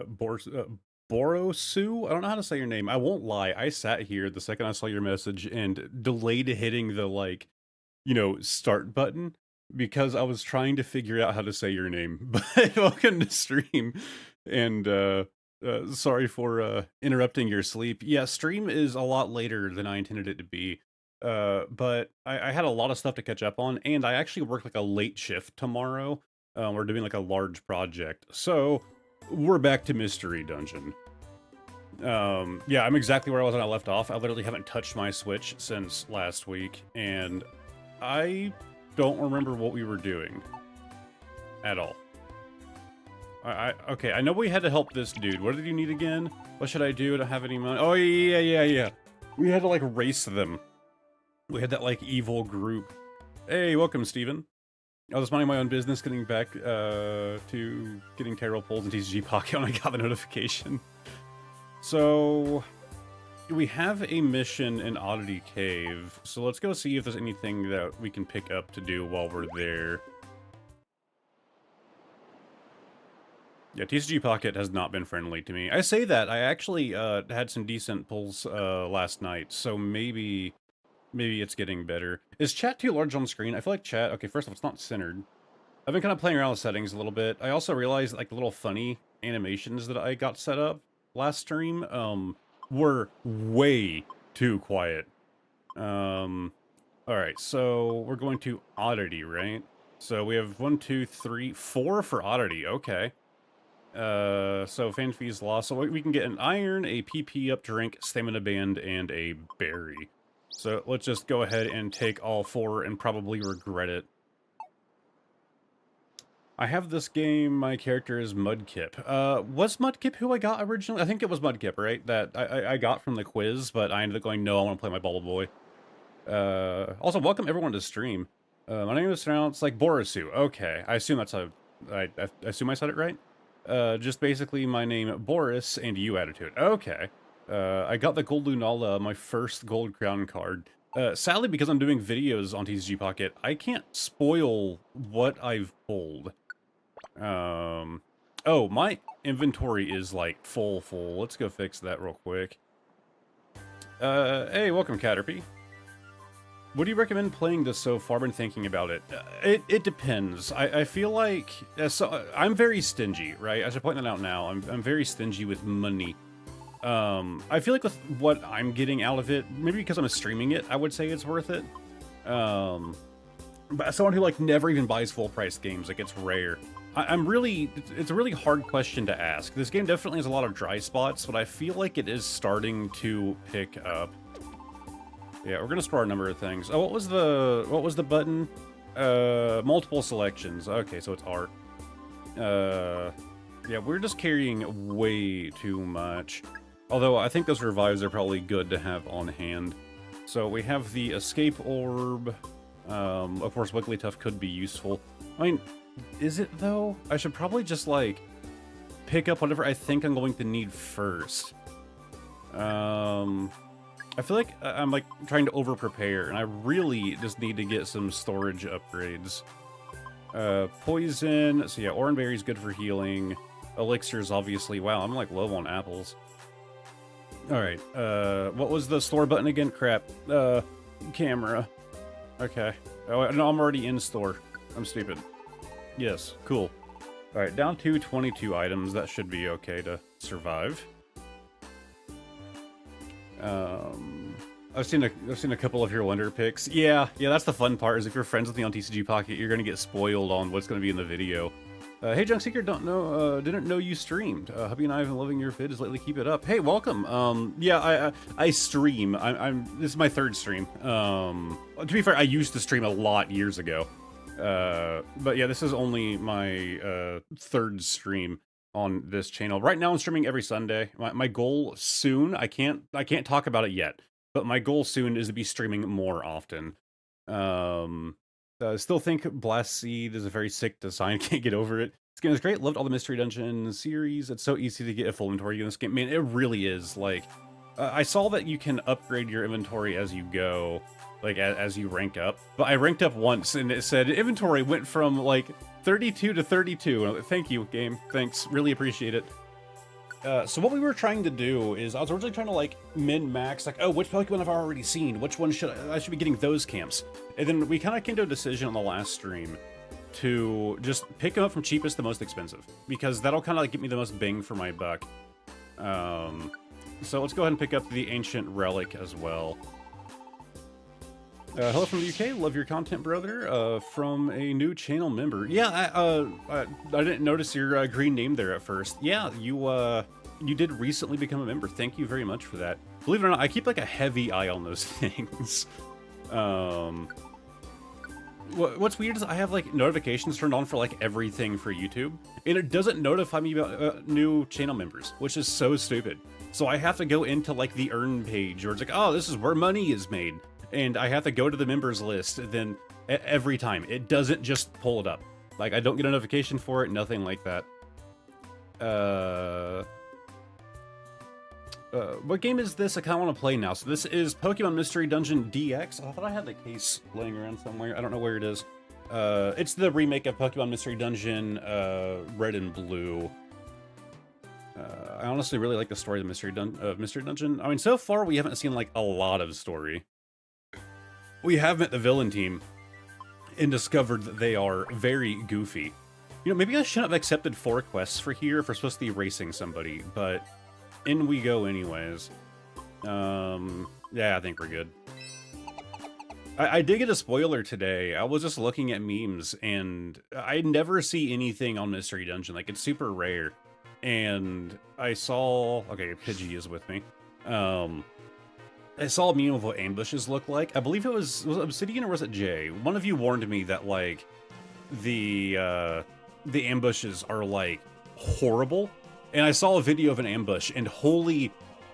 Bor Borosu? I don't know how to say your name. I won't lie. I sat here the second I saw your message and delayed hitting the like, start button because I was trying to figure out how to say your name. But welcome to stream, and sorry for interrupting your sleep. Yeah, stream is a lot later than I intended it to be. But I had a lot of stuff to catch up on, and I actually work like a late shift tomorrow. We're doing like a large project, so we're back to Mystery Dungeon. Yeah, I'm exactly where I was when I left off. I literally haven't touched my Switch since last week, and I don't remember what we were doing at all. Okay, I know we had to help this dude. What did you need again? What should I do? I don't have any money. Oh, yeah. We had to, like, race them. We had that, like, evil group. Hey, welcome, Steven. I was minding my own business, getting back to getting tarot pulls in TCG Pocket when I got the notification. So, we have a mission in Oddity Cave, so let's go see if there's anything that we can pick up to do while we're there. Yeah, TCG Pocket has not been friendly to me. I say that, I actually had some decent pulls last night, so maybe it's getting better. Is chat too large on screen? I feel like chat, okay, first off, it's not centered. I've been kind of playing around with settings a little bit. I also realized like the little funny animations that I got set up last stream were way too quiet. All right, so we're going to Oddity, right? So we have 1, 2, 3, 4 for Oddity. Okay. So fan fees lost. So we can get an iron, a PP up drink, stamina band, and a berry. So let's just go ahead and take all 4 and probably regret it. I have this game, my character is Mudkip. Was Mudkip who I got originally? I think it was Mudkip, right? That I got from the quiz, but I ended up going, no, I want to play my Bubble Boy. Also, welcome everyone to stream. My name is pronounced like Borisu. Okay, I assume that's I assume I said it right. Just basically my name, Boris, and you added to it. Okay. I got the Gold Lunala, my first Gold Crown card. Sadly, because I'm doing videos on TCG Pocket, I can't spoil what I've pulled. Oh, my inventory is like full. Let's go fix that real quick. Hey, welcome, Caterpie. What do you recommend playing this so far? Been thinking about it. It depends. I feel like I'm very stingy, right? I should point that out now. I'm very stingy with money. I feel like with what I'm getting out of it, maybe because I'm streaming it, I would say it's worth it. But as someone who like never even buys full price games, like it's rare. It's a really hard question to ask. This game definitely has a lot of dry spots, but I feel like it is starting to pick up. Yeah, we're gonna store a number of things. Oh, what was the button? Multiple selections. Okay, so it's art. Yeah, we're just carrying way too much. Although I think those revives are probably good to have on hand. So we have the escape orb. Of course, Wigglytuff could be useful. I mean, is it though? I should probably just like pick up whatever I think I'm going to need first. I feel like I'm like trying to over-prepare, and I really just need to get some storage upgrades. Poison, so yeah, Oranberry's good for healing. Elixirs, obviously. Wow, I'm like low on apples. Alright, what was the store button again? Crap. Camera. Okay. Oh, no, I'm already in store. I'm stupid. Yes, cool. Alright, down to 22 items. That should be okay to survive. I've seen a couple of your Wonder picks. Yeah, that's the fun part, is if you're friends with me on TCG Pocket, you're gonna get spoiled on what's gonna be in the video. Hey, Junkseeker, didn't know you streamed. Hubby and I have been loving your vids lately. Keep it up. Hey, welcome. Yeah, I stream. This is my third stream. To be fair, I used to stream a lot years ago. But yeah, this is only my third stream on this channel. Right now I'm streaming every Sunday. My goal soon, I can't talk about it yet, but my goal soon is to be streaming more often. Still think Blast Seed is a very sick design. Can't get over it. This game is great. Loved all the Mystery Dungeon series. It's so easy to get a full inventory in this game. Man, it really is. Like, I saw that you can upgrade your inventory as you go, like as you rank up. But I ranked up once and it said inventory went from like 32 to 32. Thank you, game. Thanks. Really appreciate it. So what we were trying to do is I was originally trying to like min-max, like, oh, which Pokemon have I already seen? Which one should I should be getting those camps? And then we kind of came to a decision on the last stream to just pick them up from cheapest to most expensive, because that'll kind of like get me the most bang for my buck. So let's go ahead and pick up the Ancient Relic as well. Hello from the UK. Love your content, brother. From a new channel member. Yeah, I didn't notice your green name there at first. Yeah, you did recently become a member. Thank you very much for that. Believe it or not, I keep like a heavy eye on those things. What's weird is I have like notifications turned on for like everything for YouTube, and it doesn't notify me about new channel members, which is so stupid. So I have to go into like the earn page, or it's like, oh, this is where money is made. And I have to go to the members list, then every time. It doesn't just pull it up. Like, I don't get a notification for it, nothing like that. What game is this? I kind of want to play now. So this is Pokemon Mystery Dungeon DX. I thought I had the case laying around somewhere. I don't know where it is. It's the remake of Pokemon Mystery Dungeon, Red and Blue. I honestly really like the story of the Mystery Dungeon. I mean, so far we haven't seen, like, a lot of story. We have met the villain team and discovered that they are very goofy. You know, maybe I shouldn't have accepted 4 quests for here if we're supposed to be racing somebody, but in we go anyways. Yeah, I think we're good. I did get a spoiler today. I was just looking at memes, and I never see anything on Mystery Dungeon. Like, it's super rare. And I saw... Okay, Pidgey is with me. I saw a meme of what ambushes look like. I believe was it Obsidian or was it Jay? One of you warned me that, like, the ambushes are, like, horrible. And I saw a video of an ambush, and holy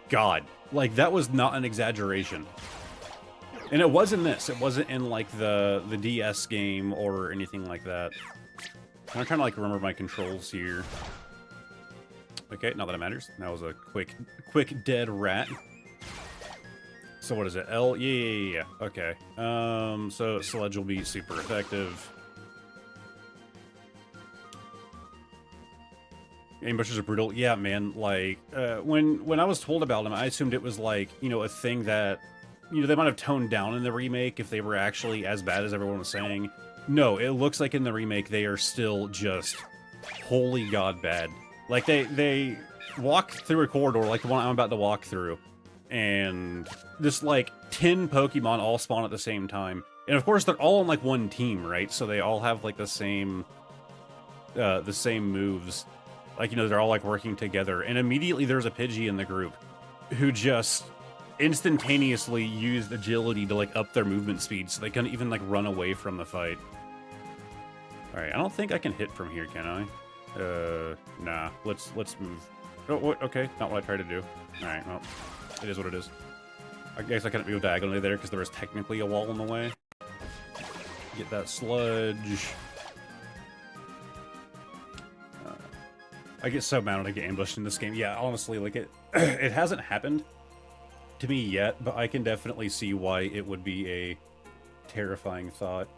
God, like, that was not an exaggeration. And it wasn't this. It wasn't in, like, the DS game or anything like that. I'm trying to, like, remember my controls here. Okay, not that it matters. That was a quick dead rat. So what is it? L? Yeah. Okay. So Sledge will be super effective. Ambushes are brutal. Yeah, man. Like, when I was told about them, I assumed it was like, you know, a thing that, you know, they might have toned down in the remake if they were actually as bad as everyone was saying. No, it looks like in the remake they are still just holy God bad. Like, they walk through a corridor like the one I'm about to walk through, and just like 10 Pokemon all spawn at the same time. And of course they're all on like one team, right? So they all have like the same moves. Like, you know, they're all like working together. And immediately there's a Pidgey in the group who just instantaneously used agility to like up their movement speed so they couldn't even like run away from the fight. All right, I don't think I can hit from here, can I? Nah, let's move. Oh, what? Okay, not what I tried to do. All right, well, it is what it is. I guess I couldn't move diagonally there because there was technically a wall in the way. Get that sludge. I get so mad when I get ambushed in this game. Yeah, honestly, like it hasn't happened to me yet, but I can definitely see why it would be a terrifying thought.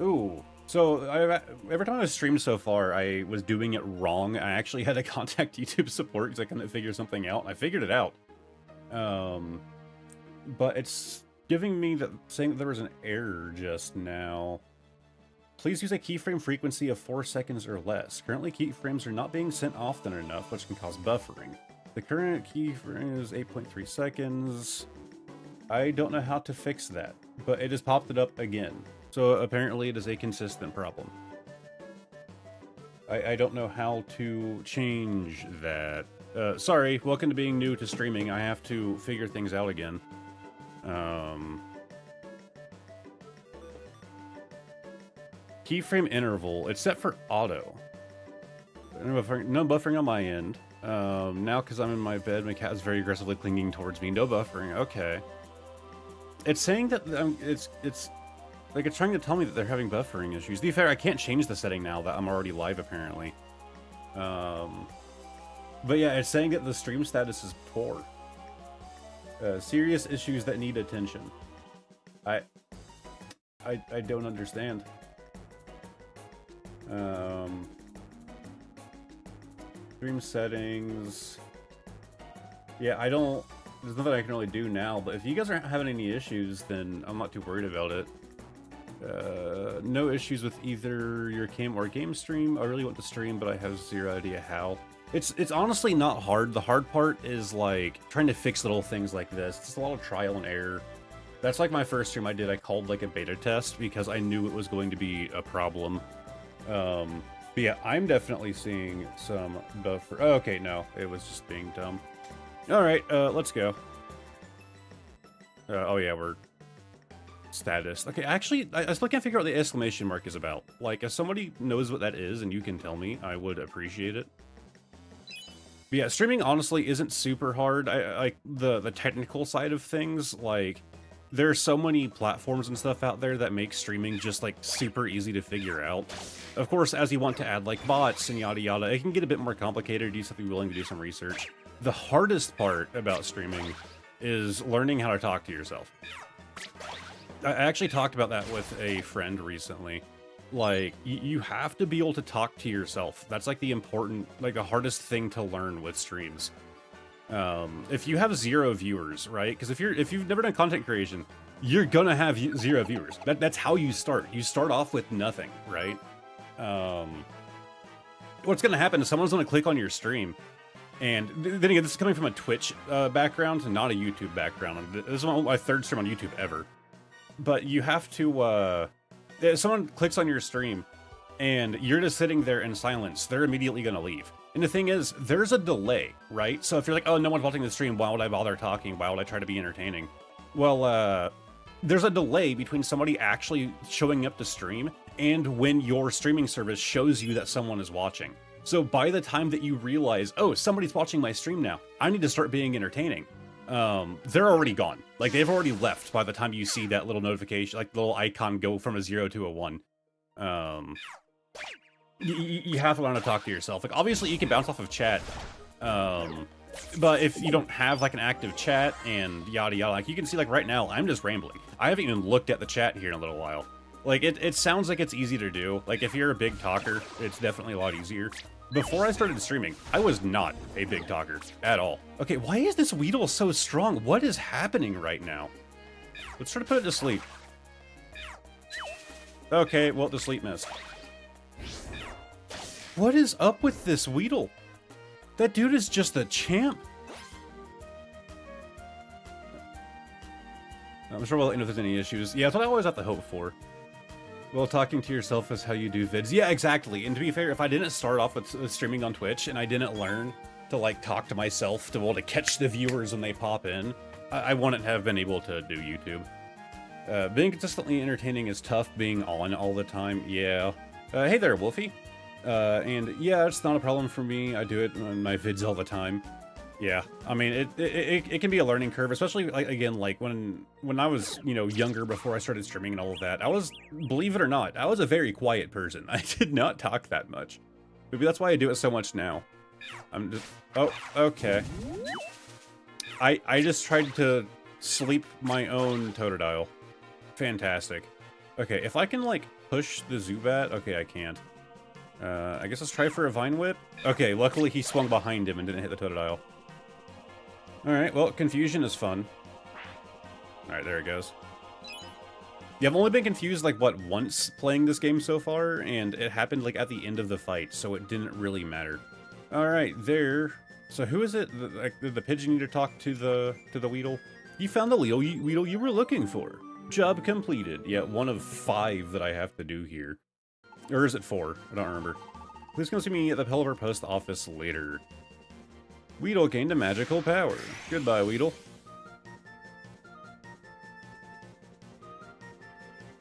Ooh. So, every time I've streamed so far, I was doing it wrong. I actually had to contact YouTube support because I couldn't figure something out. I figured it out. But it's giving me saying that there was an error just now. Please use a keyframe frequency of 4 seconds or less. Currently, keyframes are not being sent often enough, which can cause buffering. The current keyframe is 8.3 seconds. I don't know how to fix that, but it has popped it up again. So apparently it is a consistent problem. I don't know how to change that. Sorry, welcome to being new to streaming. I have to figure things out again. Keyframe interval. It's set for auto. No buffering on my end. Now because I'm in my bed, my cat is very aggressively clinging towards me. No buffering. Okay. It's saying that it's like it's trying to tell me that they're having buffering issues. To be fair, I can't change the setting now that I'm already live, apparently. But yeah, it's saying that the stream status is poor. Serious issues that need attention. I don't understand. Stream settings. Yeah, I don't... There's nothing I can really do now, but if you guys aren't having any issues, then I'm not too worried about it. No issues with either your cam or game stream. I really want to stream, but I have zero idea how. It's honestly not hard. The hard part is, like, trying to fix little things like this. It's a lot of trial and error. That's like my first stream I did. I called, like, a beta test because I knew it was going to be a problem. But yeah, I'm definitely seeing some buffer. Oh, okay, no, it was just being dumb. Alright, let's go. Oh yeah, we're... Status. Okay, actually, I still can't figure out what the exclamation mark is about. Like, if somebody knows what that is and you can tell me, I would appreciate it. But yeah, streaming honestly isn't super hard. I like the technical side of things. Like, there are so many platforms and stuff out there that make streaming just like super easy to figure out. Of course, as you want to add like bots and yada yada, it can get a bit more complicated. You just have to be willing to do some research. The hardest part about streaming is learning how to talk to yourself. I actually talked about that with a friend recently. Like, you have to be able to talk to yourself. That's like the important, like the hardest thing to learn with streams. If you have 0 viewers, right? Because if you've never done content creation, you're gonna have 0 viewers. That's how you start. You start off with nothing, right? What's gonna happen is someone's gonna click on your stream. And then again, this is coming from a Twitch background, not a YouTube background. This is my 3rd stream on YouTube ever. But you have to, if someone clicks on your stream and you're just sitting there in silence, they're immediately going to leave. And the thing is, there's a delay, right? So if you're like, oh, no one's watching the stream, why would I bother talking? Why would I try to be entertaining? Well, there's a delay between somebody actually showing up to stream and when your streaming service shows you that someone is watching. So by the time that you realize, oh, somebody's watching my stream now, I need to start being entertaining. They're already gone. Like, they've already left by the time you see that little notification, like, little icon go from a 0 to a 1. You have to learn to talk to yourself. Like, obviously, you can bounce off of chat, but if you don't have, like, an active chat and yada yada, like, you can see, like, right now, I'm just rambling. I haven't even looked at the chat here in a little while. Like, it sounds like it's easy to do. Like, if you're a big talker, it's definitely a lot easier. Before I started streaming, I was not a big talker at all. Okay, why is this Weedle so strong? What is happening right now? Let's try to put it to sleep. Okay, well, the sleep missed. What is up with this Weedle? That dude is just a champ. I'm sure we'll let you know if there's any issues. Yeah, that's what I always have to hope for. Well, talking to yourself is how you do vids. Yeah, exactly. And to be fair, if I didn't start off with streaming on Twitch and I didn't learn to, like, talk to myself to be able to catch the viewers when they pop in, I wouldn't have been able to do YouTube. Being consistently entertaining is tough being on all the time. Yeah. Hey there, Wolfie. And yeah, it's not a problem for me. I do it on my vids all the time. Yeah, I mean, it can be a learning curve, especially, like, again, like, when I was, you know, younger before I started streaming and all of that. I was, believe it or not, I was a very quiet person. I did not talk that much. Maybe that's why I do it so much now. I'm just... Oh, okay. I just tried to sleep my own Totodile. Fantastic. Okay, if I can, like, push the Zubat... Okay, I can't. I guess let's try for a Vine Whip. Okay, luckily he swung behind him and didn't hit the Totodile. Alright, well, confusion is fun. Alright, there it goes. Yeah, I've only been confused, like, what, once playing this game so far, and it happened, like, at the end of the fight, so it didn't really matter. Alright, there. So who is it? The pigeon need to talk to the Weedle? You found the Weedle you were looking for. Job completed. Yeah, 1 of 5 that I have to do here. Or is it 4? I don't remember. Please come see me at the Pelipper Post Office later. Weedle gained a magical power. Goodbye, Weedle.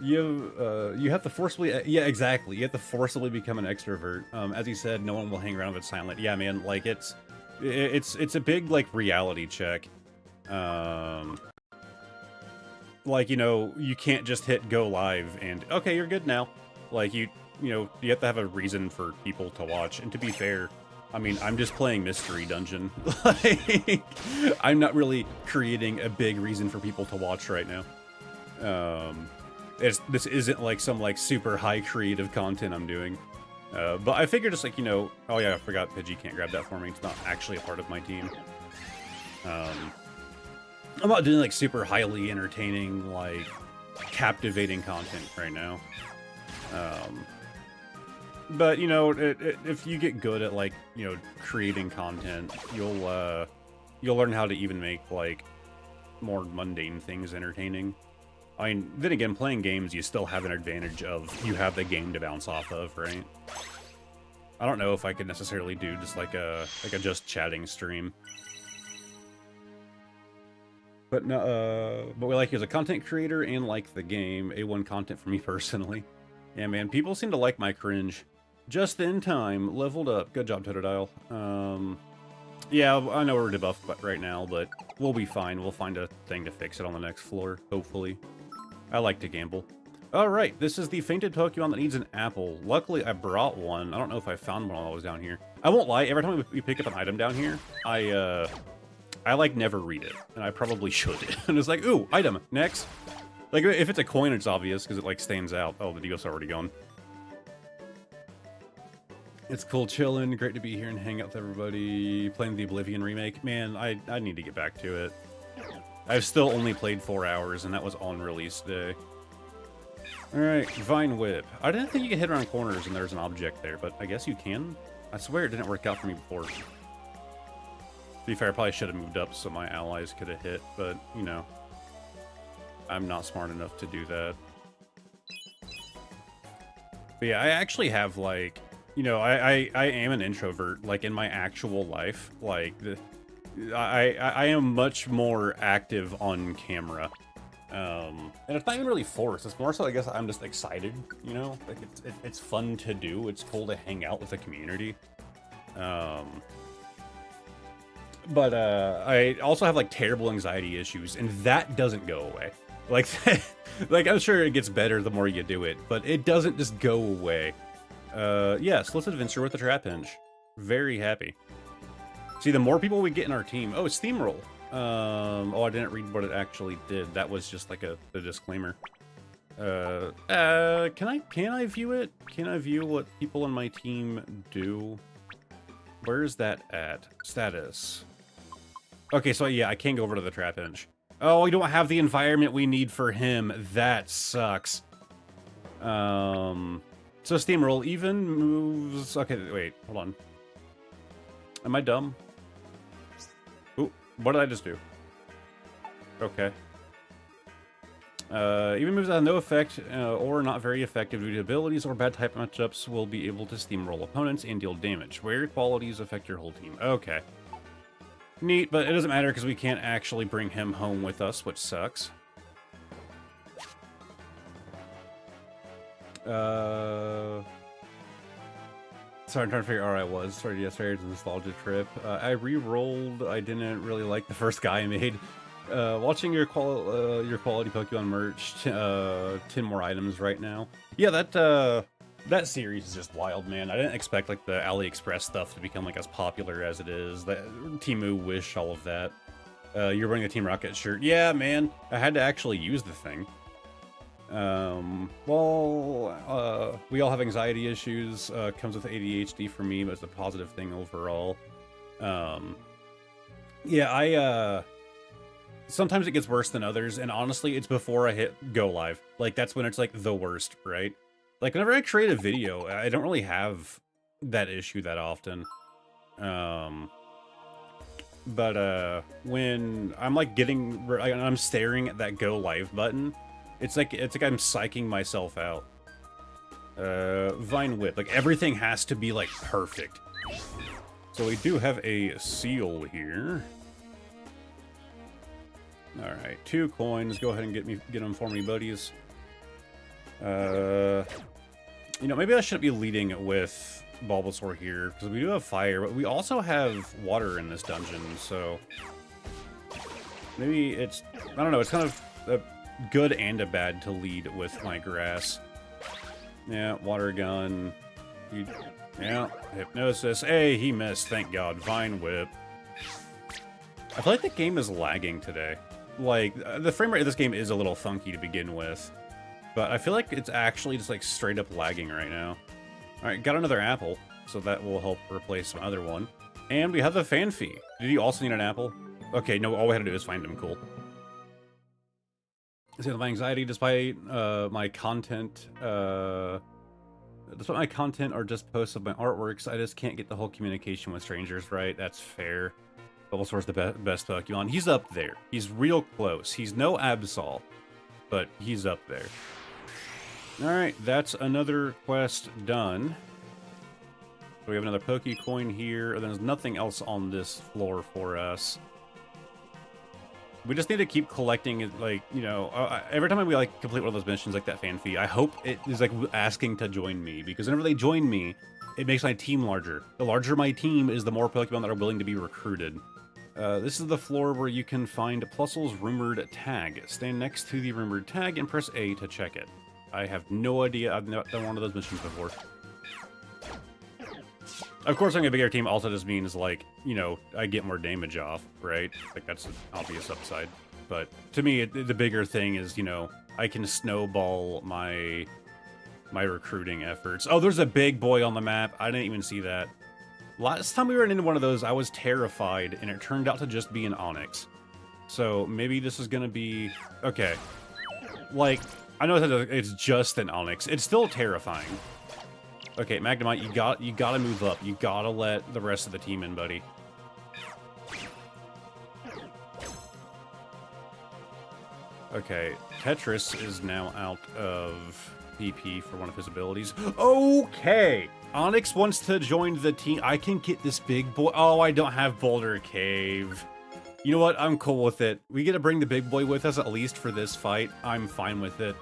You have to forcibly... Yeah, exactly. You have to forcibly become an extrovert. As he said, no one will hang around if it's silent. Yeah, man, like, it's a big, like, reality check. Like, you know, you can't just hit go live and, okay, you're good now. Like, you know, you have to have a reason for people to watch. And to be fair, I mean, I'm just playing Mystery Dungeon. Like, I'm not really creating a big reason for people to watch right now. This isn't like some, like, super high creative content I'm doing. But I figured just like, you know, oh yeah, I forgot Pidgey can't grab that for me. It's not actually a part of my team. I'm not doing like super highly entertaining, like captivating content right now. But you know, if you get good at like, you know, creating content, you'll learn how to even make like more mundane things entertaining. I mean, then again, playing games, you still have an advantage of you have the game to bounce off of, right? I don't know if I could necessarily do just like a just chatting stream. But no, but we like you as a content creator and like the game. A1 content for me personally. Yeah, man, people seem to like my cringe. Just in time, leveled up. Good job, Totodile. Yeah, I know we're debuffed right now, but we'll be fine. We'll find a thing to fix it on the next floor, hopefully. I like to gamble. Alright, this is the fainted Pokemon that needs an apple. Luckily, I brought one. I don't know if I found one while I was down here. I won't lie, every time we pick up an item down here, I like never read it, and I probably should. And it's like, ooh, item, next. Like, if it's a coin, it's obvious, because it, like, stands out. Oh, the Deagle's already gone. It's cool chilling, great to be here and hang out with everybody. Playing the Oblivion remake. Man, I need to get back to it. I've still only played 4 hours, and that was on release day. Alright, Vine Whip. I didn't think you could hit around corners and there's an object there, but I guess you can? I swear it didn't work out for me before. To be fair, I probably should have moved up so my allies could have hit, but, you know. I'm not smart enough to do that. But yeah, I actually have, like... You know, I am an introvert, like, in my actual life. Like, I am much more active on camera. And it's not even really forced. It's more so, I guess, I'm just excited, you know? Like, it's fun to do. It's cool to hang out with the community. But I also have, like, terrible anxiety issues, and that doesn't go away. Like, like, I'm sure it gets better the more you do it, but it doesn't just go away. Yes, let's adventure with the Trapinch. Very happy. See, the more people we get in our team... Oh, it's Steamroll. Oh, I didn't read what it actually did. That was just like a disclaimer. Can I view it? Can I view what people on my team do? Where's that at? Status. Okay, so yeah, I can't go over to the Trapinch. Oh, we don't have the environment we need for him. That sucks. So Steamroll even moves... Okay, wait, hold on. Am I dumb? Ooh, what did I just do? Okay. Even moves that have no effect or not very effective due to abilities or bad type matchups will be able to steamroll opponents and deal damage. Where qualities affect your whole team. Okay. Neat, but it doesn't matter because we can't actually bring him home with us, which sucks. Sorry, I'm trying to figure out where I was. Sorry, yesterday was a nostalgia trip. I re-rolled. I didn't really like the first guy I made. Watching your quality Pokemon merch, 10 more items right now. Yeah, that series is just wild, man. I didn't expect like the AliExpress stuff to become like as popular as it is. The Temu, Wish, all of that. You're wearing the Team Rocket shirt. Yeah, man. I had to actually use the thing. We all have anxiety issues. Comes with ADHD for me, but it's a positive thing overall. Yeah, sometimes it gets worse than others, and honestly, it's before I hit go live. Like, that's when it's, like, the worst, right? Like, whenever I create a video, I don't really have that issue that often. But when I'm, like, I'm staring at that go live button, it's like I'm psyching myself out. Vine Whip. Like, everything has to be, like, perfect. So we do have a seal here. Alright, 2 coins. Go ahead and get them for me, buddies. You know, maybe I shouldn't be leading with Bulbasaur here, because we do have fire, but we also have water in this dungeon, so... Maybe it's... I don't know, it's kind of a good and a bad to lead with my grass. Yeah, water gun. Yeah, hypnosis. Hey, he missed, thank God. Vine Whip. I feel like the game is lagging today. Like, the frame rate of this game is a little funky to begin with. But I feel like it's actually just, like, straight up lagging right now. Alright, got another apple, so that will help replace some other one. And we have the Fanfi. Did you also need an apple? Okay, no, all we had to do is find him. Cool. State of anxiety, despite my content, or just posts of my artworks, I just can't get the whole communication with strangers right. That's fair. Bulbasaur's the best Pokemon. He's up there. He's real close. He's no Absol, but he's up there. Alright, that's another quest done. So we have another Pokecoin here, and there's nothing else on this floor for us. We just need to keep collecting it, like, you know, every time we, like, complete one of those missions, like that Fanfi, I hope it is, like, asking to join me, because whenever they join me, it makes my team larger. The larger my team is, the more Pokemon that are willing to be recruited. This is the floor where you can find Plusle's rumored tag. Stand next to the rumored tag and press A to check it. I have no idea. I've not done one of those missions before. Of course, having a bigger team also just means, like, you know, I get more damage off, right? Like, that's an obvious upside. But to me, the bigger thing is, you know, I can snowball my recruiting efforts. Oh, there's a big boy on the map. I didn't even see that. Last time we ran into one of those, I was terrified, and it turned out to just be an Onix. So maybe this is gonna be... Okay. Like, I know it's just an Onix. It's still terrifying. Okay, Magnemite, you gotta move up. You gotta let the rest of the team in, buddy. Okay, Tetris is now out of PP for one of his abilities. Okay! Onix wants to join the team. I can get this big boy. Oh, I don't have Boulder Cave. You know what? I'm cool with it. We get to bring the big boy with us, at least for this fight. I'm fine with it.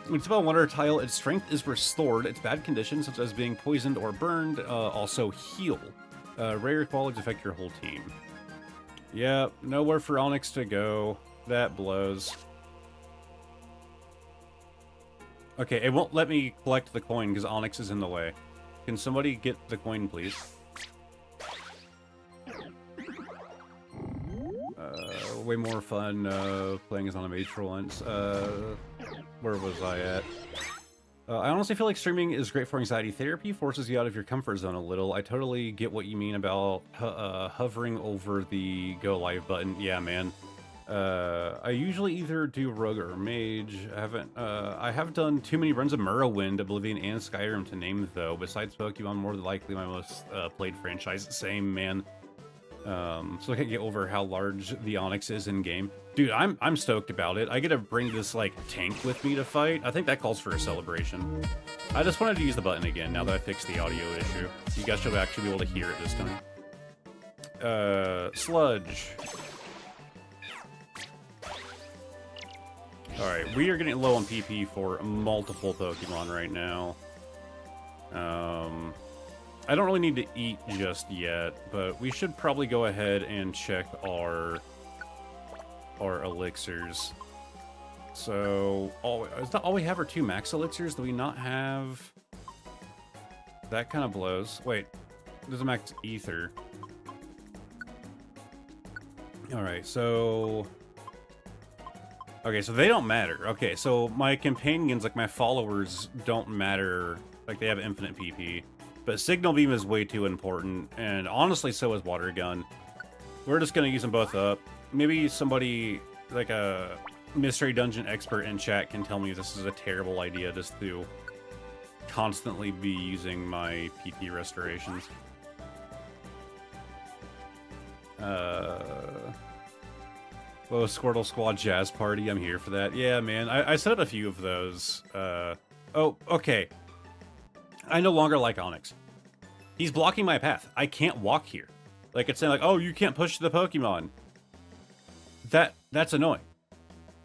When it's about Water Tile, its strength is restored. Its bad conditions, such as being poisoned or burned, also heal. Rare qualities affect your whole team. Yeah, nowhere for Onix to go. That blows. Okay, it won't let me collect the coin because Onix is in the way. Can somebody get the coin, please? Way more fun playing as on a mage for once. Where was I at? I honestly feel like streaming is great for anxiety therapy, forces you out of your comfort zone a little. I totally get what you mean about hovering over the go live button. Yeah, man. I usually either do rogue or mage. I have done too many runs of Morrowind, Oblivion, and Skyrim to name, though. Besides Pokemon, more than likely my most played franchise. Same, man. So I can't get over how large the Onix is in game. Dude, I'm stoked about it. I get to bring this, like, tank with me to fight. I think that calls for a celebration. I just wanted to use the button again now that I fixed the audio issue. You guys should actually be able to hear it this time. Sludge. Alright, we are getting low on PP for multiple Pokemon right now. I don't really need to eat just yet, but we should probably go ahead and check our elixirs. So, is that all we have are 2 max elixirs? Do we not have... That kind of blows. Wait, there's a max ether. Alright, so... Okay, so they don't matter. Okay, so my companions, like my followers, don't matter. Like, they have infinite PP. But Signal Beam is way too important, and honestly, so is Water Gun. We're just gonna use them both up. Maybe somebody, like a Mystery Dungeon expert in chat, can tell me this is a terrible idea just to constantly be using my PP restorations. Oh, Squirtle Squad Jazz Party, I'm here for that. Yeah, man, I set up a few of those. Oh, okay. I no longer like Onix. He's blocking my path. I can't walk here. Like, it's saying, like, oh, you can't push the Pokemon. That's annoying.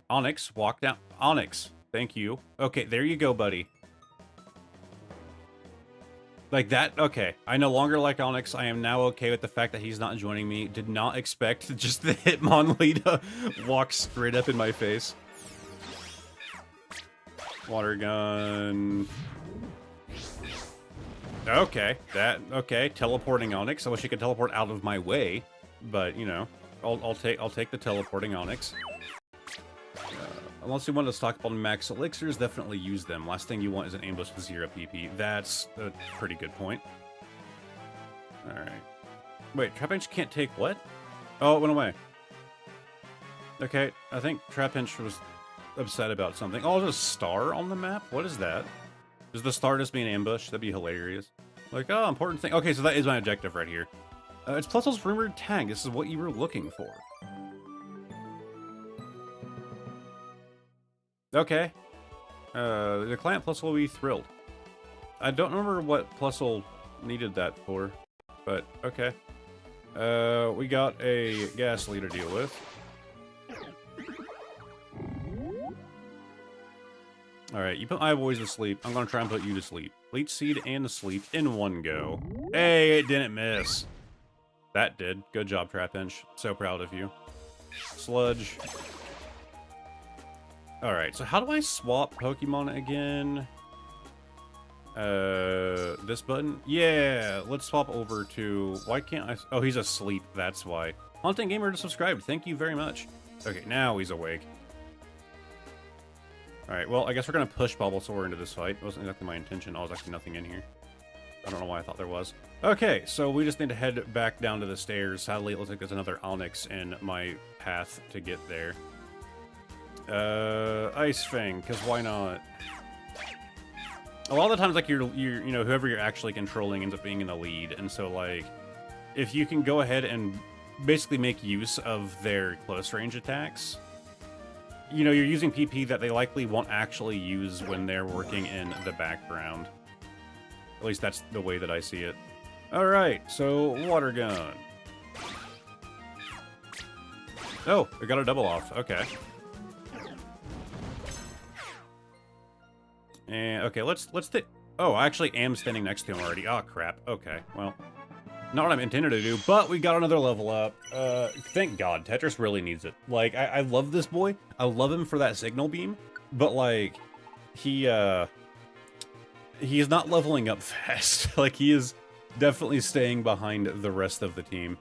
Onix, walk down. Onix, thank you. Okay, there you go, buddy. Like that, okay. I no longer like Onix. I am now okay with the fact that he's not joining me. Did not expect just the Hitmonlee to walk straight up in my face. Water Gun. Okay, okay. Teleporting Onix. I wish he could teleport out of my way, but you know, I'll take the teleporting Onix. Unless you want to stock up on max elixirs, definitely use them. Last thing you want is an ambush with 0 PP. That's a pretty good point. Alright. Wait, Trapinch can't take what? Oh, it went away. Okay, I think Trapinch was upset about something. Oh, there's a star on the map? What is that? Does the star just be an ambush? That'd be hilarious. Like, oh, important thing. Okay, so that is my objective right here. It's Plusle's rumored tag. This is what you were looking for. Okay. The client Plusle will be thrilled. I don't remember what Plusle needed that for, but okay. We got a Ghastly to deal with. Alright, you put my boys to sleep. I'm gonna try and put you to sleep. Leech Seed and to sleep in one go. Hey, it didn't miss. That did. Good job, Trapinch. So proud of you. Sludge. Alright, so how do I swap Pokemon again? This button? Yeah, let's swap over to... Why can't I... Oh, he's asleep, that's why. Haunting Gamer just subscribed. Thank you very much. Okay, now he's awake. Alright, well, I guess we're gonna push Bulbasaur into this fight. It wasn't exactly my intention. Oh, there's actually nothing in here. I don't know why I thought there was. Okay, so we just need to head back down to the stairs. Sadly, it looks like there's another Onyx in my path to get there. Ice Fang, because why not? A lot of the times, like, you know, whoever you're actually controlling ends up being in the lead, and so, like, if you can go ahead and basically make use of their close range attacks, you know, you're using PP that they likely won't actually use when they're working in the background. At least that's the way that I see it. Alright, so, Water Gun. Oh, we got a double off. Okay. And, okay, let's think. Oh, I actually am standing next to him already. Oh, crap. Okay, well, not what I'm intended to do, but we got another level up. Thank God, Tetris really needs it. Like, I love this boy. I love him for that signal beam, but, like, he is not leveling up fast. Like, he is definitely staying behind the rest of the team.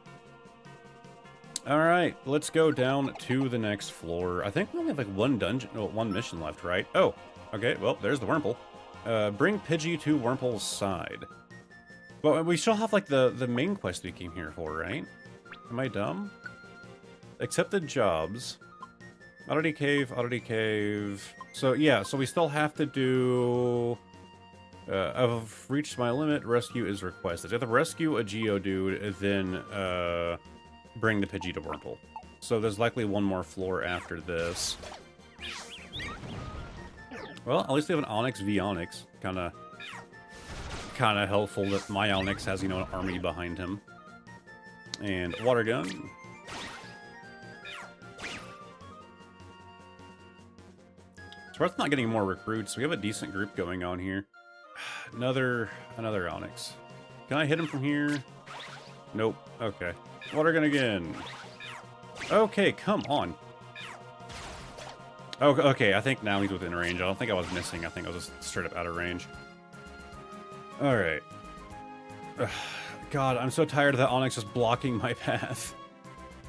Alright, let's go down to the next floor. I think we only have, like, one mission left, right? Oh, okay, well, there's the Wurmple. Bring Pidgey to Wurmple's side. But we still have, like, the main quest we came here for, right? Am I dumb? Accepted jobs. Oddity Cave, Oddity Cave. So, yeah, so we still have to do... I've reached my limit, rescue is requested. You have to rescue a Geodude, then, bring the Pidgey to Wurmple. So there's likely one more floor after this. Well, at least we have an Onix v Onix. Kinda helpful that my Onix has, you know, an army behind him. And Water Gun. Sparth's not getting more recruits. We have a decent group going on here. Another Onix. Can I hit him from here? Nope. Okay. Water Gun again. Okay, come on. Oh, okay, I think now he's within range. I don't think I was missing. I think I was just straight up out of range. Alright. God, I'm so tired of that Onix just blocking my path.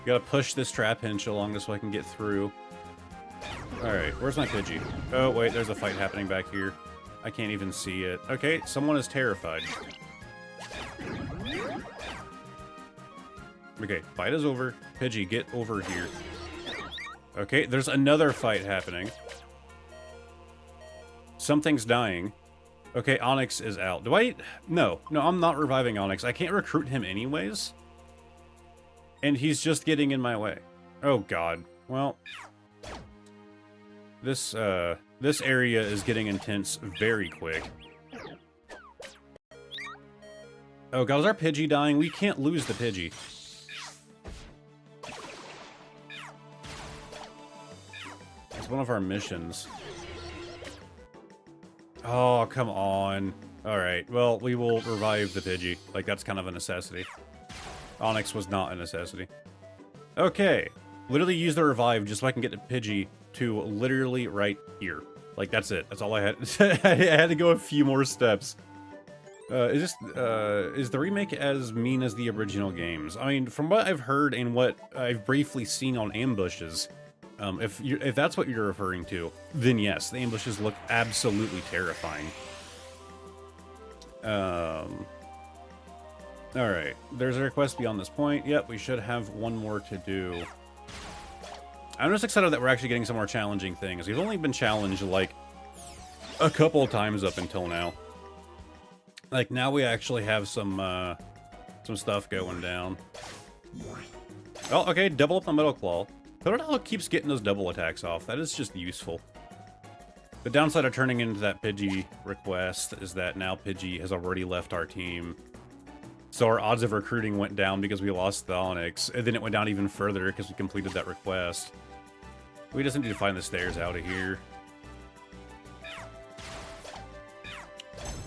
Gotta push this Trapinch along this so I can get through. Alright, where's my Pidgey? Oh, wait, there's a fight happening back here. I can't even see it. Okay, someone is terrified. Okay, fight is over. Pidgey, get over here. Okay, there's another fight happening. Something's dying. Okay, Onix is out. Do I... No, I'm not reviving Onix. I can't recruit him anyways. And he's just getting in my way. Oh, God. Well... This area is getting intense very quick. Oh, God, is our Pidgey dying? We can't lose the Pidgey. It's one of our missions. Oh, come on. Alright, well, we will revive the Pidgey. Like, that's kind of a necessity. Onix was not a necessity. Okay. Literally use the revive just so I can get the Pidgey to literally right here. Like, that's it. That's all I had. I had to go a few more steps. Is the remake as mean as the original games? I mean, from what I've heard and what I've briefly seen on ambushes, If that's what you're referring to, then yes, the ambushes look absolutely terrifying. Alright, there's a request beyond this point. Yep, we should have one more to do. I'm just excited that we're actually getting some more challenging things. We've only been challenged, like, a couple of times up until now. Like, now we actually have some stuff going down. Oh, okay, double up the Metal Claw. Totodile keeps getting those double attacks off. That is just useful. The downside of turning into that Pidgey request is that now Pidgey has already left our team. So our odds of recruiting went down because we lost the Onix, and then it went down even further because we completed that request. We just need to find the stairs out of here.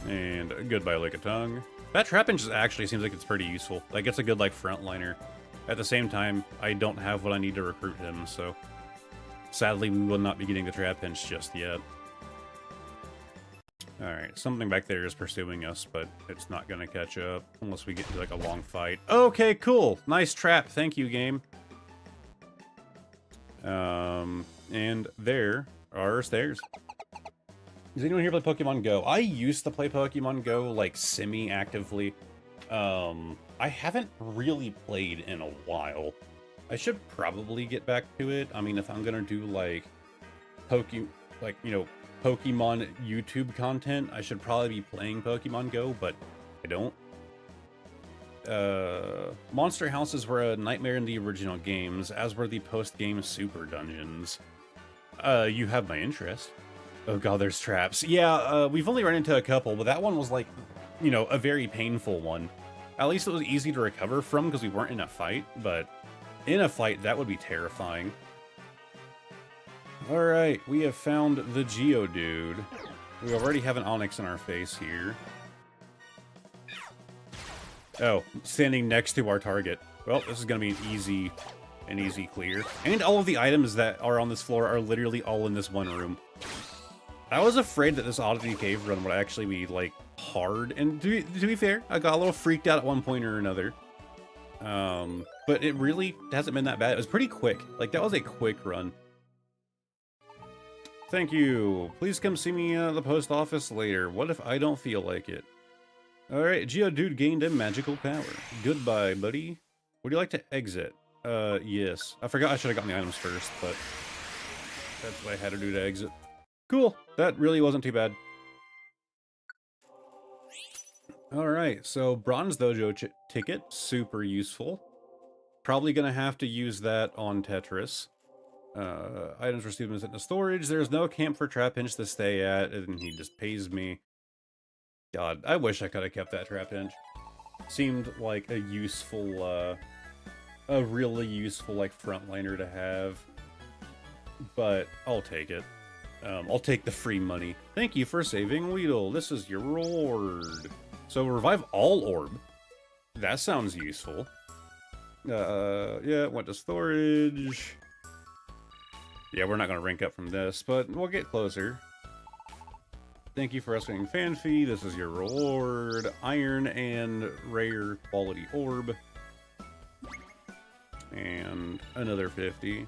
And goodbye, Lickitung. That Trapinch just actually seems like it's pretty useful. Like, it's a good, like, frontliner. At the same time, I don't have what I need to recruit him, so... Sadly, we will not be getting the Trapinch just yet. Alright, something back there is pursuing us, but it's not gonna catch up unless we get into, like, a long fight. Okay, cool! Nice trap, thank you, game. And there are our stairs. Does anyone here play Pokemon Go? I used to play Pokemon Go, like, semi-actively. I haven't really played in a while. I should probably get back to it. I mean, if I'm gonna do, like, Pokemon YouTube content, I should probably be playing Pokemon Go, but I don't. Monster houses were a nightmare in the original games, as were the post-game super dungeons. You have my interest. Oh god, there's traps. Yeah, we've only run into a couple, but that one was like, you know, a very painful one. At least it was easy to recover from because we weren't in a fight, but in a fight, that would be terrifying. Alright, we have found the Geodude. We already have an Onix in our face here. Oh, standing next to our target. Well, this is going to be an easy clear. And all of the items that are on this floor are literally all in this one room. I was afraid that this Oddity Cave run would actually be, like, hard. And to be fair, I got a little freaked out at one point or another. But it really hasn't been that bad. It was pretty quick. Like, that was a quick run. Thank you. Please come see me at the post office later. What if I don't feel like it? Alright, Geodude gained a magical power. Goodbye, buddy. Would you like to exit? Yes. I forgot I should have gotten the items first, but that's what I had to do to exit. Cool. That really wasn't too bad. Alright, so Bronze Dojo ticket. Super useful. Probably gonna have to use that on Tetris. Items received in the storage. There's no camp for Trapinch to stay at, and he just pays me. God, I wish I could have kept that Trapinch. Seemed like a useful, a really useful, like, frontliner to have. But I'll take it. I'll take the free money. Thank you for saving Weedle. This is your reward. So revive all orb. That sounds useful. Yeah, went to storage. Yeah, we're not going to rank up from this, but we'll get closer. Thank you for rescuing Phanpy. This is your reward. Iron and rare quality orb. And another 50.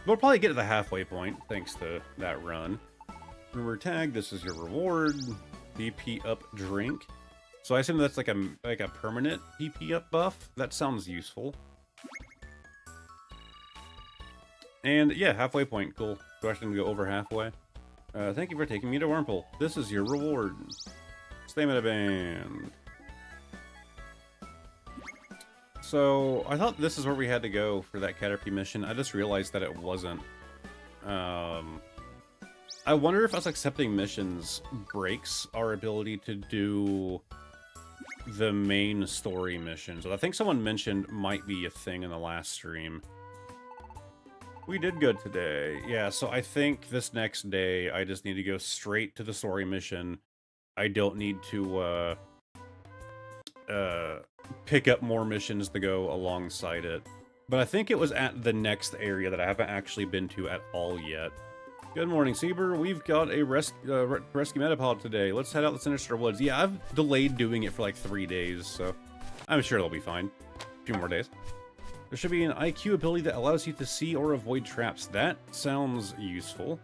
We'll probably get to the halfway point, thanks to that run. Rumor tag, this is your reward. BP up drink. So I assume that's like a permanent PP up buff. That sounds useful. And yeah, halfway point, cool. Do I actually go over halfway? Thank you for taking me to Wurmple. This is your reward. Stamina Band. So, I thought this is where we had to go for that Caterpie mission. I just realized that it wasn't. I wonder if us accepting missions breaks our ability to do the main story missions. I think someone mentioned might be a thing in the last stream. We did good today. Yeah, so I think this next day, I just need to go straight to the story mission. I don't need to, pick up more missions to go alongside it. But I think it was at the next area that I haven't actually been to at all yet. Good morning, Seaber. We've got a rescue Metapod today. Let's head out the Sinister Woods. Yeah, I've delayed doing it for like 3 days, so I'm sure it'll be fine. A few more days. There should be an IQ ability that allows you to see or avoid traps. That sounds useful.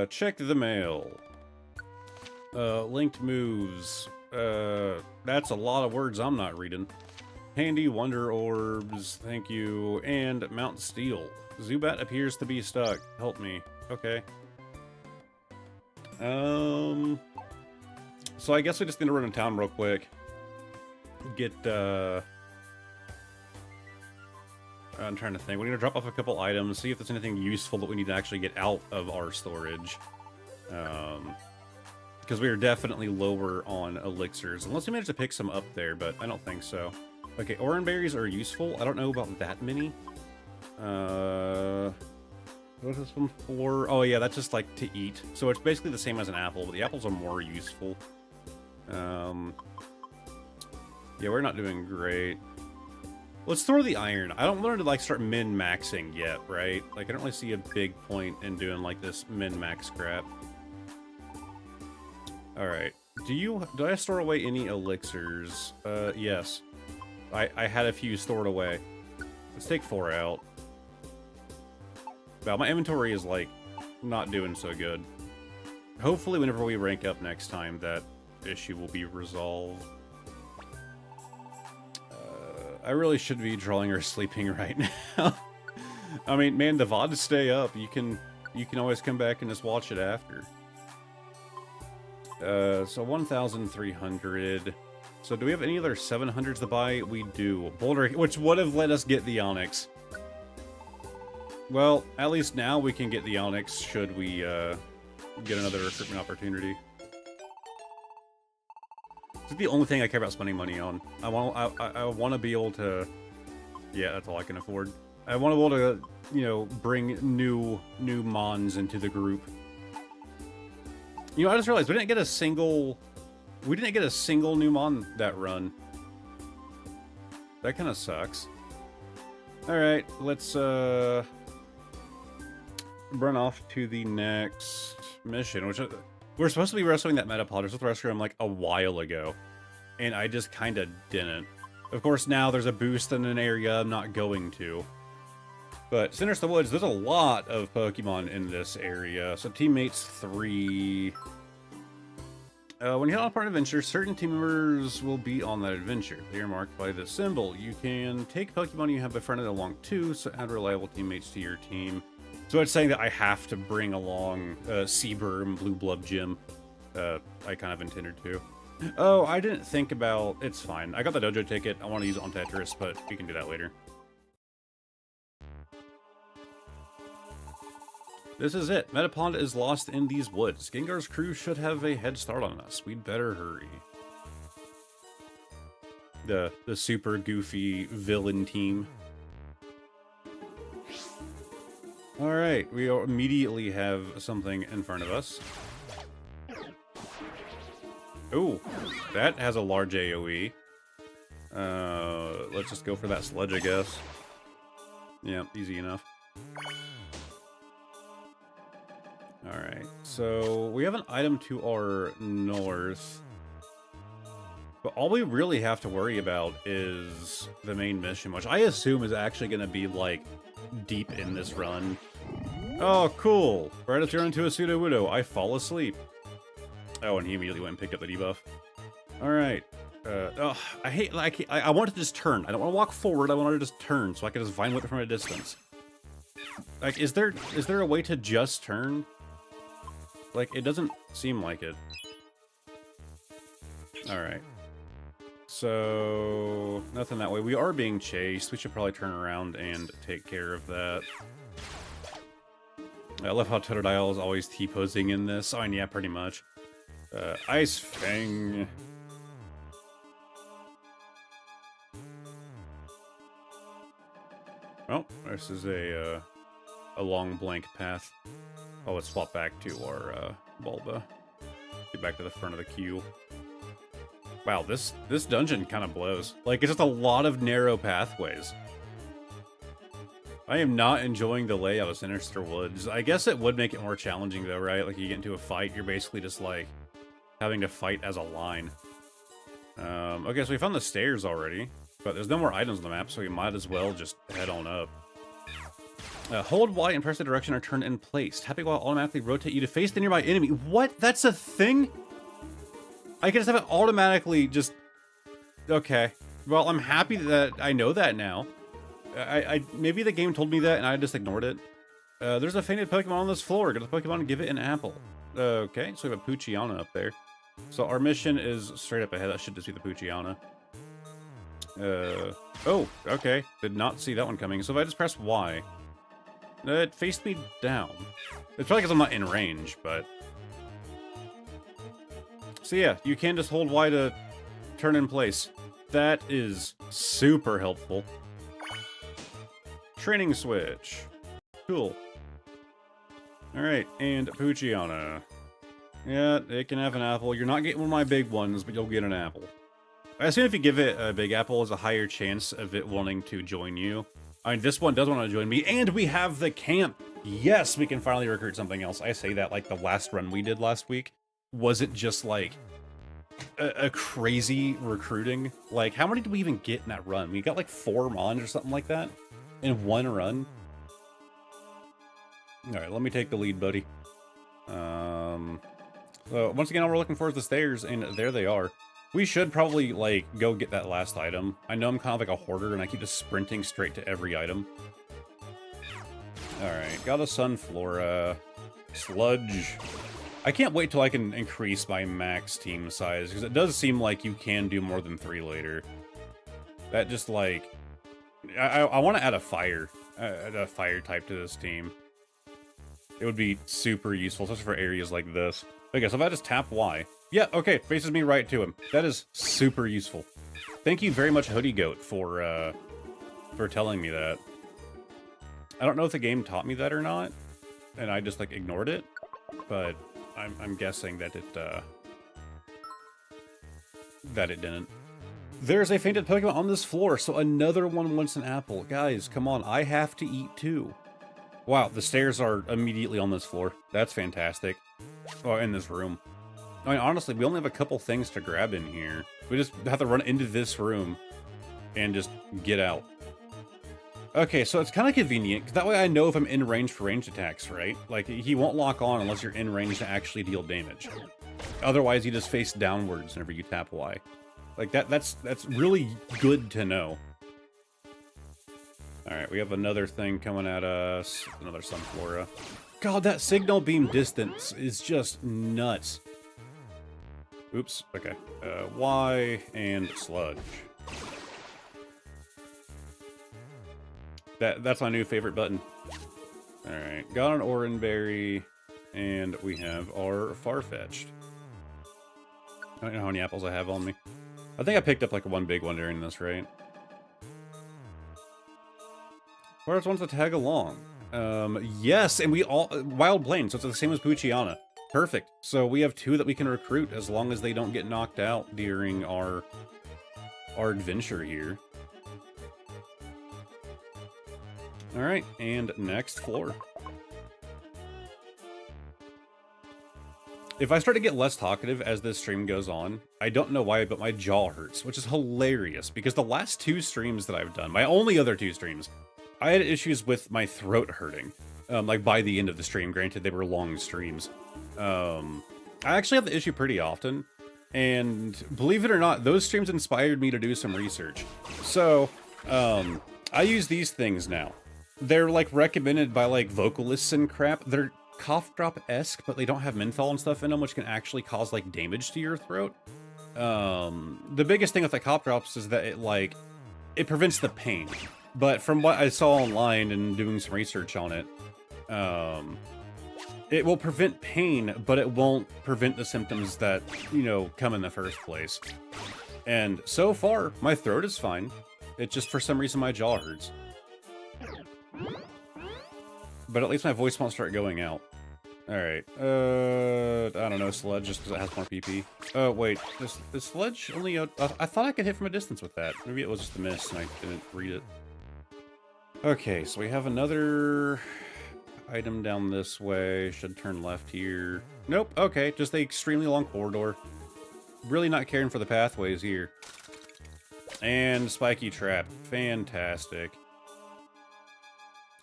Check the mail. Linked moves. That's a lot of words I'm not reading. Handy Wonder Orbs, thank you. And Mount Steel. Zubat appears to be stuck. Help me. Okay. So I guess we just need to run in town real quick. Get, I'm trying to think. We need to drop off a couple items, see if there's anything useful that we need to actually get out of our storage. Because we are definitely lower on elixirs. Unless we manage to pick some up there, but I don't think so. Okay, Oran berries are useful. I don't know about that many. What is this one for? Oh yeah, that's just like to eat. So it's basically the same as an apple, but the apples are more useful. Yeah, we're not doing great. Let's throw the iron. I don't want to like start min-maxing yet, right? Like I don't really see a big point in doing like this min-max crap. All right. Did I store away any elixirs? Yes. I had a few stored away. Let's take 4 out. Wow, my inventory is like not doing so good. Hopefully whenever we rank up next time, that issue will be resolved. I really should be drawing or sleeping right now. I mean, man, the VODs stay up. You can always come back and just watch it after. So 1,300. So do we have any other 700s to buy? We do. Boulder, which would have let us get the Onyx. Well, at least now we can get the Onyx should we get another recruitment opportunity. This is the only thing I care about spending money on. I want to be able to... Yeah, that's all I can afford. I want to be able to, you know, bring new Mons into the group. You know, I just realized we didn't get a single new Mon that run. That kind of sucks. Alright, let's run off to the next mission, which we're supposed to be rescuing that Metapod. We're supposed to rescue him like a while ago, and I just kind of didn't. Of course, now there's a boost in an area I'm not going to. But Sinister Woods, there's a lot of Pokemon in this area. So teammates 3. When you head on a part of adventure, certain team members will be on that adventure. They are marked by this symbol. You can take Pokemon you have befriended along too, so add reliable teammates to your team. So it's saying that I have to bring along Seaburn, Blue Blood Gym. I kind of intended to. Oh, I didn't think about... It's fine. I got the dojo ticket. I want to use it on Tetris, but we can do that later. This is it. Metapod is lost in these woods. Gengar's crew should have a head start on us. We'd better hurry. The super goofy villain team. Alright, we immediately have something in front of us. Oh, that has a large AoE. Let's just go for that Sledge, I guess. Yeah, easy enough. Alright, so we have an item to our north. But all we really have to worry about is the main mission, which I assume is actually going to be, like, deep in this run. Oh, cool! Right as you're into a Sudowoodo, I fall asleep. Oh, and he immediately went and picked up the debuff. Alright. Oh, I want to just turn. I don't want to walk forward, I want to just turn, so I can just Vine Whip it from a distance. Like, is there a way to just turn? Like, it doesn't seem like it. Alright. So, nothing that way. We are being chased. We should probably turn around and take care of that. I love how Totodile is always T-posing in this. Oh, and yeah, pretty much. Ice Fang. Oh, this is a long blank path. Oh, let's swap back to our Bulba. Get back to the front of the queue. Wow, this dungeon kind of blows. Like, it's just a lot of narrow pathways. I am not enjoying the layout of Sinister Woods. I guess it would make it more challenging, though, right? Like, you get into a fight, you're basically just, like, having to fight as a line. Okay, so we found the stairs already. But there's no more items on the map, so we might as well just head on up. Hold Y and press the direction or turn in place. Tapping will automatically rotate you to face the nearby enemy. What? That's a thing? I can just have it automatically just... Okay. Well, I'm happy that I know that now. Maybe the game told me that and I just ignored it. There's a fainted Pokemon on this floor. Go to the Pokemon and give it an apple. Okay, so we have a Poochyena up there. So our mission is straight up ahead. That should just be the Poochyena. Oh, okay. Did not see that one coming. So if I just press Y, it faced me down. It's probably because I'm not in range, but... So yeah, you can just hold Y to turn in place. That is super helpful. Training switch. Cool. Alright, and Poochyena. Yeah, it can have an apple. You're not getting one of my big ones, but you'll get an apple. I assume if you give it a big apple, there's a higher chance of it wanting to join you. I mean, this one does want to join me, and we have the camp! Yes, we can finally recruit something else. I say that like the last run we did last week wasn't just like a crazy recruiting. Like, how many did we even get in that run? We got like 4 mons or something like that in one run. Alright, let me take the lead, buddy. So once again, all we're looking for is the stairs, and there they are. We should probably, like, go get that last item. I know I'm kind of like a hoarder, and I keep just sprinting straight to every item. Alright, got a Sunflora. Sludge. I can't wait till I can increase my max team size, because it does seem like you can do more than 3 later. That just, like... I want to add a fire type to this team. It would be super useful, especially for areas like this. Okay, so if I just tap Y... Yeah, okay, faces me right to him. That is super useful. Thank you very much, Hoodie Goat, for telling me that. I don't know if the game taught me that or not, and I just, like, ignored it, but I'm guessing that it didn't. There's a fainted Pokemon on this floor, so another one wants an apple. Guys, come on, I have to eat too. Wow, the stairs are immediately on this floor. That's fantastic. Oh, in this room. I mean, honestly, we only have a couple things to grab in here. We just have to run into this room and just get out. Okay, so it's kind of convenient, because that way I know if I'm in range for ranged attacks, right? Like, he won't lock on unless you're in range to actually deal damage. Otherwise, you just face downwards whenever you tap Y. Like, that's really good to know. Alright, we have another thing coming at us. Another Sunflora. God, that signal beam distance is just nuts. Oops, okay. Y and Sludge. That's my new favorite button. Alright, got an Oranberry, and we have our Farfetch'd. I don't know how many apples I have on me. I think I picked up like one big one during this, right? Whereas wants to tag along. Yes, and we all... Wild Blaine, so it's the same as Poochyena. Perfect. So we have 2 that we can recruit as long as they don't get knocked out during our adventure here. Alright, and next floor. If I start to get less talkative as this stream goes on, I don't know why, but my jaw hurts, which is hilarious, because the last 2 streams that I've done, my only other 2 streams, I had issues with my throat hurting, like by the end of the stream. Granted, they were long streams. I actually have the issue pretty often, and believe it or not, those streams inspired me to do some research. So, I use these things now. They're, like, recommended by, like, vocalists and crap. They're cough drop-esque, but they don't have menthol and stuff in them, which can actually cause, like, damage to your throat. The biggest thing with the cough drops is that it prevents the pain. But from what I saw online and doing some research on it, it will prevent pain, but it won't prevent the symptoms that, you know, come in the first place. And so far, my throat is fine. It's just for some reason my jaw hurts. But at least my voice won't start going out. Alright, I don't know, Sludge, just because it has more PP. Oh, wait, is Sludge only I thought I could hit from a distance with that. Maybe it was just a miss and I didn't read it. Okay, so we have another item down this way. Should turn left here. Nope, okay, just the extremely long corridor. Really not caring for the pathways here. And Spiky Trap. Fantastic.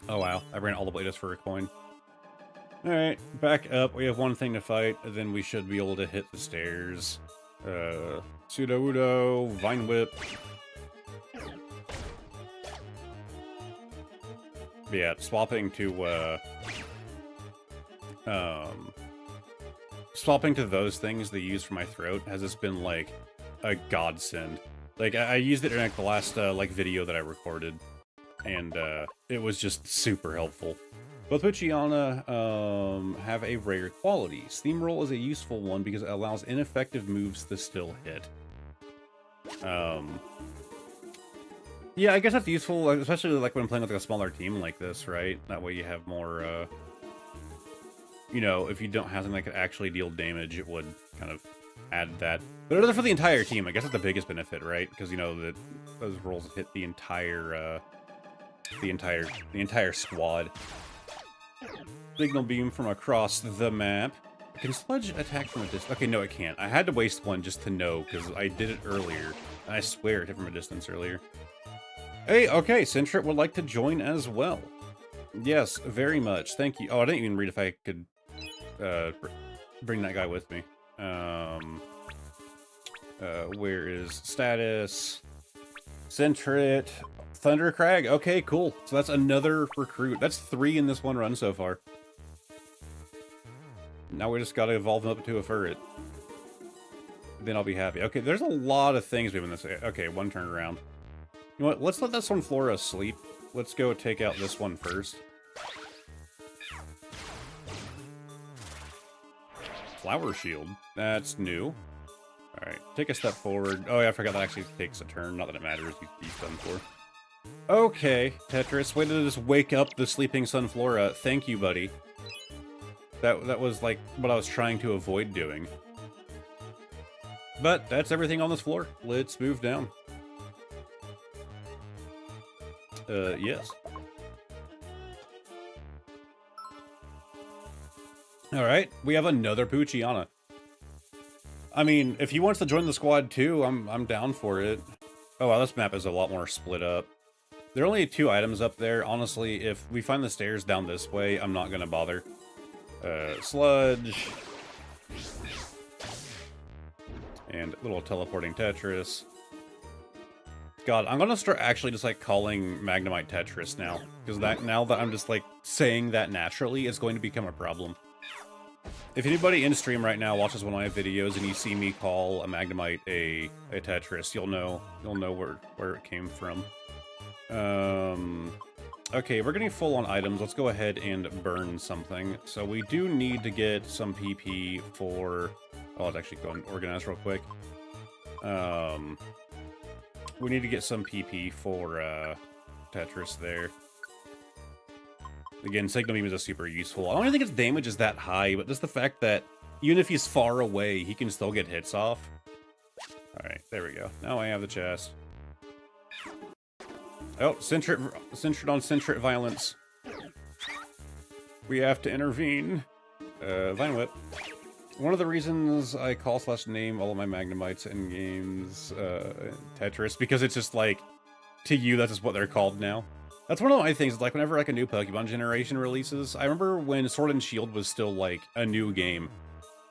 Oh wow, I ran all the way just for a coin. Alright, back up. We have one thing to fight, and then we should be able to hit the stairs. Pseudo-Udo, Vine Whip. But yeah, swapping to those things they use for my throat has just been like a godsend. Like I used it in like the last like video that I recorded, and it was just super helpful. Both Poochyena have a rare quality. Steamroll is a useful one because it allows ineffective moves to still hit. Yeah, I guess that's useful, especially like when playing with like a smaller team like this, right? That way you have more, you know, if you don't have something that could actually deal damage, it would kind of add that. But it does it for the entire team. I guess that's the biggest benefit, right? Because you know that those rolls hit the entire squad. Signal beam from across the map. Can Sludge attack from a distance? Okay, no, it can't. I had to waste one just to know because I did it earlier. And I swear it hit from a distance earlier. Hey, okay, Centrit would like to join as well. Yes, very much. Thank you. Oh, I didn't even read if I could bring that guy with me. Where is status? Centrit. Thundercrag. Okay, cool. So that's another recruit. That's 3 in this one run so far. Now we just gotta evolve him up to a Furret. Then I'll be happy. Okay, there's a lot of things we have in this. Okay, one turn around. You know what? Let's let this one Flora sleep. Let's go take out this one first. Flower Shield. That's new. Alright, take a step forward. Oh yeah, I forgot that actually takes a turn. Not that it matters. He's done for. Okay, Tetris. Way to just wake up the sleeping Sunflora. Thank you, buddy. That was like what I was trying to avoid doing. But that's everything on this floor. Let's move down. Yes. Alright, we have another Poochyena. I mean, if he wants to join the squad too, I'm down for it. Oh wow, this map is a lot more split up. There are only 2 items up there. Honestly, if we find the stairs down this way, I'm not gonna bother. Sludge. And little teleporting Tetris. God, I'm gonna start actually just like calling Magnemite Tetris now. Because now that I'm just like saying that naturally, it's going to become a problem. If anybody in stream right now watches one of my videos and you see me call a Magnemite a Tetris, you'll know where it came from. Okay, we're getting full on items. Let's go ahead and burn something. So we do need to get some PP for... Oh, let's actually go and organize real quick. We need to get some PP for Tetris there. Again, Signal Beam is a super useful. I don't even think its damage is that high, but just the fact that even if he's far away, he can still get hits off. Alright, there we go. Now I have the chest. Oh, Centrit on Centrit violence. We have to intervene. Vine Whip. One of the reasons I call / name all of my Magnemites in games Tetris, because it's just like, to you, that's just what they're called now. That's one of my things, like whenever like a new Pokemon generation releases, I remember when Sword and Shield was still like a new game,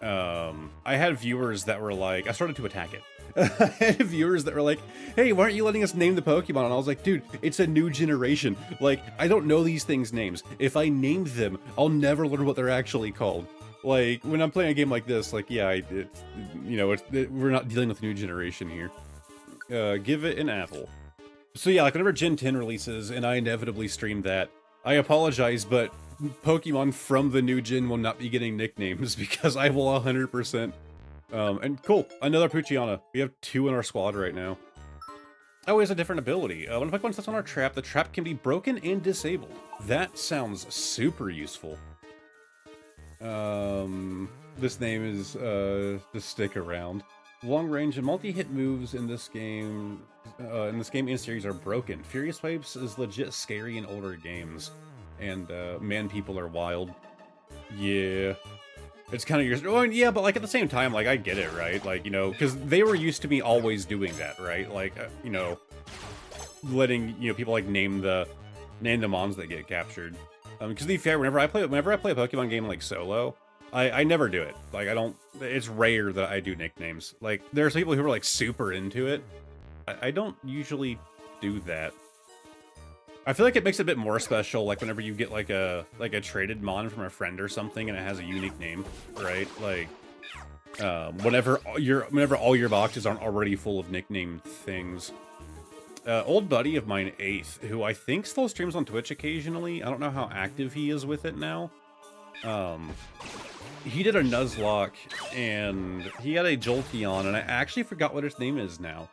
I had viewers that were like, I started to attack it. I had viewers that were like, hey, why aren't you letting us name the Pokemon? And I was like, dude, it's a new generation. Like, I don't know these things' names. If I named them, I'll never learn what they're actually called. Like, when I'm playing a game like this, like, yeah, we're not dealing with a new generation here. Give it an apple. So yeah, like whenever Gen 10 releases, and I inevitably stream that, I apologize, but Pokemon from the new gen will not be getting nicknames because I will 100%. And cool, another Poochyena. We have 2 in our squad right now. Oh, he has a different ability. When a Pokemon sits on our trap, the trap can be broken and disabled. That sounds super useful. This name is, to stick around. Long range and multi-hit moves in this game and series are broken. Furious Pipes is legit scary in older games. And, man, people are wild. Yeah. It's kind of your, oh, yeah, but like at the same time, like I get it, right? Like, you know, because they were used to me always doing that, right? Like, you know, letting, you know, people like name the mons that get captured. Because to be fair, whenever I play a Pokemon game like solo, I never do it. Like I don't. It's rare that I do nicknames. Like there's people who are like super into it. I don't usually do that. I feel like it makes it a bit more special, like whenever you get like a traded mon from a friend or something, and it has a unique name, right? Like, whenever all your boxes aren't already full of nicknamed things. Old buddy of mine, Eighth, who I think still streams on Twitch occasionally. I don't know how active he is with it now. He did a Nuzlocke, and he had a Jolteon, and I actually forgot what its name is now.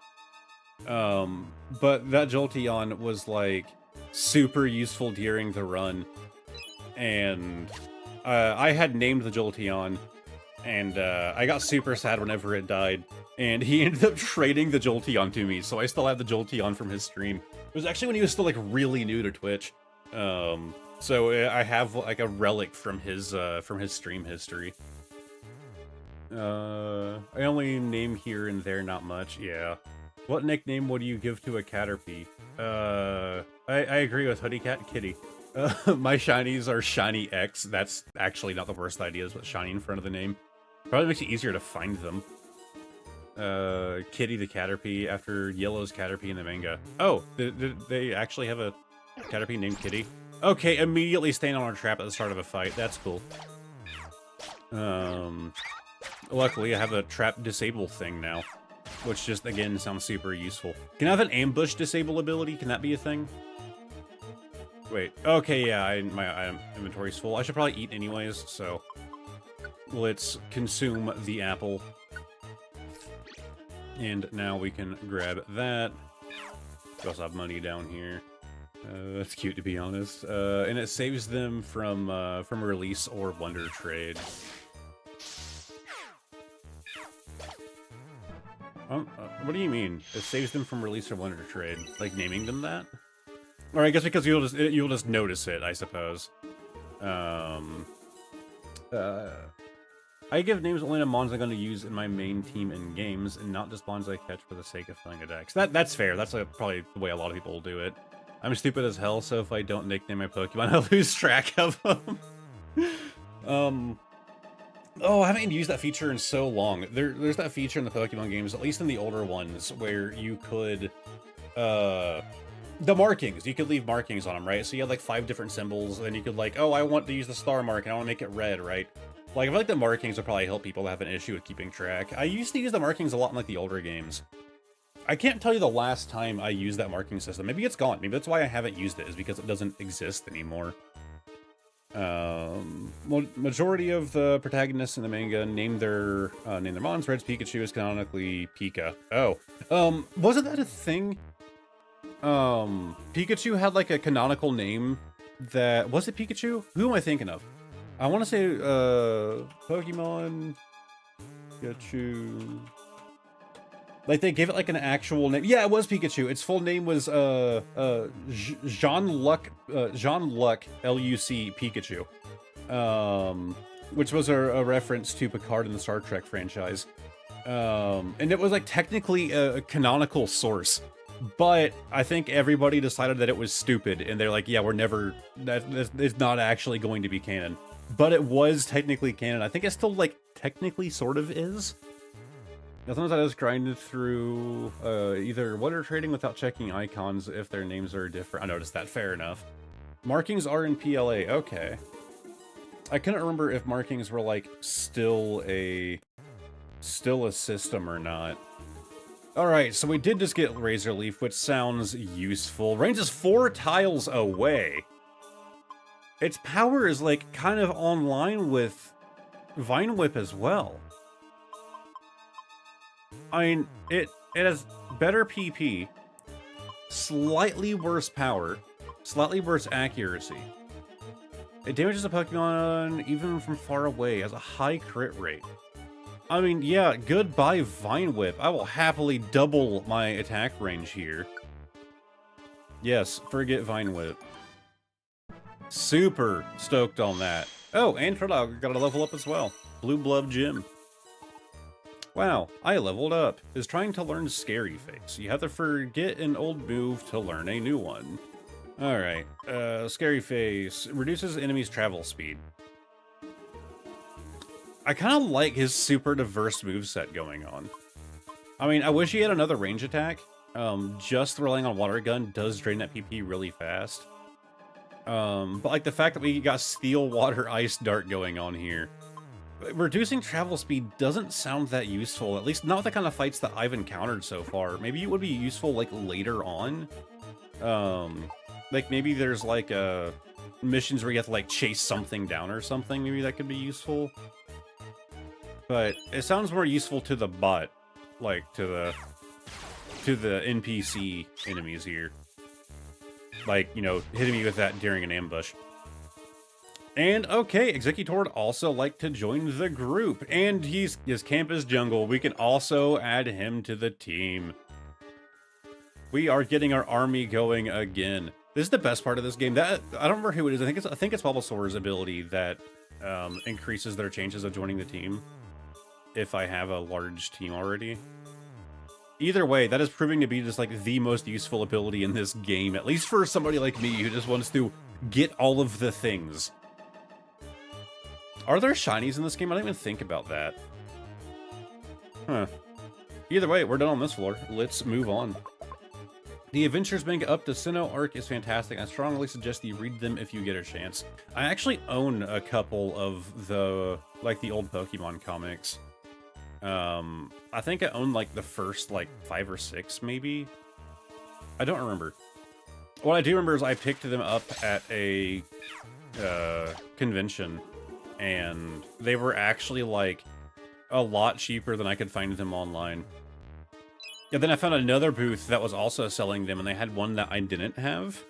But that Jolteon was like super useful during the run, and I had named the Jolteon, and I got super sad whenever it died, and he ended up trading the Jolteon to me, so I still have the Jolteon from his stream. It was actually when he was still like really new to Twitch, so I have like a relic from his stream history. I only name here and there, not much. Yeah. What nickname would you give to a Caterpie? I agree with Hoodie Cat Kitty. My shinies are Shiny X. That's actually not the worst idea, but shiny in front of the name. Probably makes it easier to find them. Kitty the Caterpie after Yellow's Caterpie in the manga. Oh, did they actually have a Caterpie named Kitty? Okay, immediately staying on our trap at the start of a fight. That's cool. Luckily I have a trap disable thing now, which just, again, sounds super useful. Can I have an ambush disable ability? Can that be a thing? Wait, okay, yeah, my inventory's full. I should probably eat anyways, so let's consume the apple. And now we can grab that. We also have money down here. That's cute, to be honest. And it saves them from release or Wonder Trade. What do you mean? It saves them from release or Wonder Trade? Like naming them that? Or I guess because you'll just notice it, I suppose. I give names only to mons I'm going to use in my main team in games, and not just mons I catch for the sake of filling a deck. So that's fair. That's probably the way a lot of people will do it. I'm stupid as hell, so if I don't nickname my Pokemon, I lose track of them. Oh, I haven't used that feature in so long. There's that feature in the Pokemon games, at least in the older ones, where you could, the markings, you could leave markings on them, right? So you had like 5 different symbols, and then you could like, oh, I want to use the star mark, and I want to make it red, right? Like, I feel like the markings would probably help people that have an issue with keeping track. I used to use the markings a lot in like the older games. I can't tell you the last time I used that marking system. Maybe it's gone. Maybe that's why I haven't used it, is because it doesn't exist anymore. Majority of the protagonists in the manga name their mons. Red's Pikachu is canonically Pika. Oh, wasn't that a thing? Pikachu had like a canonical name that, was it Pikachu? Who am I thinking of? I want to say, Pokemon Pikachu. Like, they gave it, like, an actual name. Yeah, it was Pikachu. Its full name was, Jean-Luc, L-U-C, Pikachu. Which was a reference to Picard in the Star Trek franchise. And it was, like, technically a canonical source. But I think everybody decided that it was stupid, and they're like, yeah, we're never... It's not actually going to be canon. But it was technically canon. I think it still, like, technically sort of is. Sometimes I just grinded through either Wonder Trading without checking icons if their names are different. I noticed that, fair enough. Markings are in PLA, okay. I couldn't remember if markings were like still a system or not. Alright, so we did just get Razor Leaf, which sounds useful. Range is 4 tiles away. Its power is like kind of online with Vine Whip as well. I mean, it has better PP, slightly worse power, slightly worse accuracy. It damages a Pokemon even from far away, has a high crit rate. I mean, yeah, goodbye Vine Whip. I will happily double my attack range here. Yes, forget Vine Whip. Super stoked on that. Oh, and Trollog got a level up as well. Blue Blood Gym. Wow, I leveled up. Is trying to learn Scary Face. You have to forget an old move to learn a new one. Alright, Scary Face reduces enemies' travel speed. I kind of like his super diverse moveset going on. I mean, I wish he had another range attack. Just relying on Water Gun does drain that PP really fast. But like the fact that we got Steel, Water, Ice, Dart going on here. Reducing travel speed doesn't sound that useful, at least not the kind of fights that I've encountered so far. Maybe it would be useful like later on. Like maybe there's like missions where you have to like chase something down or something. Maybe that could be useful. But it sounds more useful to the bot, like to the NPC enemies here. Like, you know, hitting me with that during an ambush. And okay, Executor would also like to join the group, and his camp is jungle. We can also add him to the team. We are getting our army going again. This is the best part of this game. That I don't remember who it is. I think it's Bulbasaur's ability that increases their chances of joining the team if I have a large team already. Either way, that is proving to be just like the most useful ability in this game, at least for somebody like me who just wants to get all of the things. Are there shinies in this game? I didn't even think about that. Huh. Either way, we're done on this floor. Let's move on. The Adventures Manga Up to Sinnoh arc is fantastic. I strongly suggest that you read them if you get a chance. I actually own a couple of the, like, the old Pokemon comics. I think I own, like, the first, like, 5 or 6, maybe? I don't remember. What I do remember is I picked them up at a, convention. And they were actually, like, a lot cheaper than I could find them online. And then I found another booth that was also selling them, and they had one that I didn't have.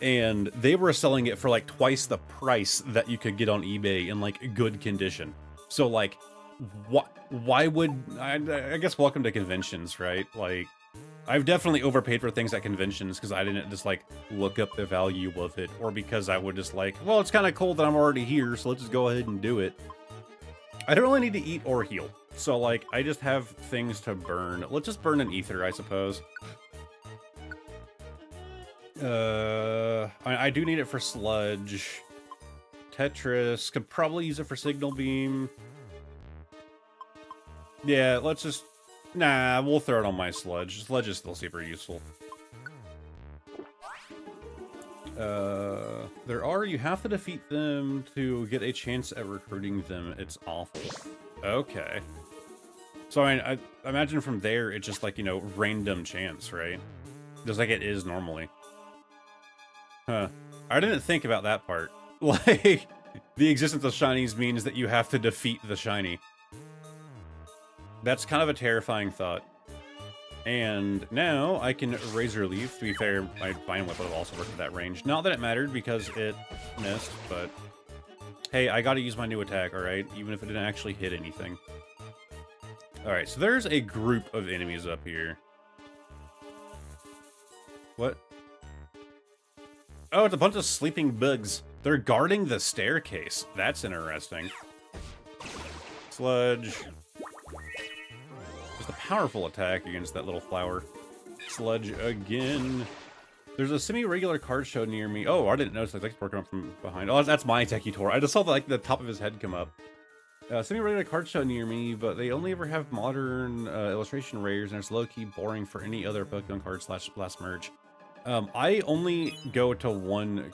And they were selling it for, like, twice the price that you could get on eBay in, like, good condition. So, like, why would... I guess welcome to conventions, right? Like, I've definitely overpaid for things at conventions because I didn't just, like, look up the value of it. Or because I would just, like, well, it's kind of cool that I'm already here, so let's just go ahead and do it. I don't really need to eat or heal. So, like, I just have things to burn. Let's just burn an ether, I suppose. I do need it for sludge. Tetris. Could probably use it for signal beam. Yeah, let's just... Nah, we'll throw it on my sludge. Sludge is still super useful. You have to defeat them to get a chance at recruiting them. It's awful. Okay. So, I imagine from there, it's just like, you know, random chance, right? Just like it is normally. Huh. I didn't think about that part. Like, the existence of shinies means that you have to defeat the shiny. That's kind of a terrifying thought. And now I can Razor Leaf. To be fair, my Vine Whip would have also worked at that range. Not that it mattered because it missed, but hey, I gotta use my new attack, alright? Even if it didn't actually hit anything. Alright, so there's a group of enemies up here. What? Oh, it's a bunch of sleeping bugs. They're guarding the staircase. That's interesting. Sludge. Just a powerful attack against that little flower. Sludge again. There's a semi-regular card show near me. Oh, I didn't notice. Like, working up from behind. Oh, that's my Exeggutor. I just saw like the top of his head come up. Semi-regular card show near me, but they only ever have modern illustration rares, and it's low-key boring for any other Pokemon card / last merge. I only go to one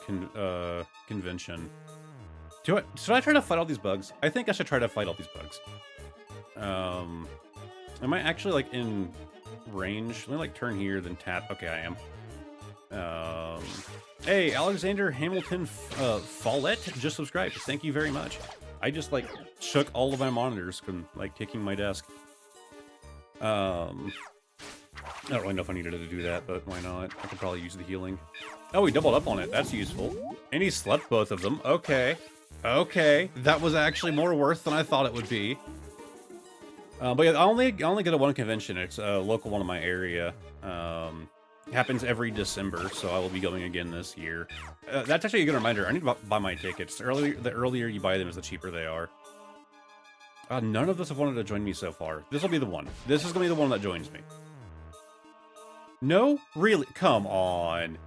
convention. Should I try to fight all these bugs? I think I should try to fight all these bugs. Am I actually like in range? Let me like turn here, then tap. Okay, I am. Hey, Alexander Hamilton Follett just subscribed. Thank you very much. I just like shook all of my monitors from like kicking my desk. I don't really know if I needed to do that, but why not? I could probably use the healing. Oh, he doubled up on it. That's useful. And he slept both of them. Okay. Okay. That was actually more worth than I thought it would be. But yeah, I only go to one convention. It's a local one in my area. Happens every December, so I will be going again this year. That's actually a good reminder. I need to buy my tickets. The earlier you buy them, the cheaper they are. None of us have wanted to join me so far. This will be the one. This is going to be the one that joins me. No? Really? Come on.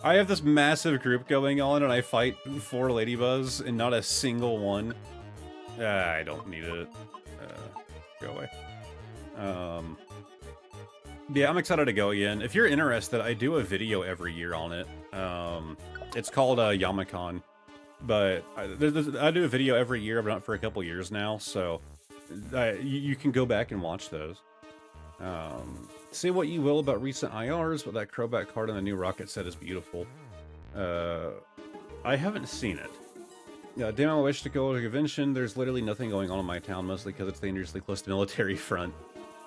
I have this massive group going on, and I fight 4 Ladybuzz, and not a single one. I don't need it. Go away. Yeah, I'm excited to go again. If you're interested, I do a video every year on it. It's called Yamacon. But I do a video every year. I've done it for a couple years now, so you can go back and watch those. Say what you will about recent IRs, but that Crobat card in the new Rocket set is beautiful. I haven't seen it. Yeah, damn, I wish to go to a convention. There's literally nothing going on in my town, mostly because it's dangerously close to military front.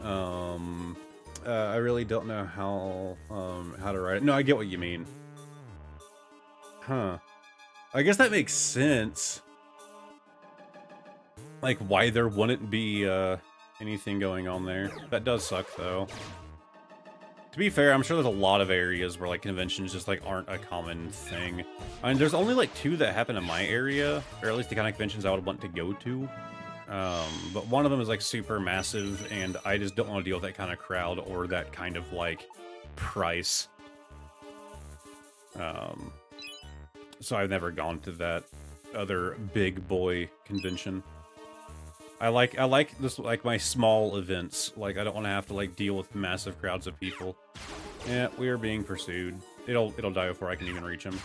I really don't know how to write it. No, I get what you mean. Huh. I guess that makes sense. Like, why there wouldn't be anything going on there. That does suck, though. To be fair, I'm sure there's a lot of areas where, like, conventions just, like, aren't a common thing. I mean, there's only, like, 2 that happen in my area, or at least the kind of conventions I would want to go to. But one of them is, like, super massive, and I just don't want to deal with that kind of crowd or that kind of, like, price. So I've never gone to that other big boy convention. I like this, like, my small events. Like, I don't want to have to, like, deal with massive crowds of people. Yeah, we are being pursued. It'll die before I can even reach him.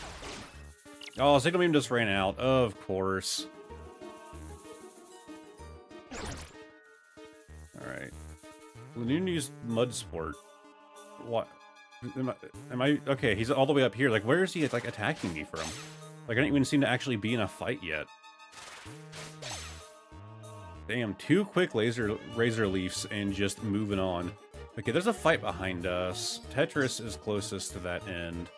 Oh, Signal Beam just ran out. Of course. Alright. Lanoon used Mud Sport. What? Am I... Okay, he's all the way up here. Like, where is he, like, attacking me from? Like, I don't even seem to actually be in a fight yet. Damn, 2 quick Razor Leafs and just moving on. Okay, there's a fight behind us. Tetris is closest to that end.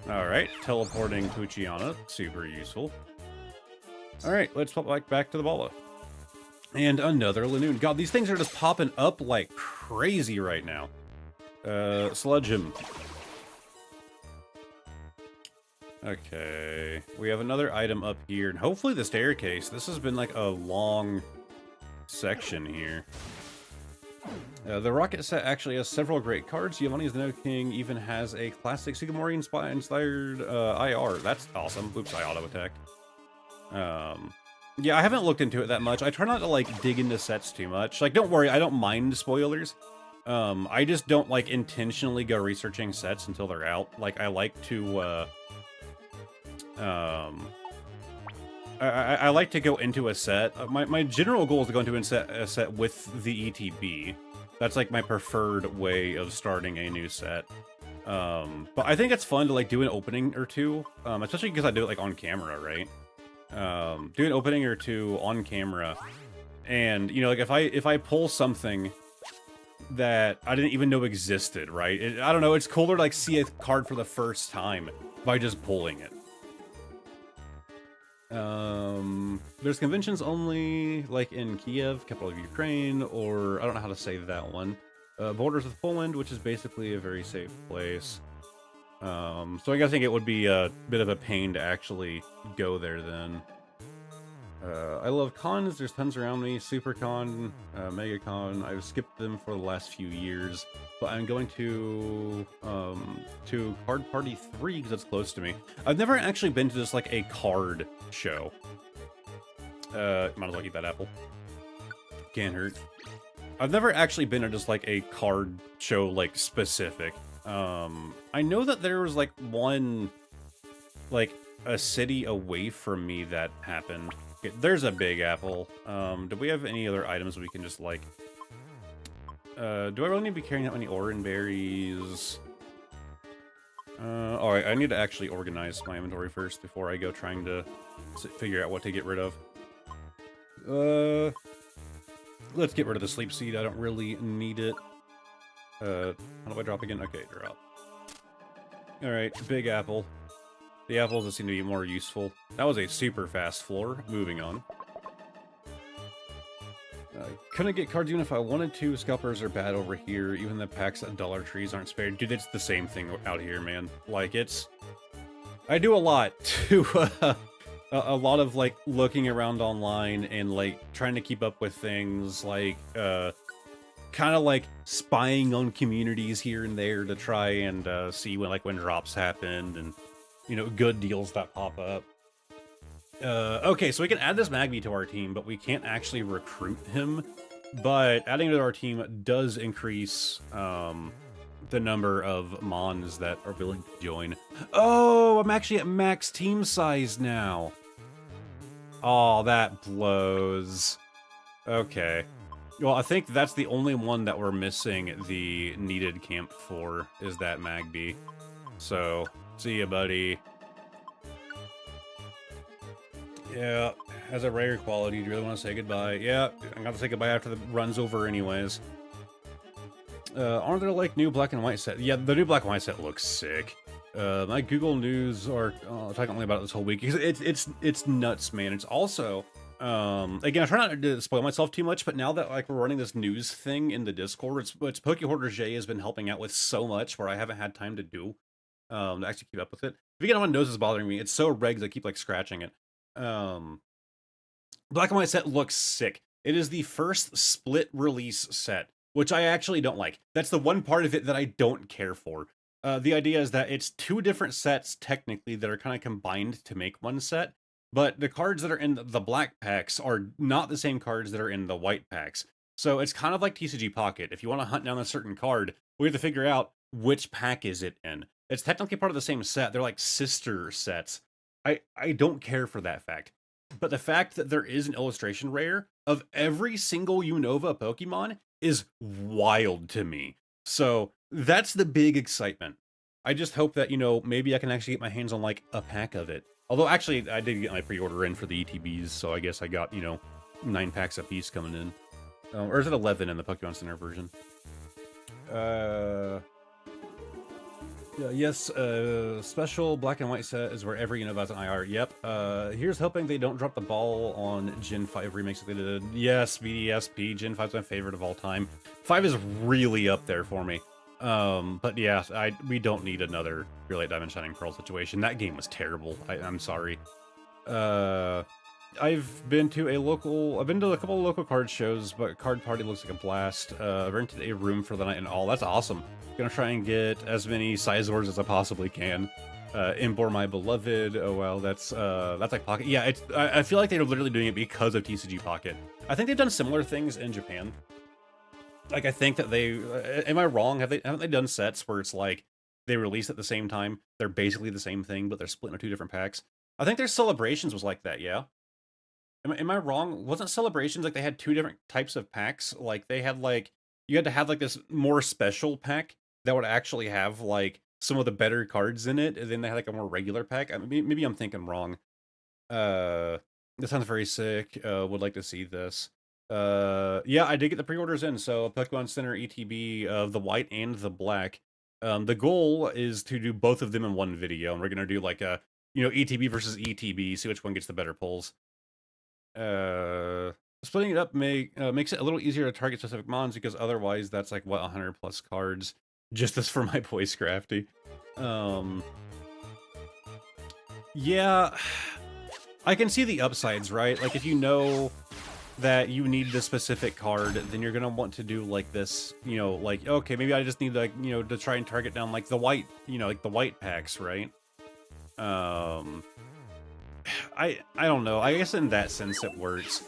Alright, teleporting Poochyena. Super useful. Alright, let's pop back to the Bala. And another Lanoon. God, these things are just popping up like crazy right now. Sludge him. Okay, we have another item up here, and hopefully the staircase. This has been like a long section here. The Rocket set actually has several great cards. Giovanni's the No King even has a classic Sugimori inspired IR. That's awesome. Oops, I auto-attacked. Yeah, I haven't looked into it that much. I try not to, like, dig into sets too much. Like, don't worry, I don't mind spoilers. I just don't, like, intentionally go researching sets until they're out. Like, I like to, I like to go into a set. My general goal is to go into a set with the ETB. That's, like, my preferred way of starting a new set. But I think it's fun to, like, do an opening or two, especially because I do it, like, on camera, right? Do an opening or two on camera, and, you know, like, if I pull something that I didn't even know existed, right? I don't know, it's cooler to, like, see a card for the first time by just pulling it. There's conventions only, like, in Kiev, capital of Ukraine, or I don't know how to say that one. Borders with Poland, which is basically a very safe place. So I think it would be a bit of a pain to actually go there then. I love cons. There's tons around me. SuperCon, MegaCon. I've skipped them for the last few years, but I'm going to Card Party 3 because it's close to me. I've never actually been to just, like, a card show. Might as well eat that apple. Can't hurt. I've never actually been to just, like, a card show, like, specific. I know that there was, like, one, like, a city away from me that happened. Okay, there's a big apple. Do we have any other items we can just, like... do I really need to be carrying that many Oran berries? Alright, I need to actually organize my inventory first before I go trying to figure out what to get rid of. Let's get rid of the sleep seed. I don't really need it. How do I drop again? Okay, drop. Alright, big apple. The apples that seem to be more useful. That was a super fast floor. Moving on. Couldn't get cards even if I wanted to. Scalpers are bad over here. Even the packs at Dollar Trees aren't spared. Dude, it's the same thing out here, man. Like, it's... I do a lot to a lot of like looking around online and like trying to keep up with things, like kind of like spying on communities here and there to try and see when drops happened and good deals that pop up. Okay, so we can add this Magby to our team, but we can't actually recruit him. But adding it to our team does increase the number of Mons that are willing to join. Oh, I'm actually at max team size now. Oh, that blows. Okay. Well, I think that's the only one that we're missing the needed camp for, is that Magby. So, see ya, buddy. Yeah, as a rare quality, do you really want to say goodbye? Yeah, I'm gonna say goodbye after the run's over anyways. Aren't there like new black and white set? Yeah, the new black and white set looks sick. My Google News are talking only about it this whole week because it's nuts, man. It's also again, I try not to spoil myself too much, but now that like we're running this news thing in the Discord, it's Pokehoarder J has been helping out with so much where I haven't had time to do to actually keep up with it. If you get on my nose is bothering me, it's so regs I keep like scratching it. Black and white set looks sick. It is the first split release set, which I actually don't like. That's the one part of it that I don't care for. The idea is that it's two different sets technically that are kind of combined to make one set, but the cards that are in the black packs are not the same cards that are in the white packs. So it's kind of like TCG Pocket. If you want to hunt down a certain card, we have to figure out which pack is it in. It's technically part of the same set. They're like sister sets. I don't care for that fact. But the fact that there is an illustration rare of every single Unova Pokemon is wild to me. So that's the big excitement. I just hope that, maybe I can actually get my hands on like a pack of it. Although actually I did get my pre-order in for the ETBs, so I guess I got, 9 packs a piece coming in. Or is it 11 in the Pokemon Center version? Yes, special black and white set is where every Unova has an IR. Yep. Here's hoping they don't drop the ball on Gen 5 remakes that they did. Yes, BDSP. Gen 5 is my favorite of all time. 5 is really up there for me. But yeah, we don't need another Pure Light Diamond Shining Pearl situation. That game was terrible. I'm sorry. I've been to a couple of local card shows, but Card Party looks like a blast. Rented a room for the night and all. That's awesome. Gonna try and get as many Sizors as I possibly can. Import My Beloved. Oh well, that's like Pocket. Yeah, I feel like they're literally doing it because of TCG Pocket. I think they've done similar things in Japan. Like I think that am I wrong? Haven't they done sets where it's like they release at the same time? They're basically the same thing, but they're split into 2 different packs. I think their Celebrations was like that. Yeah. Am I wrong? Wasn't Celebrations like they had 2 different types of packs? Like they had like you had to have like this more special pack that would actually have like some of the better cards in it, and then they had like a more regular pack. Maybe I'm thinking wrong. This sounds very sick. Would like to see this. Yeah, I did get the pre-orders in. So Pokemon Center ETB of the white and the black. The goal is to do both of them in one video, and we're gonna do like a ETB versus ETB, see which one gets the better pulls. Splitting it up makes it a little easier to target specific mons because otherwise that's like what 100 plus cards. Just as for my boy Scrafty. Yeah, I can see the upsides, right? Like if you know that you need this specific card, then you're gonna want to do like this, like okay, maybe I just need like to try and target down like the white, like the white packs, right? I don't know. I guess in that sense it works,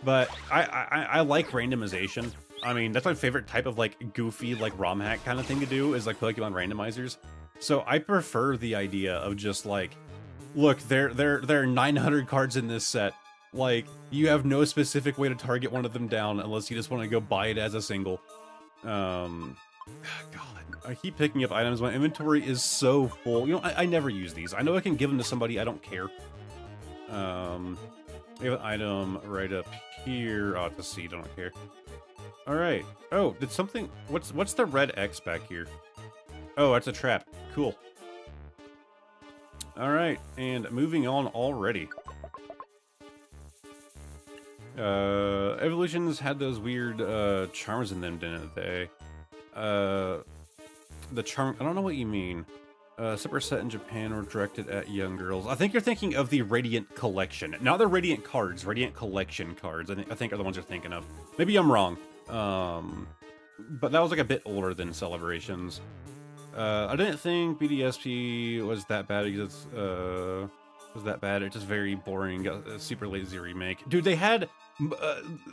but I like randomization. I mean, that's my favorite type of like goofy like ROM hack kind of thing to do is like Pokemon randomizers. So I prefer the idea of just like, look, there are 900 cards in this set. Like you have no specific way to target one of them down unless you just want to go buy it as a single. God, I keep picking up items. My inventory is so full. I never use these. I know I can give them to somebody. I don't care. We have an item right up here. Oh, it's a seed. I don't care. All right. Oh, did something? What's the red X back here? Oh, that's a trap. Cool. All right, and moving on already. Evolutions had those weird charms in them, didn't they? The charm. I don't know what you mean. Separate set in Japan were directed at young girls. I think you're thinking of the Radiant Collection, not the Radiant cards. Radiant Collection cards. I think are the ones you're thinking of. Maybe I'm wrong. But that was like a bit older than Celebrations. I didn't think BDSP was that bad because it's was that bad. It's just very boring. A super lazy remake. Dude, they had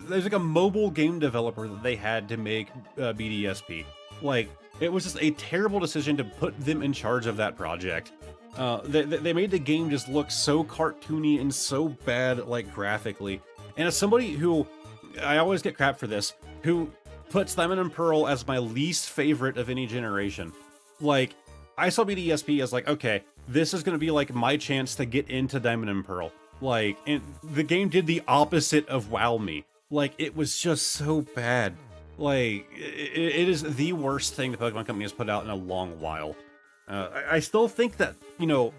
there's like a mobile game developer that they had to make BDSP. Like, it was just a terrible decision to put them in charge of that project. They made the game just look so cartoony and so bad, like, graphically. And as somebody who, I always get crap for this, who puts Diamond and Pearl as my least favorite of any generation, like, I saw BDSP as like, okay, this is gonna be like my chance to get into Diamond and Pearl. Like, and the game did the opposite of wow me. Like, it was just so bad. Like, it is the worst thing the Pokemon Company has put out in a long while. I still think that, you know,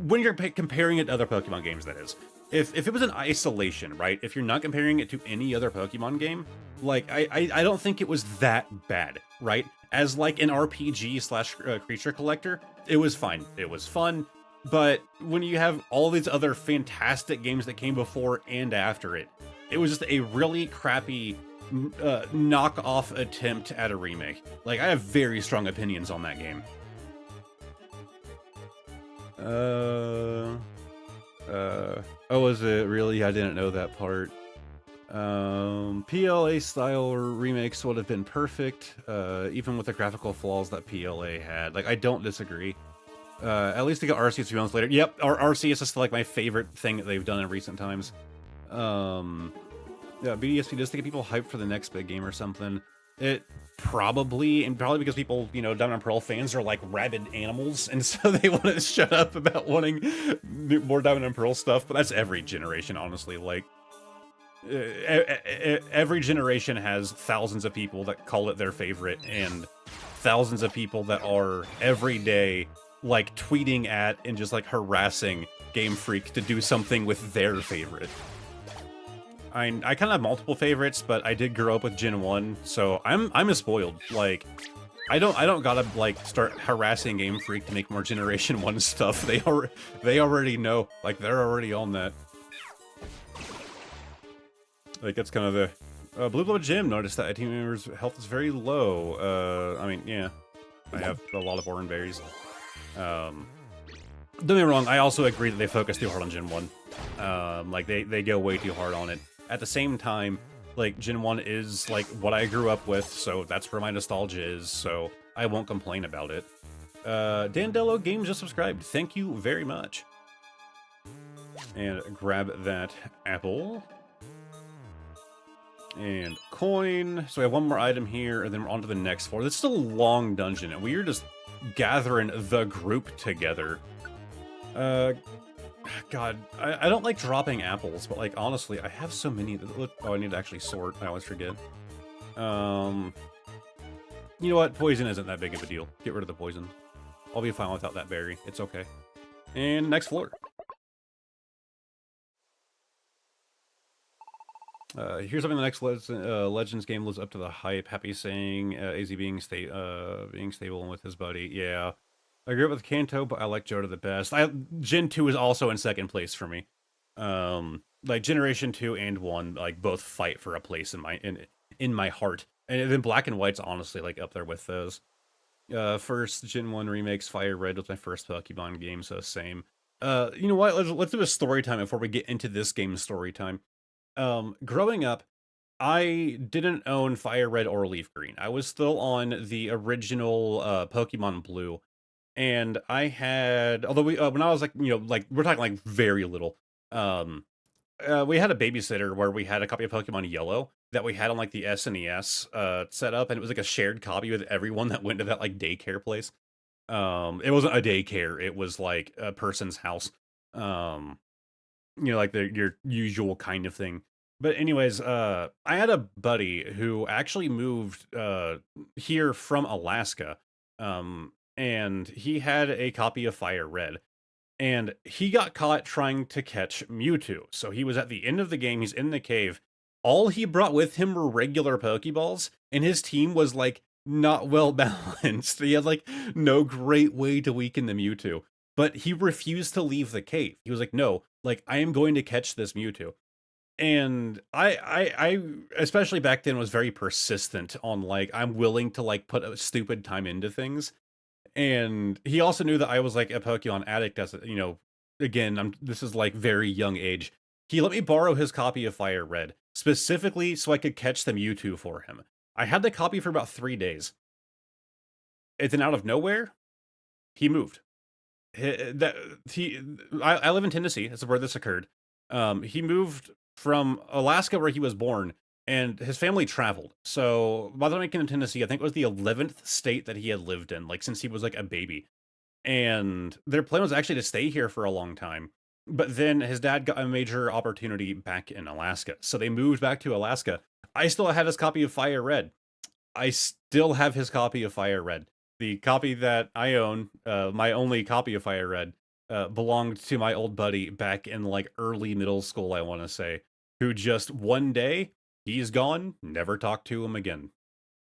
when you're comparing it to other Pokemon games, that is. If it was in isolation, right? If you're not comparing it to any other Pokemon game, like, I don't think it was that bad, right? As, like, an RPG slash creature collector, it was fine. It was fun. But when you have all these other fantastic games that came before and after it, it was just a really crappy knock-off attempt at a remake. Like, I have very strong opinions on that game. Oh, is it really? I didn't know that part. PLA style remakes would have been perfect, even with the graphical flaws that PLA had. Like, I don't disagree. At least to get Arceus 3 months later. Yep, Arceus is still like my favorite thing that they've done in recent times. Yeah, BDSP does to get people hyped for the next big game or something. It probably because people, you know, Diamond and Pearl fans are like rabid animals, and so they want to shut up about wanting more Diamond and Pearl stuff. But that's every generation, honestly. Like, every generation has thousands of people that call it their favorite, and thousands of people that are every day like tweeting at and just like harassing Game Freak to do something with their favorite. I kind of have multiple favorites, but I did grow up with Gen 1, so I'm a spoiled. Like, I don't gotta like start harassing Game Freak to make more Generation 1 stuff. They already know. Like, they're already on that. Like, that's kind of the Blue Blood Gym noticed that a team member's health is very low. I mean, yeah, I have a lot of orange berries. Don't get me wrong, I also agree that they focus too hard on Gen 1. Like, they go way too hard on it. At the same time, like, Gen 1 is, like, what I grew up with, so that's where my nostalgia is, so I won't complain about it. Dandello Games just subscribed. Thank you very much. And grab that apple. And coin. So we have one more item here, and then we're on to the next floor. This is a long dungeon, and we are just gathering the group together. God, I don't like dropping apples, but, like, honestly, I have so many that look... Oh, I need to actually sort. I always forget. You know what? Poison isn't that big of a deal. Get rid of the poison. I'll be fine without that berry. It's okay. And next floor. Here's something the next Legends game lives up to the hype. Happy saying AZ being stable with his buddy. Yeah. I agree with Kanto, but I like Johto the best. Gen 2 is also in second place for me. Like, Generation 2 and 1, like, both fight for a place in my heart. And then Black and White's honestly, like, up there with those. First Gen 1 remakes, Fire Red was my first Pokemon game, so same. You know what? Let's do a story time before we get into this game's story time. Growing up, I didn't own Fire Red or Leaf Green. I was still on the original Pokemon Blue. And I had, although when I was like, you know, like, we're talking like very little, we had a babysitter where we had a copy of Pokemon Yellow that we had on like the SNES set up, and it was like a shared copy with everyone that went to that like daycare place. It wasn't a daycare, it was like a person's house. You know, like your usual kind of thing. But anyways, I had a buddy who actually moved here from Alaska. And he had a copy of Fire Red, and he got caught trying to catch Mewtwo. So he was at the end of the game, he's in the cave. All he brought with him were regular Pokeballs, and his team was like not well balanced. He had like no great way to weaken the Mewtwo, but he refused to leave the cave. He was like, "No, like I am going to catch this Mewtwo." And I especially back then was very persistent on like I'm willing to like put a stupid time into things. And he also knew that I was like a Pokemon addict as a, again, this is like very young age. He let me borrow his copy of Fire Red specifically so I could catch the Mewtwo for him. I had the copy for about 3 days. And then out of nowhere, he moved. I live in Tennessee. That's where this occurred. He moved from Alaska, where he was born, and his family traveled. So by the time he came to Tennessee, I think it was the 11th state that he had lived in, like since he was like a baby. And their plan was actually to stay here for a long time. But then his dad got a major opportunity back in Alaska, so they moved back to Alaska. I still had his copy of Fire Red. I still have his copy of Fire Red. The copy that I own, my only copy of Fire Red, belonged to my old buddy back in like early middle school, I want to say, who just one day he's gone, never talked to him again.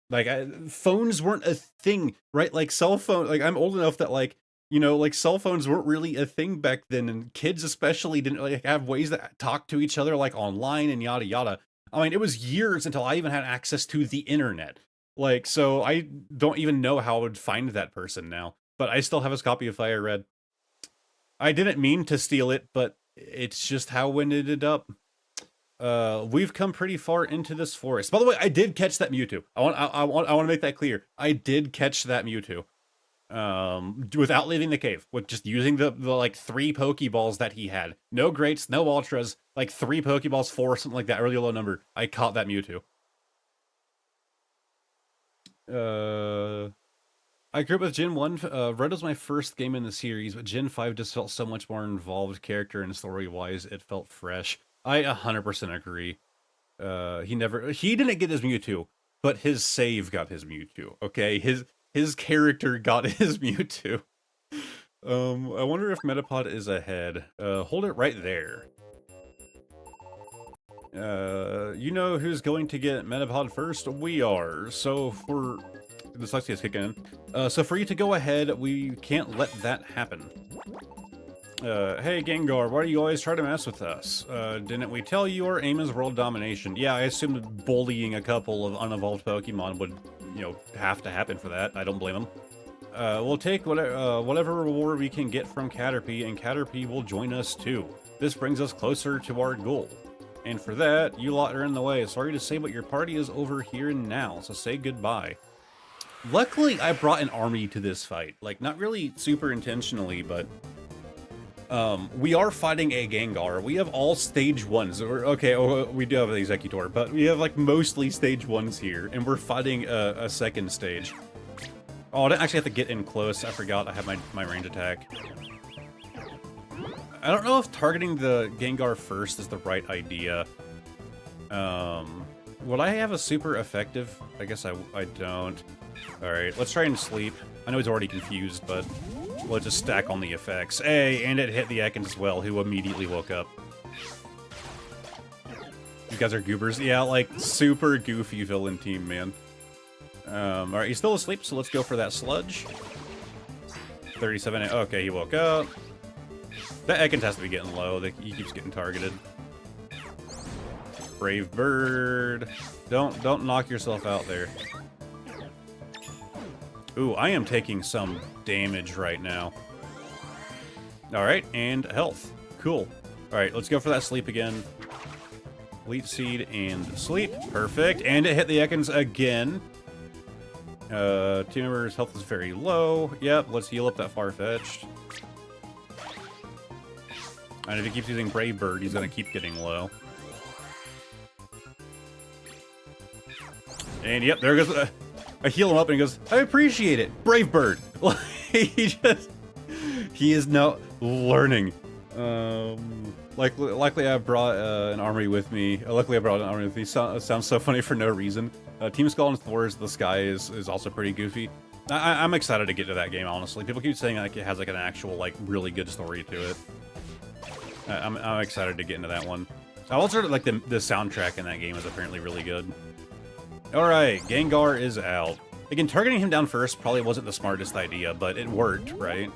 Like phones weren't a thing, right? Like cell phone. Like I'm old enough that like like cell phones weren't really a thing back then, and kids especially didn't like have ways to talk to each other like online and yada yada. I mean, it was years until I even had access to the internet. Like, so I don't even know how I would find that person now. But I still have his copy of Fire Red. I didn't mean to steal it, but it's just how it ended up. We've come pretty far into this forest. By the way, I did catch that Mewtwo. I want to make that clear. I did catch that Mewtwo. Without leaving the cave, with just using the like 3 Pokeballs that he had. No greats, no ultras, like 3 Pokeballs, 4, something like that, really low number. I caught that Mewtwo. I grew up with Gen 1. Red was my first game in the series, but Gen 5 just felt so much more involved character and story-wise. It felt fresh. I 100% agree. He didn't get his Mewtwo, but his save got his Mewtwo. Okay, his character got his Mewtwo. I wonder if Metapod is ahead. Hold it right there. You know who's going to get Metapod first? We are. So for dyslexia is kicking in. So for you to go ahead, we can't let that happen. Hey Gengar, why do you always try to mess with us? Didn't we tell you our aim is world domination? Yeah, I assumed bullying a couple of unevolved Pokemon would, have to happen for that. I don't blame them. We'll take whatever reward we can get from Caterpie, and Caterpie will join us too. This brings us closer to our goal. And for that, you lot are in the way. Sorry to say, but your party is over here and now, so say goodbye. Luckily, I brought an army to this fight. Like, not really super intentionally, but we are fighting a Gengar. We have all stage 1s. Okay, we do have the Executor, but we have like mostly stage 1s here, and we're fighting a second stage. Oh, I didn't actually have to get in close. I forgot I have my range attack. I don't know if targeting the Gengar first is the right idea. Would I have a super effective? I guess I don't. Alright, let's try and sleep. I know he's already confused, but we'll just stack on the effects. Hey, and it hit the Ekans as well, who immediately woke up. You guys are goobers. Yeah, like, super goofy villain team, man. Alright, he's still asleep, so let's go for that Sludge. 37, okay, he woke up. That Ekans has to be getting low. He keeps getting targeted. Brave Bird. Don't knock yourself out there. Ooh, I am taking some damage right now. Alright, and health. Cool. Alright, let's go for that sleep again. Leech Seed and sleep. Perfect. And it hit the Ekans again. Team member's health is very low. Yep, let's heal up that Farfetch'd. And if he keeps using Brave Bird, he's gonna keep getting low. And yep, there goes. I heal him up and he goes, I appreciate it, Brave Bird. He is now learning. Likely I brought an army with me. Luckily I brought an army with me. Sounds so funny for no reason. Team Skull and Thor's The Sky is also pretty goofy. I'm excited to get to that game, honestly. People keep saying like it has like an actual like really good story to it. I'm excited to get into that one. I also heard like the soundtrack in that game is apparently really good. Alright, Gengar is out. Again, targeting him down first probably wasn't the smartest idea, but it worked, right?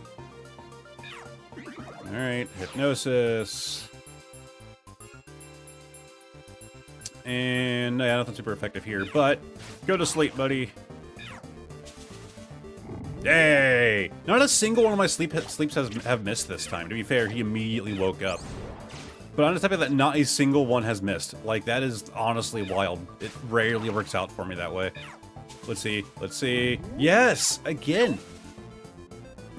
Alright, Hypnosis. And yeah, nothing super effective here, but go to sleep, buddy. Hey! Not a single one of my sleeps have missed this time. To be fair, he immediately woke up. But I'm just happy that not a single one has missed. Like, that is honestly wild. It rarely works out for me that way. Let's see. Let's see. Yes! Again!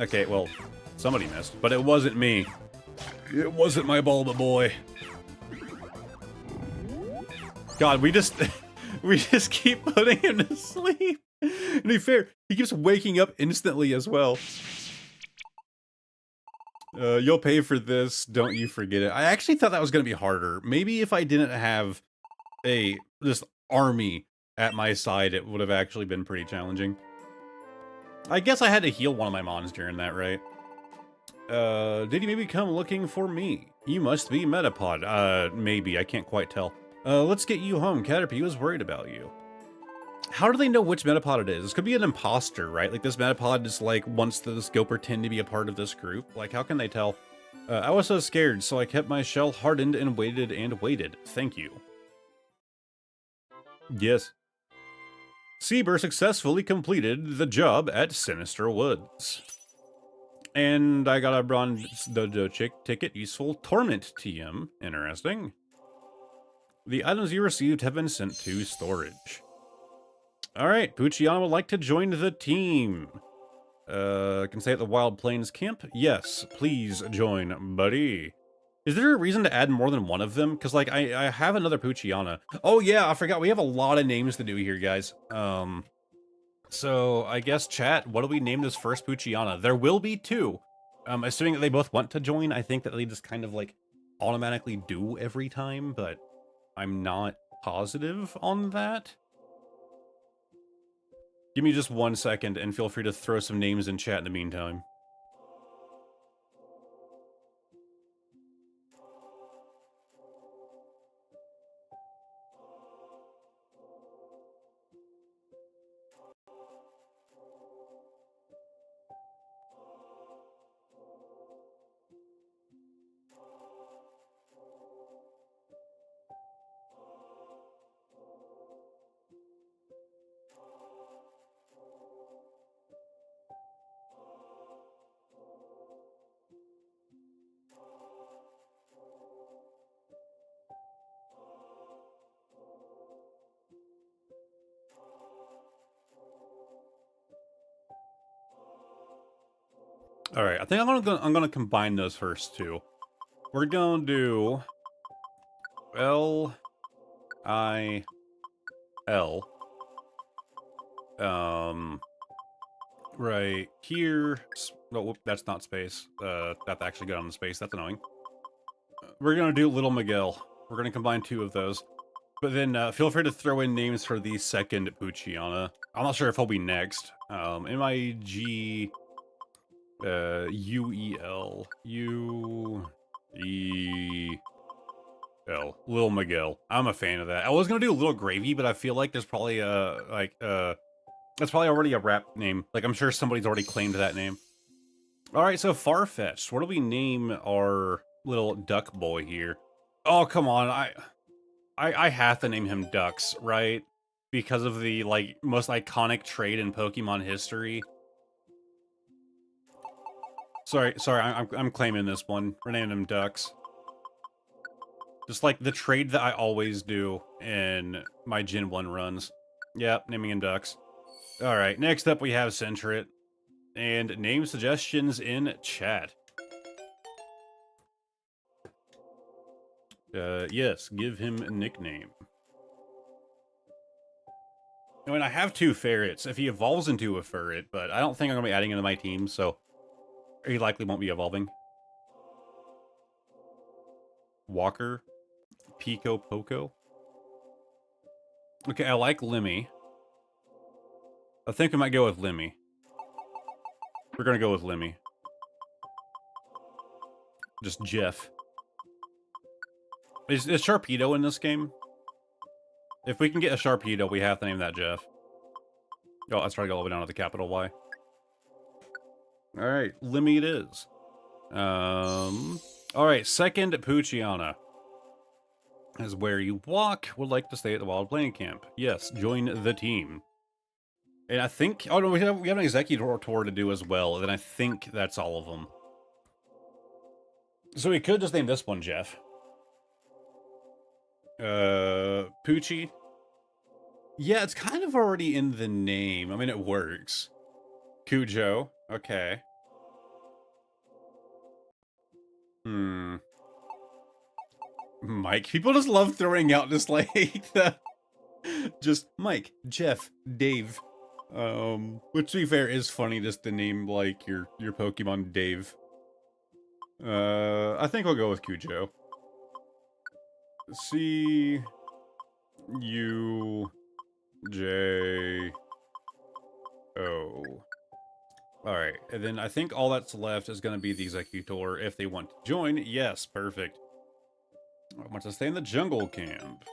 Okay, well, somebody missed. But it wasn't me. It wasn't my Bulba boy. God, we just... we just keep putting him to sleep. To be fair, he keeps waking up instantly as well. You'll pay for this, don't you forget it. I actually thought that was going to be harder. Maybe if I didn't have this army at my side, it would have actually been pretty challenging. I guess I had to heal one of my mons during that, right? Did you maybe come looking for me? You must be Metapod. Maybe. I can't quite tell. Let's get you home. Caterpie was worried about you. How do they know which Metapod it is? This could be an imposter, right? Like, this Metapod is like, wants to go pretend to be a part of this group. Like, how can they tell? I was so scared, so I kept my shell hardened and waited and waited. Thank you. Yes. Seaber successfully completed the job at Sinister Woods. And I got a bronze ticket, useful. Torment TM. Interesting. The items you received have been sent to storage. Alright, Poochyena would like to join the team. Can stay at the Wild Plains camp? Yes, please join, buddy. Is there a reason to add more than one of them? Because, like, I have another Poochyena. Oh, yeah, I forgot. We have a lot of names to do here, guys. So, I guess, chat, what do we name this first Poochyena? There will be two. Assuming that they both want to join, I think that they just kind of, like, automatically do every time, but I'm not positive on that. Give me just 1 second, and feel free to throw some names in chat in the meantime. All right, I think I'm gonna combine those first two. We're gonna do L-I-L. Right here. Oh, whoop, that's not space. That actually got on the space. That's annoying. We're gonna do Little Miguel. We're gonna combine two of those. But then feel free to throw in names for the second Poochyena. I'm not sure if he'll be next. M-I-G... U-E-L. U-E-L. Lil Miguel. I'm a fan of that. I was gonna do Little Gravy, but I feel like there's probably that's probably already a rap name. Like, I'm sure somebody's already claimed that name. Alright, so Farfetch'd. What do we name our little duck boy here? Oh, come on. I have to name him Ducks, right? Because of the, like, most iconic trait in Pokemon history. Sorry, I'm claiming this one. We're naming him Ducks. Just like the trade that I always do in my Gen 1 runs. Yep, naming him Ducks. Alright, next up we have Centret. And name suggestions in chat. Yes, give him a nickname. I mean, I have two ferrets. If he evolves into a ferret, but I don't think I'm going to be adding him to my team, so... He likely won't be evolving. Walker. Pico Poco. Okay, I like Lemmy. I think I might go with Lemmy. We're gonna go with Lemmy. Just Jeff. Is Sharpedo in this game? If we can get a Sharpedo, we have to name that Jeff. Oh, let's try to go all the way down to the capital Y. All right, Lemmy it is. All right, second Poochyena is where you walk. Would like to stay at the Wild Playing Camp. Yes, join the team. And I think, oh no, we have an executor tour to do as well. And then I think that's all of them. So we could just name this one Jeff. Poochie. Yeah, it's kind of already in the name. I mean, it works. Cujo. Okay. Mike. People just love throwing out just like the just Mike, Jeff, Dave. Which to be fair is funny just to name like your Pokemon Dave. I think I'll go with Cujo. C U J O. Alright, and then I think all that's left is going to be the Executor if they want to join. Yes, perfect. I want to stay in the jungle camp.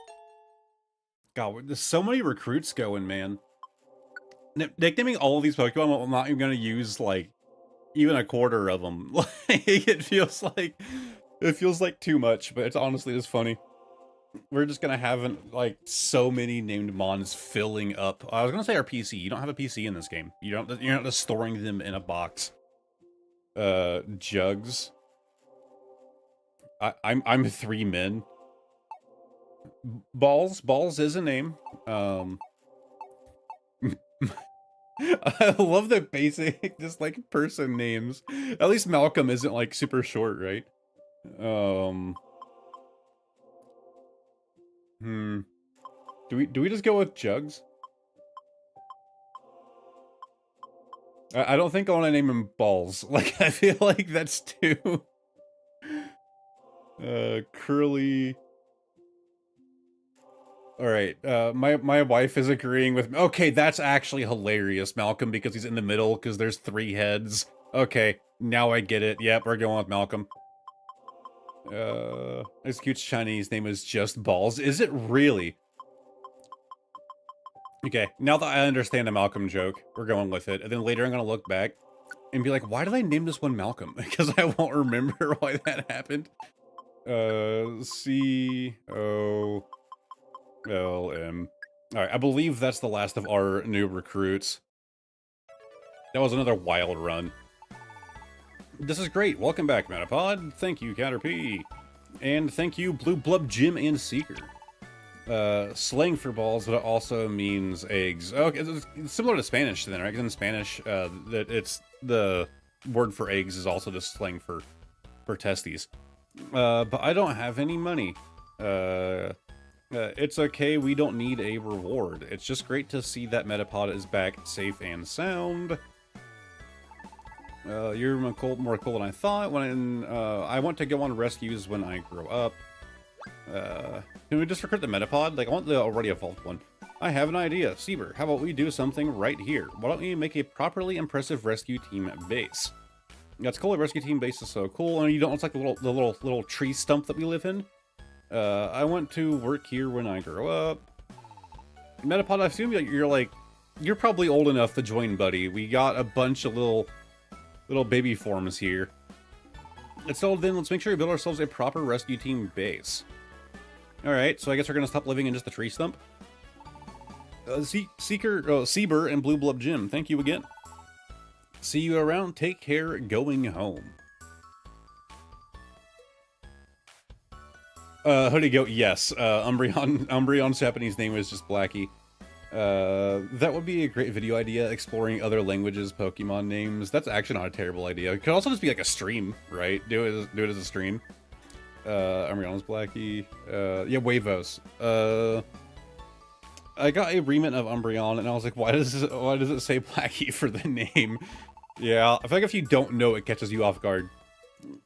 God, there's so many recruits going, man. Nicknaming all of these Pokemon, I'm not even going to use, like, even a quarter of them. Like, it feels like too much, but it's honestly just funny. We're just gonna have like so many named mons filling up. I was gonna say our PC. You don't have a PC in this game. You're not just storing them in a box. Jugs. I'm 3 men. Balls is a name. I love the basic just like person names. At least Malcolm isn't like super short, right? Do we just go with Jugs? I don't think I want to name him Balls. Like, I feel like that's too... Curly... Alright, my wife is agreeing with me. Okay, that's actually hilarious, Malcolm, because he's in the middle, because there's 3 heads. Okay, now I get it. Yep, we're going with Malcolm. Execute's Chinese name is just Balls. Is it really? Okay, now that I understand the Malcolm joke, we're going with it. And then later I'm gonna look back and be like, why did I name this one Malcolm? Because I won't remember why that happened. C-O-L-M. Alright, I believe that's the last of our new recruits. That was another wild run. This is great. Welcome back, Metapod. Thank you, Caterpie. And thank you, Blue Blub, Jim, and Seeker. Slang for balls, but it also means eggs. Okay, it's similar to Spanish then, right? Because in Spanish, it's the word for eggs is also just slang for testes. But I don't have any money. It's okay, we don't need a reward. It's just great to see that Metapod is back safe and sound. You're more cool than I thought. When I want to go on rescues when I grow up. Can we just recruit the Metapod? Like, I want the already evolved one. I have an idea. Seaber, how about we do something right here? Why don't we make a properly impressive rescue team base? That's cool. A rescue team base is so cool. And you don't, it's like the little tree stump that we live in. I want to work here when I grow up. Metapod, I assume you're probably old enough to join, buddy. We got a bunch of little baby forms here. So then let's make sure we build ourselves a proper rescue team base. Alright, so I guess we're gonna stop living in just a tree stump. Seaber and Blue Blub Jim, thank you again. See you around, take care, going home. Hoodie Goat, yes. Umbreon's Japanese name is just Blackie. That would be a great video idea, exploring other languages, Pokemon names. That's actually not a terrible idea. It could also just be like a stream, right? Do it as a stream. Umbreon's Blackie. Yeah, Wavos. I got a remnant of Umbreon, and I was like, why does it say Blackie for the name? Yeah, I feel like if you don't know, it catches you off guard.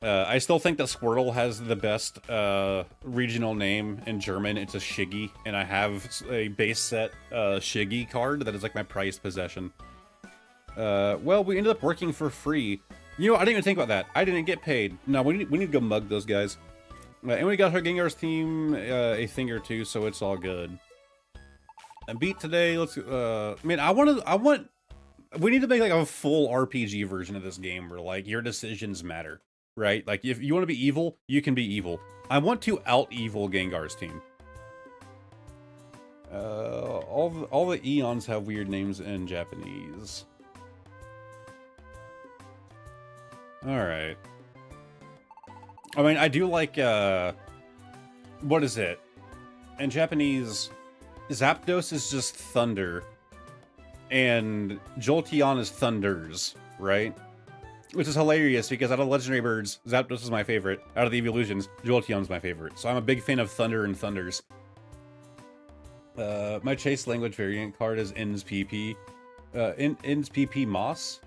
I still think that Squirtle has the best regional name in German. It's a Shiggy, and I have a base set Shiggy card that is like my prized possession. Well, we ended up working for free. You know, I didn't even think about that. I didn't get paid. No, we need to go mug those guys. And we got our Gengar's team a thing or two, so it's all good. And beat today. Let's. Man, We need to make like a full RPG version of this game where like your decisions matter, right? Like if you want to be evil, you can be evil. I want to out evil Gengar's team. All the Eons have weird names in Japanese. All right. I mean, I do like what is it? In Japanese, Zapdos is just thunder, and Jolteon is thunders, right? Which is hilarious because out of legendary birds, Zapdos is my favorite. Out of the evolutions, Jolteon's my favorite. So I'm a big fan of thunder and thunders. My chase language variant card is INS PP. INS PP Moss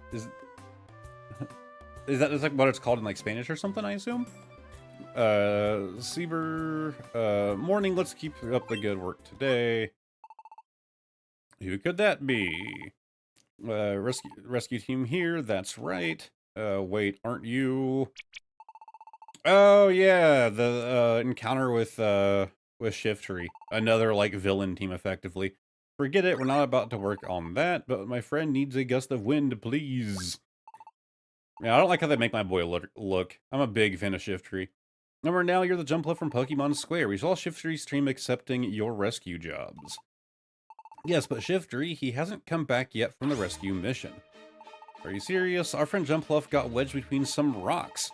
is that like what it's called in like Spanish or something? I assume. Sieber, morning. Let's keep up the good work today. Who could that be? Rescue team here. That's right. Wait, aren't you? Oh yeah, the encounter with Shiftry, another like villain team, effectively. Forget it. We're not about to work on that. But my friend needs a gust of wind, please. Yeah, I don't like how they make my boy look. I'm a big fan of Shiftry. Remember now, you're the Jumpluff from Pokemon Square. We saw Shiftry's stream accepting your rescue jobs. Yes, but Shiftry, he hasn't come back yet from the rescue mission. Are you serious? Our friend Jumpluff got wedged between some rocks.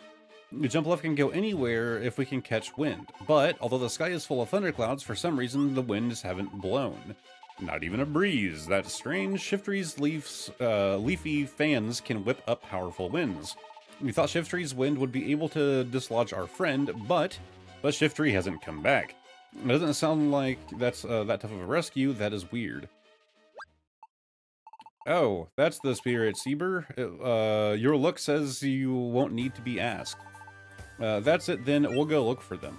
Jumpluff can go anywhere if we can catch wind, but although the sky is full of thunderclouds, for some reason the winds haven't blown. Not even a breeze. That's strange. Shiftry's leafy fans can whip up powerful winds. We thought Shiftry's wind would be able to dislodge our friend, but Shiftry hasn't come back. It doesn't sound like that's that tough of a rescue. That is weird. Oh, that's the spirit, Sieber. Your look says you won't need to be asked. That's it then. We'll go look for them.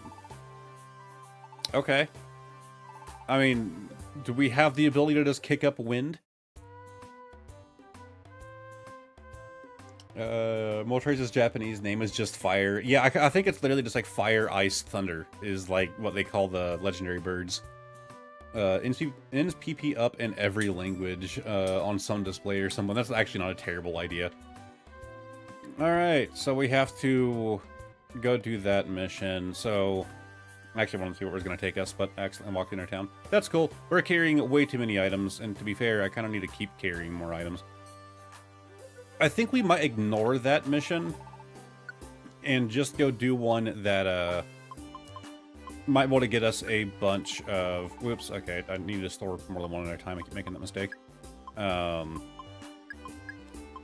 Okay. I mean, do we have the ability to just kick up wind? Moltres' Japanese name is just fire. Yeah, I think it's literally just like fire, ice, thunder is like what they call the legendary birds. Ends PP up in every language on some display or something. That's actually not a terrible idea. Alright, so we have to go do that mission. So, I actually want to see where it's going to take us, but accidentally walked into town. That's cool. We're carrying way too many items, and to be fair, I kind of need to keep carrying more items. I think we might ignore that mission and just go do one that might be able to get us a bunch of... Whoops, okay, I need to store more than one at a time. I keep making that mistake. I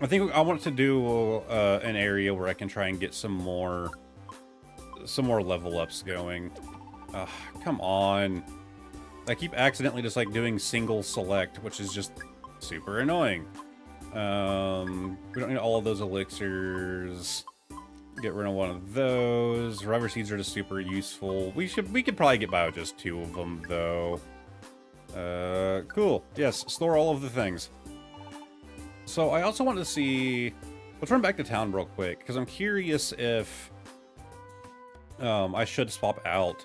think I want to do an area where I can try and get some more level ups going. Come on. I keep accidentally just like doing single select, which is just super annoying. We don't need all of those elixirs. Get rid of one of those. Rubber seeds are just super useful. We could probably get by with just 2 of them though. Cool. Yes, store all of the things. So I also want to see... Let's run back to town real quick, because I'm curious if I should swap out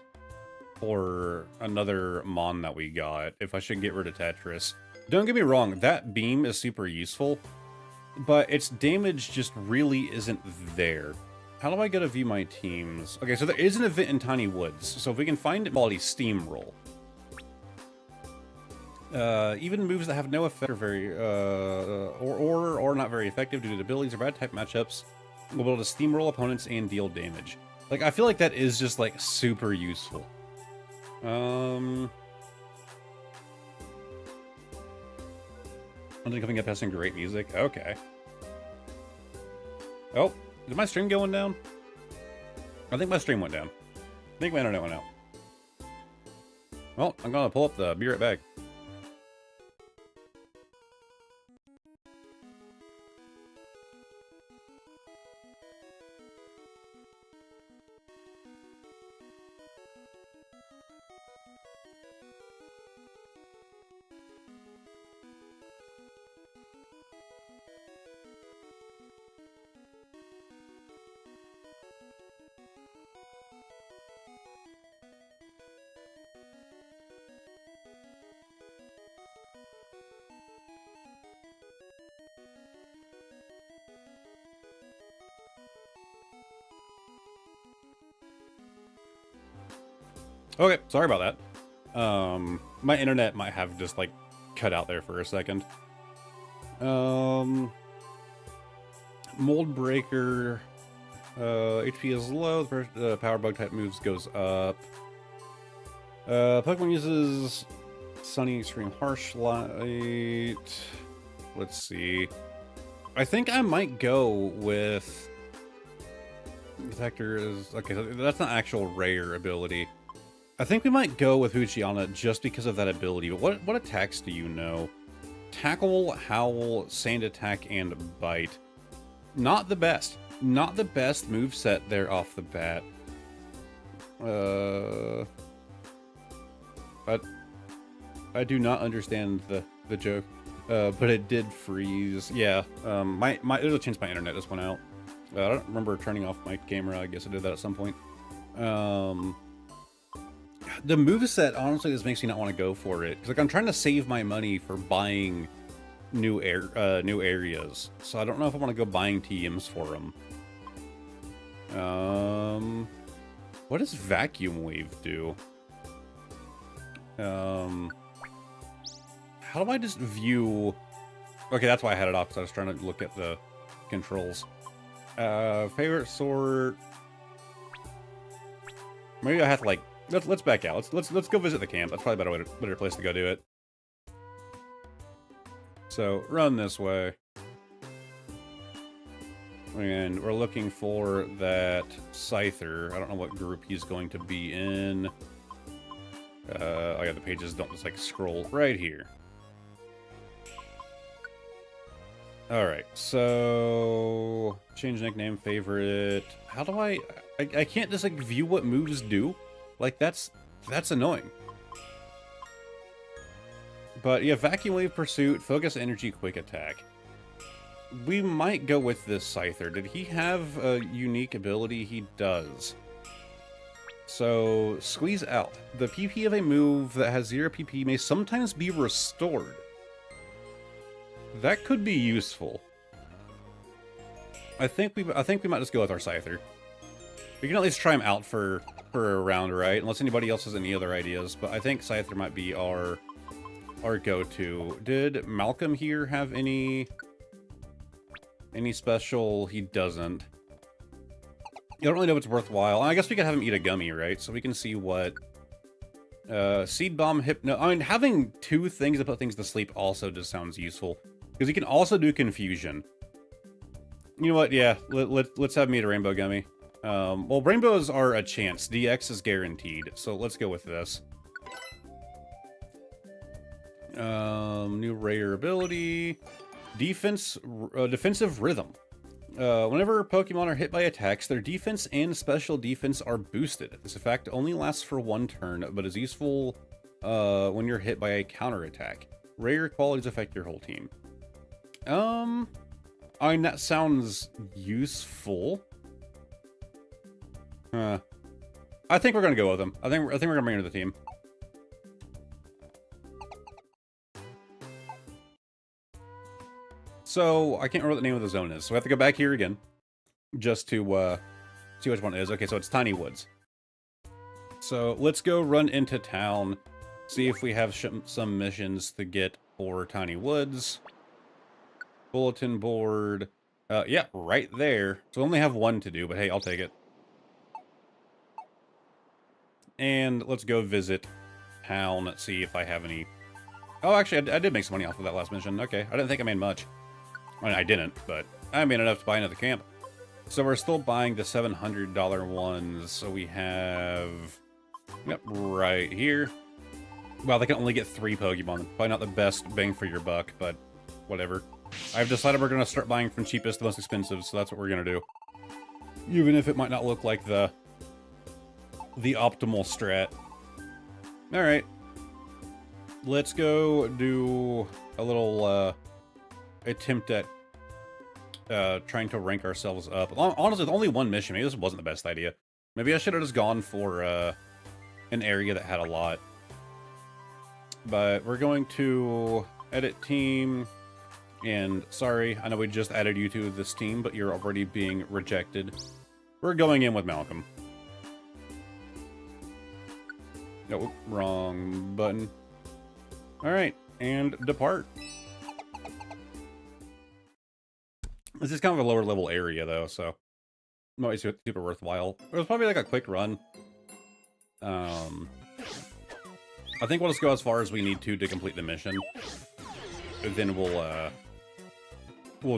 for another Mon that we got, if I should get rid of Tetris. Don't get me wrong, that beam is super useful, but its damage just really isn't there. How do I go to view my teams? Okay, so there is an event in Tiny Woods, so if we can find it, quality Steamroll. Even moves that have no effect are very, or not very effective due to abilities or bad type matchups will be able to steamroll opponents and deal damage. Like, I feel like that is just, like, super useful. Something coming up has some great music. Okay. Oh, is my stream going down? I think my stream went down. I think my internet went out. Well, I'm gonna pull up the... Be right back. Okay, sorry about that. My internet might have just like cut out there for a second. Mold Breaker. HP is low. The first Power Bug type moves goes up. Pokemon uses Sunny Extreme Harsh Light. Let's see. I think I might go with Detector is okay. So that's not actual rare ability. I think we might go with Poochyena just because of that ability. But what attacks do you know? Tackle, Howl, Sand Attack, and Bite. Not the best. Not the best moveset there off the bat. But I do not understand the joke. But it did freeze. Yeah. There's a chance my internet just went out. I don't remember turning off my camera. I guess I did that at some point. The moveset, honestly, this makes me not want to go for it. Because like, I'm trying to save my money for buying new areas. So I don't know if I want to go buying TMs for them. What does Vacuum Wave do? How do I just view... Okay, that's why I had it off, because I was trying to look at the controls. Favorite sort... Maybe I have to, like... Let's back out. Let's go visit the camp. That's probably a better place to go do it. So, run this way. And we're looking for that Scyther. I don't know what group he's going to be in. Oh yeah, the pages don't just, like, scroll right here. Alright, so... Change nickname, favorite... How do I can't just, like, view what moves do? Like, that's annoying. But, yeah, Vacuum Wave, Pursuit, Focus Energy, Quick Attack. We might go with this Scyther. Did he have a unique ability? He does. So, Squeeze Out. The PP of a move that has 0 PP may sometimes be restored. That could be useful. I think we might just go with our Scyther. We can at least try him out for a round, right? Unless anybody else has any other ideas. But I think Scyther might be our go-to. Did Malcolm here have any special? He doesn't. I don't really know if it's worthwhile. I guess we could have him eat a gummy, right? So we can see what... Seed Bomb, Hypno... I mean, having two things to put things to sleep also just sounds useful. Because he can also do Confusion. You know what? Yeah, let's have him eat a Rainbow Gummy. Well, Rainbows are a chance. DX is guaranteed. So let's go with this. New rare ability. Defensive Rhythm. Whenever Pokemon are hit by attacks, their defense and special defense are boosted. This effect only lasts for one turn, but is useful when you're hit by a counterattack. Rare qualities affect your whole team. I mean, that sounds useful. I think we're gonna go with him. I think we're gonna bring him to the team. So, I can't remember what the name of the zone is, so we have to go back here again. Just to, see which one it is. Okay, so it's Tiny Woods. So, let's go run into town. See if we have some missions to get for Tiny Woods. Bulletin board. Yeah, right there. So, we only have one to do, but hey, I'll take it. And let's go visit town. Let's see if I have any... Oh, actually, I did make some money off of that last mission. Okay, I didn't think I made much. I mean, I didn't, but I made enough to buy another camp. So we're still buying the $700 ones. So we have... Yep, right here. Well, they can only get 3 Pokemon. Probably not the best bang for your buck, but whatever. I've decided we're going to start buying from cheapest to most expensive, so that's what we're going to do. Even if it might not look like the optimal strat. Alright. Let's go do a little attempt at trying to rank ourselves up. Honestly, with only one mission, maybe this wasn't the best idea. Maybe I should have just gone for an area that had a lot. But we're going to edit team. And sorry, I know we just added you to this team, but you're already being rejected. We're going in with Malcolm. No, wrong button. All right, and depart. This is kind of a lower level area though, so not super worthwhile. It was probably like a quick run. I think we'll just go as far as we need to complete the mission. Then we'll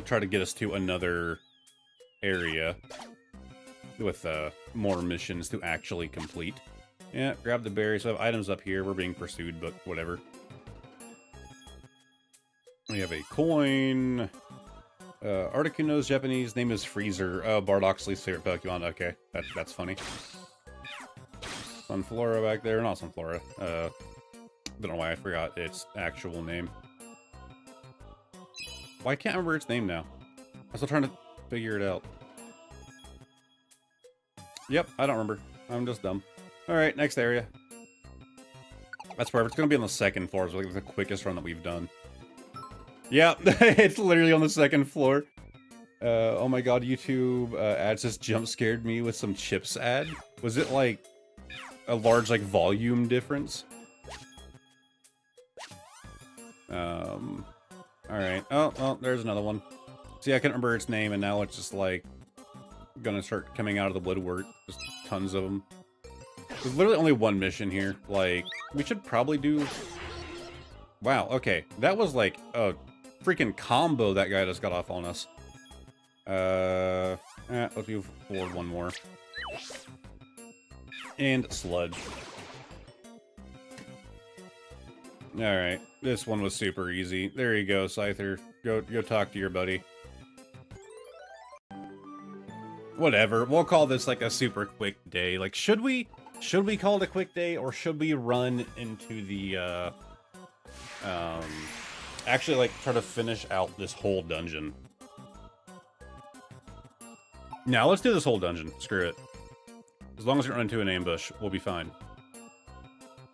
try to get us to another area with more missions to actually complete. Yeah, grab the berries. So I have items up here. We're being pursued, but whatever. We have a coin. Articuno's Japanese name is Freezer. Oh, Bard Oxley's favorite Pokemon. Okay, that's funny. Sunflora back there. Not Sunflora. Don't know why I forgot its actual name. Why can't I remember its name now? I'm still trying to figure it out. Yep, I don't remember. I'm just dumb. Alright, next area. That's perfect. It's gonna be on the second floor. It's like the quickest run that we've done. Yeah, it's literally on the second floor. Oh my god, YouTube ads just jump scared me with some chips ad. Was it like a large like volume difference? Alright. Oh, there's another one. See, I couldn't remember its name, and now it's just like gonna start coming out of the woodwork. Just tons of them. There's literally only one mission here. Like, we should probably do... Wow, okay. That was like a freaking combo that guy just got off on us. Let's move forward one more. And Sludge. Alright, this one was super easy. There you go, Scyther. Go talk to your buddy. Whatever, we'll call this like a super quick day. Like, should we call it a quick day, or should we run into the, actually, like, try to finish out this whole dungeon? Now, let's do this whole dungeon. Screw it. As long as we run into an ambush, we'll be fine.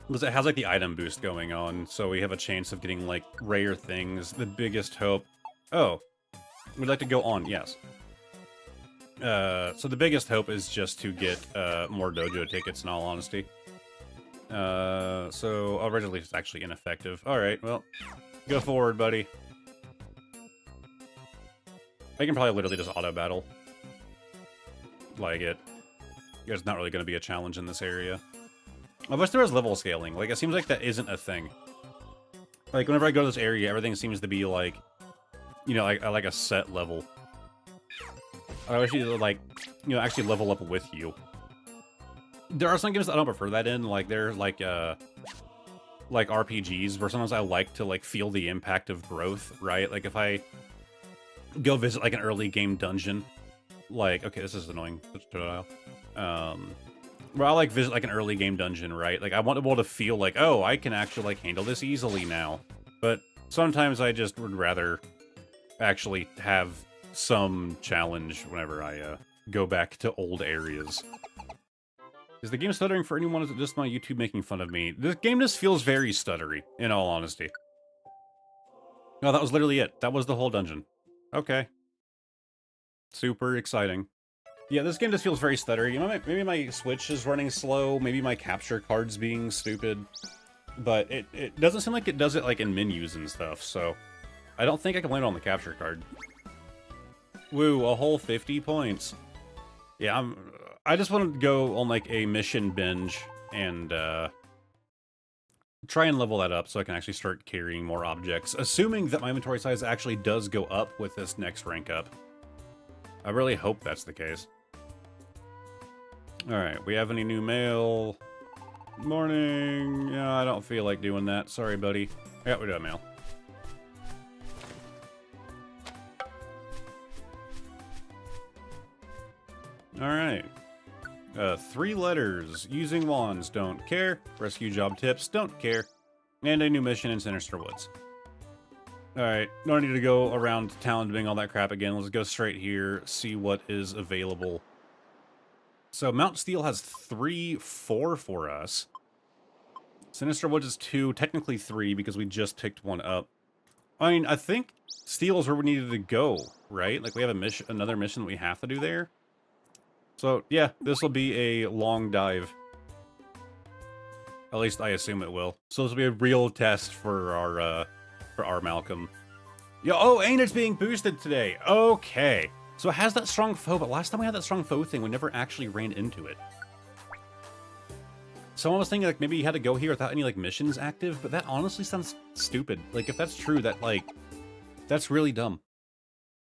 Because it has, like, the item boost going on, so we have a chance of getting, like, rare things. The biggest hope... Oh. We'd like to go on, yes. So the biggest hope is just to get, more dojo tickets, in all honesty. So originally it's actually ineffective. Alright, well, go forward, buddy. I can probably literally just auto-battle. Like it. There's not really going to be a challenge in this area. I wish there was level scaling. Like, it seems like that isn't a thing. Like, whenever I go to this area, everything seems to be, like, you know, like a set level. I wish you to, like, you know, actually level up with you. There are some games that I don't prefer that in. Like, they're, like RPGs, where sometimes I like to, like, feel the impact of growth, right? Like, if I go visit, like, an early game dungeon, like, okay, this is annoying. Where I, like, visit, like, an early game dungeon, right? Like, I want to be able to feel like, oh, I can actually, like, handle this easily now. But sometimes I just would rather actually have some challenge whenever I go back to old areas. Is the game stuttering for anyone? Is it just my YouTube making fun of me? This game just feels very stuttery, in all honesty. No, that was literally it. That was the whole dungeon. Okay. Super exciting. Yeah, this game just feels very stuttery. You know, maybe my Switch is running slow, maybe my capture card's being stupid, but it doesn't seem like it does it, like, in menus and stuff, so I don't think I can blame it on the capture card. Woo, a whole 50 points. Yeah, I just want to go on, like, a mission binge and, try and level that up so I can actually start carrying more objects, assuming that my inventory size actually does go up with this next rank up. I really hope that's the case. Alright, we have any new mail? Morning. Yeah, I don't feel like doing that. Sorry, buddy. Yeah, we do have mail. Alright. 3 letters. Using wands, don't care. Rescue job tips, don't care. And a new mission in Sinister Woods. Alright, no need to go around town doing all that crap again. Let's go straight here, see what is available. So Mount Steel has 4 for us. Sinister Woods is 2, technically 3 because we just picked one up. I mean, I think Steel is where we needed to go, right? Like, we have a another mission that we have to do there. So, yeah, this will be a long dive. At least I assume it will. So this will be a real test for our Malcolm. Yo, oh, and it's being boosted today. Okay. So it has that strong foe, but last time we had that strong foe thing, we never actually ran into it. So I was thinking, like, maybe you had to go here without any, like, missions active, but that honestly sounds stupid. Like, if that's true, that, like, that's really dumb.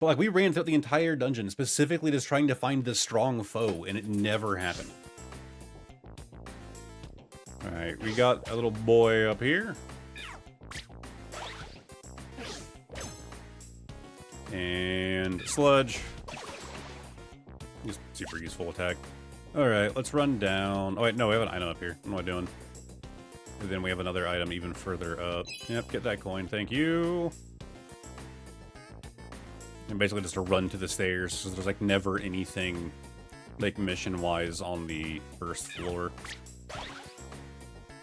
But, like, we ran throughout the entire dungeon specifically just trying to find this strong foe, and it never happened. Alright, we got a little boy up here. And sludge. Just super useful attack. Alright, let's run down. Oh wait, no, we have an item up here. What am I doing? And then we have another item even further up. Yep, get that coin, thank you. And basically just to run to the stairs, because there's like never anything like mission-wise on the first floor.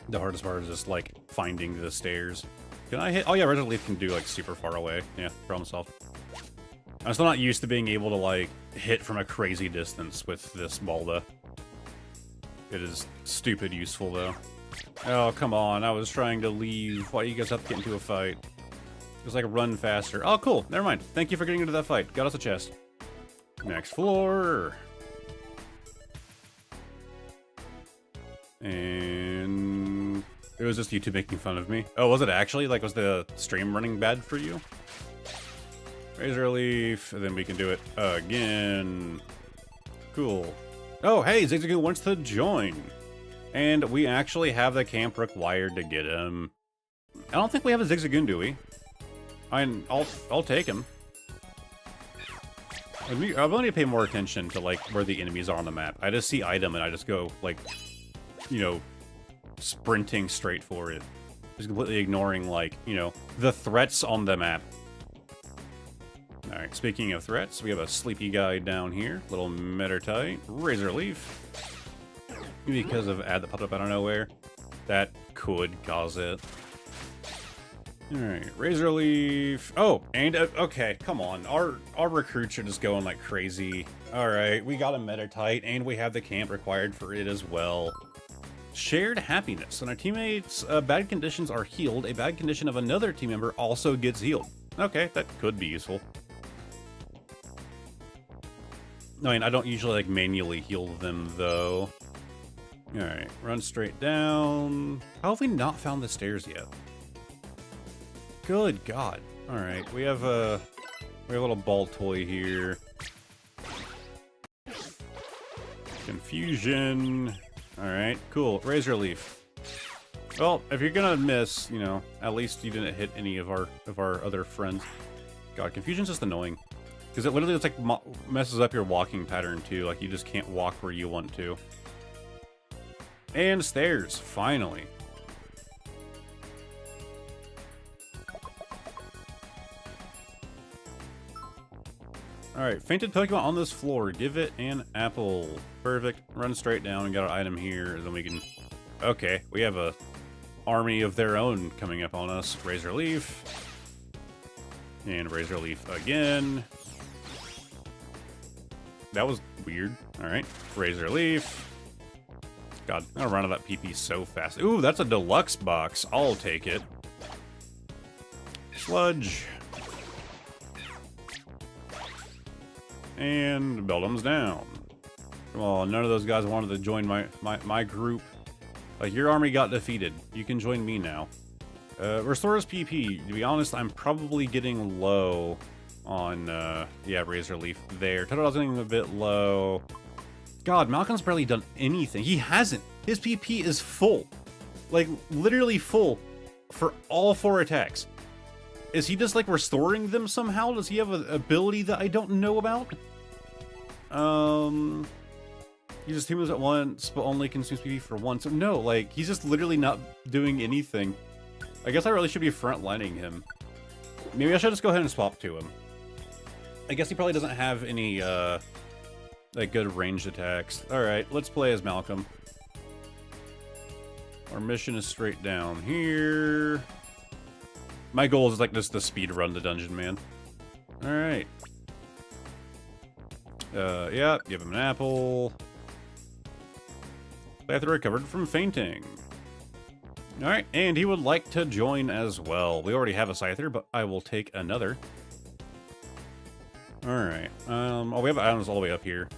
The hardest part is just like finding the stairs. Can I hit? Oh yeah, Resident Leaf can do like super far away. Yeah, problem solved. I'm still not used to being able to like hit from a crazy distance with this Balda. It is stupid useful though. Oh, come on. I was trying to leave. Why do you guys have to get into a fight? Just like run faster. Oh, cool. Never mind. Thank you for getting into that fight. Got us a chest. Next floor. And it was just YouTube making fun of me. Oh, was it actually? Like, was the stream running bad for you? Razor Leaf, and then we can do it again. Cool. Oh, hey, Zigzagoon wants to join. And we actually have the camp required to get him. I don't think we have a Zigzagoon, do we? I'll take him. I need to pay more attention to, like, where the enemies are on the map. I just see item and I just go, like, you know, sprinting straight for it. Just completely ignoring, like, you know, the threats on the map. Alright, speaking of threats, we have a sleepy guy down here. Little Mettertite. Razor Leaf. Because of ad that popped up out of nowhere. That could cause it. Alright, Razor Leaf. Oh, and, okay, come on. Our recruits are just going like crazy. Alright, we got a Mettertite, and we have the camp required for it as well. Shared happiness. When our teammates' bad conditions are healed, a bad condition of another team member also gets healed. Okay, that could be useful. I mean, I don't usually, like, manually heal them, though. Alright, run straight down. How have we not found the stairs yet? Good God. Alright, we have a little ball toy here. Confusion. Alright, cool. Razor Leaf. Well, if you're gonna miss, you know, at least you didn't hit any of our other friends. God, confusion's just annoying. Because it literally just, like, messes up your walking pattern, too. Like, you just can't walk where you want to. And stairs, finally. Alright, fainted Pokemon on this floor. Give it an apple. Perfect. Run straight down and got our item here. Then we can... Okay, we have a army of their own coming up on us. Razor Leaf. And Razor Leaf again. That was weird. Alright. Razor Leaf. God, I'm gonna run out of that PP so fast. Ooh, that's a deluxe box. I'll take it. Sludge. And Beldum's down. Come on, none of those guys wanted to join my group. Like, your army got defeated. You can join me now. Restores PP. To be honest, I'm probably getting low on, yeah, Razor Leaf there. Totodle's getting a bit low. God, Malcolm's barely done anything. He hasn't. His PP is full. Like, literally full for all 4 attacks. Is he just, like, restoring them somehow? Does he have an ability that I don't know about? He just heals at once, but only consumes PP for once. So no, like, he's just literally not doing anything. I guess I really should be frontlining him. Maybe I should just go ahead and swap to him. I guess he probably doesn't have any, like, good ranged attacks. Alright, let's play as Malcolm. Our mission is straight down here. My goal is, like, just to speed run the dungeon, man. Alright. Yeah, give him an apple. They have to recover from fainting. Alright, and he would like to join as well. We already have a Scyther, but I will take another. Alright, oh, we have items all the way up here.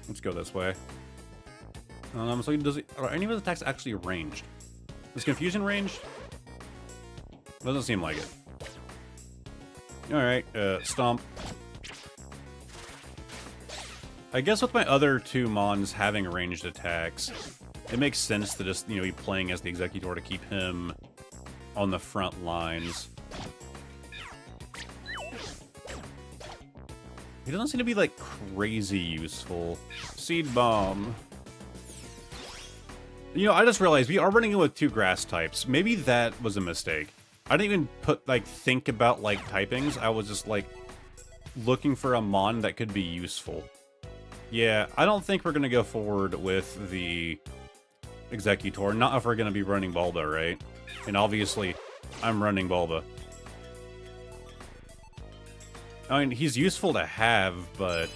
Let's go this way. So are any of his attacks actually ranged? Is Confusion ranged? Doesn't seem like it. Alright, Stomp. I guess with my other two Mons having ranged attacks, it makes sense to just, you know, be playing as the Exeggutor to keep him on the front lines. He doesn't seem to be, like, crazy useful. Seed Bomb. You know, I just realized we are running in with two grass types. Maybe that was a mistake. I didn't even think about, like, typings. I was just, like, looking for a Mon that could be useful. Yeah, I don't think we're going to go forward with the Exeggutor. Not if we're going to be running Bulba, right? And obviously, I'm running Bulba. I mean, he's useful to have, but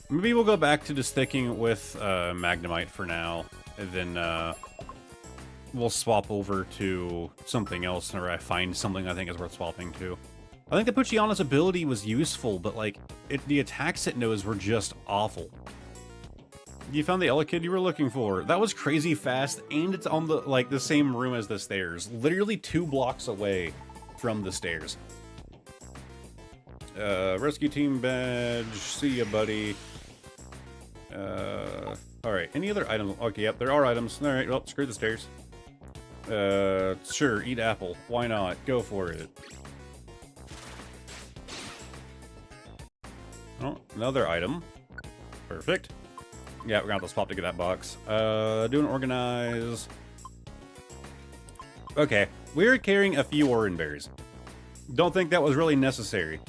maybe we'll go back to just sticking with Magnemite for now, and then we'll swap over to something else whenever I find something I think is worth swapping to. I think the Poochyana's ability was useful, but like the attacks it knows were just awful. You found the Elekid you were looking for. That was crazy fast, and it's on the same room as the stairs, literally 2 blocks away from the stairs. Rescue team badge. See ya, buddy. Alright, any other items? Okay, yep, there are items. Alright, well, screw the stairs. Sure, eat apple. Why not? Go for it. Oh, another item. Perfect. Yeah, we're gonna have to swap to get that box. Do an organize. Okay, we're carrying a few Oran Berries. Don't think that was really necessary.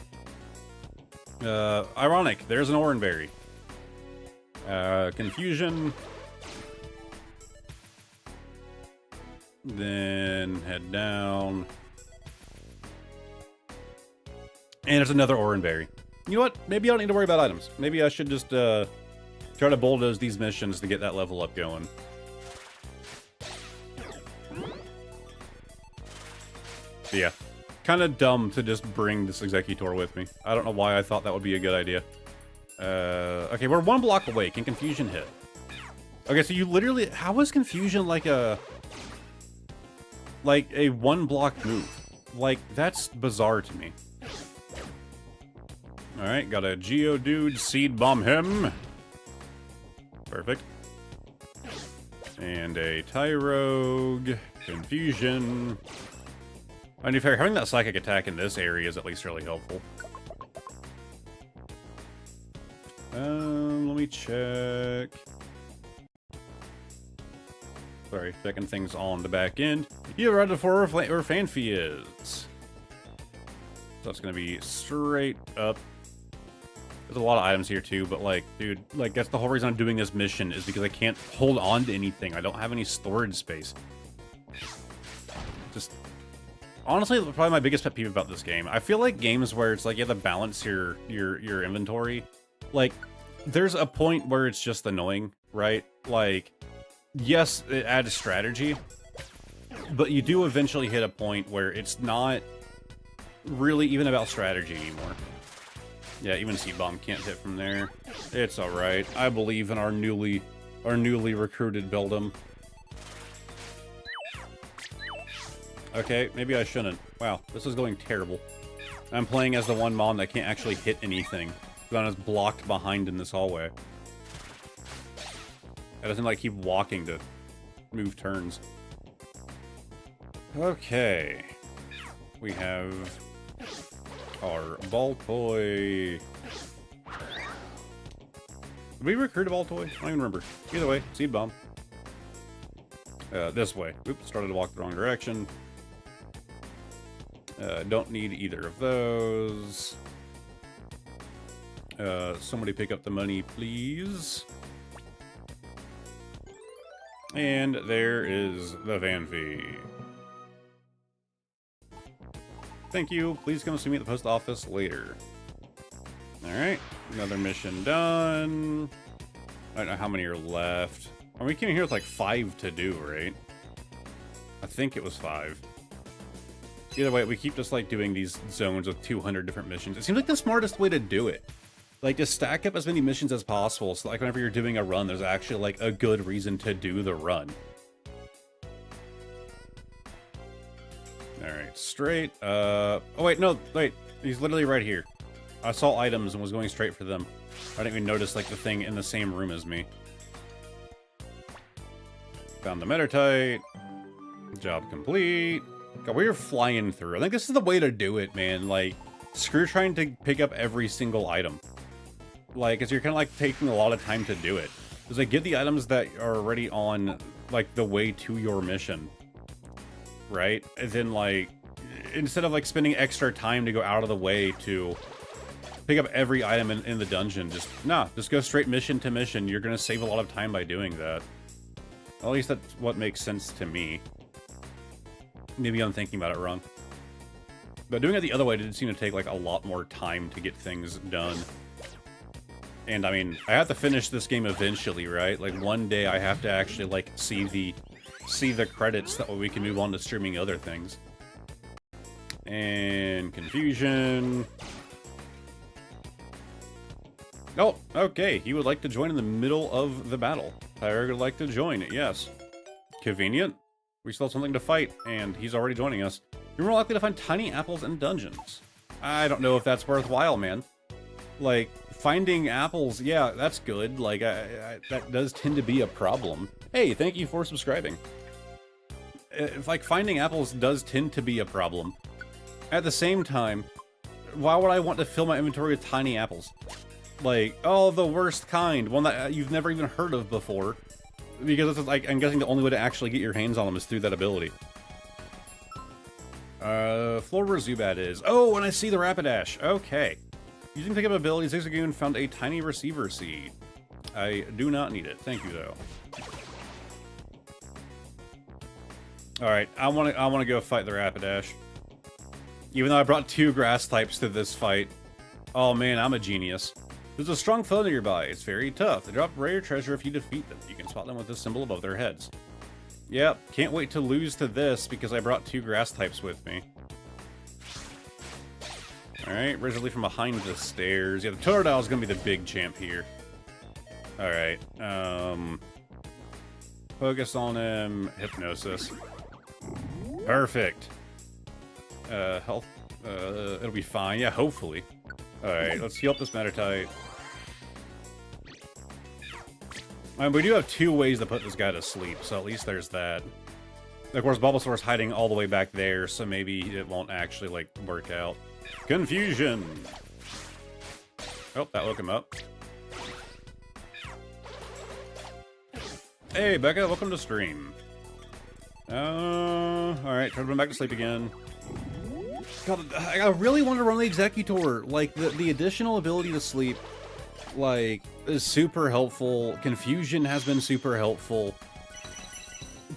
Ironic, there's an Oran Berry. Confusion. Then head down. And there's another Oran Berry. You know what? Maybe I don't need to worry about items. Maybe I should just try to bulldoze these missions to get that level up going. But yeah. Kind of dumb to just bring this Exeggutor with me. I don't know why I thought that would be a good idea. Okay, we're 1 block away. Can Confusion hit? Okay, so you literally... How is Confusion like a 1 block move? Like, that's bizarre to me. Alright, got a Geodude. Seed Bomb him. Perfect. And a Tyrogue. Confusion. I mean, fair, having that psychic attack in this area is at least really helpful. Let me check. Sorry, checking things on the back end. You're ready for where Phanpy is. So that's gonna be straight up. There's a lot of items here too, but like, dude, like that's the whole reason I'm doing this mission is because I can't hold on to anything. I don't have any storage space. Just honestly, probably my biggest pet peeve about this game. I feel like games where it's like you have to balance your inventory. Like, there's a point where it's just annoying, right? Like, yes, it adds strategy, but you do eventually hit a point where it's not really even about strategy anymore. Yeah, even Seed Bomb can't hit from there. It's alright. I believe in our newly recruited Beldum. Okay, maybe I shouldn't. Wow, this is going terrible. I'm playing as the one Mon that can't actually hit anything. I'm just blocked behind in this hallway. It doesn't like keep walking to move turns. Okay. We have our Baltoy. Did we recruit a Baltoy? I don't even remember. Either way, Seed Bomb. This way. Oops, started to walk the wrong direction. Don't need either of those. Somebody pick up the money, please. And there is the Phanpy. Thank you. Please come see me at the post office later. Alright. Another mission done. I don't know how many are left. We came here with like 5 to do, right? I think it was 5. Either way, we keep just like doing these zones with 200 different missions. It seems like the smartest way to do it. Like, just stack up as many missions as possible, so like whenever you're doing a run, there's actually like a good reason to do the run. Alright, straight. Oh wait, no, wait. He's literally right here. I saw items and was going straight for them. I didn't even notice like the thing in the same room as me. Found the Mettertite. Job complete. God, we are flying through. I think this is the way to do it, man. Like, screw trying to pick up every single item. Like, cause you're kind of like taking a lot of time to do it. Cause like, get the items that are already on like the way to your mission. Right? And then like, instead of like spending extra time to go out of the way to pick up every item in the dungeon, just go straight mission to mission. You're gonna save a lot of time by doing that. At least that's what makes sense to me. Maybe I'm thinking about it wrong. But doing it the other way did seem to take like a lot more time to get things done. And I mean, I have to finish this game eventually, right? Like one day I have to actually like see the credits, that way we can move on to streaming other things. And confusion. Oh, okay. He would like to join in the middle of the battle. Tyler would like to join, yes. Convenient. We still have something to fight, and he's already joining us. You're more likely to find tiny apples in dungeons. I don't know if that's worthwhile, man. Like, finding apples, yeah, that's good. Like, that does tend to be a problem. Hey, thank you for subscribing. If, like, finding apples does tend to be a problem. At the same time, why would I want to fill my inventory with tiny apples? Like, oh, the worst kind, one that you've never even heard of before. Because it's like, I'm guessing the only way to actually get your hands on them is through that ability. Floor where Zubat is. Oh, and I see the Rapidash. Okay. Using pickup ability, Zigzagoon found a tiny receiver seed. I do not need it. Thank you, though. Alright, I wanna go fight the Rapidash. Even though I brought 2 grass types to this fight. Oh man, I'm a genius. There's a strong foe nearby. It's very tough. They drop rare treasure if you defeat them. You can spot them with this symbol above their heads. Yep, can't wait to lose to this because I brought 2 grass types with me. Alright, originally from behind the stairs. Yeah, the Totodile is going to be the big champ here. Alright, focus on him. Hypnosis. Perfect. Health. It'll be fine. Yeah, hopefully. Alright, let's heal up this Mettertite. We do have 2 ways to put this guy to sleep, so at least there's that. Of course, Bulbasaur's hiding all the way back there, so maybe it won't actually, like, work out. Confusion! Oh, that woke him up. Hey, Becca, welcome to stream. Alright, try to put back to sleep again. God, I really want to run the Executor. Like, the additional ability to sleep, like, is super helpful. Confusion has been super helpful.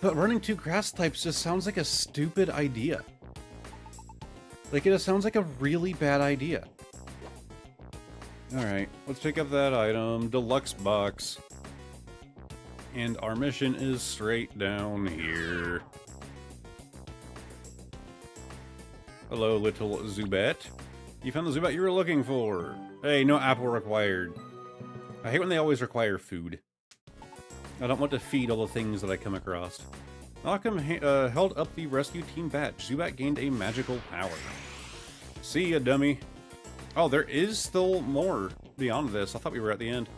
But running 2 grass types just sounds like a stupid idea. Like, it just sounds like a really bad idea. Alright, let's pick up that item. Deluxe box. And our mission is straight down here. Hello, little Zubat. You found the Zubat you were looking for. Hey, no apple required. I hate when they always require food. I don't want to feed all the things that I come across. Malcolm held up the rescue team badge. Zubat gained a magical power. See ya, dummy. Oh, there is still more beyond this. I thought we were at the end.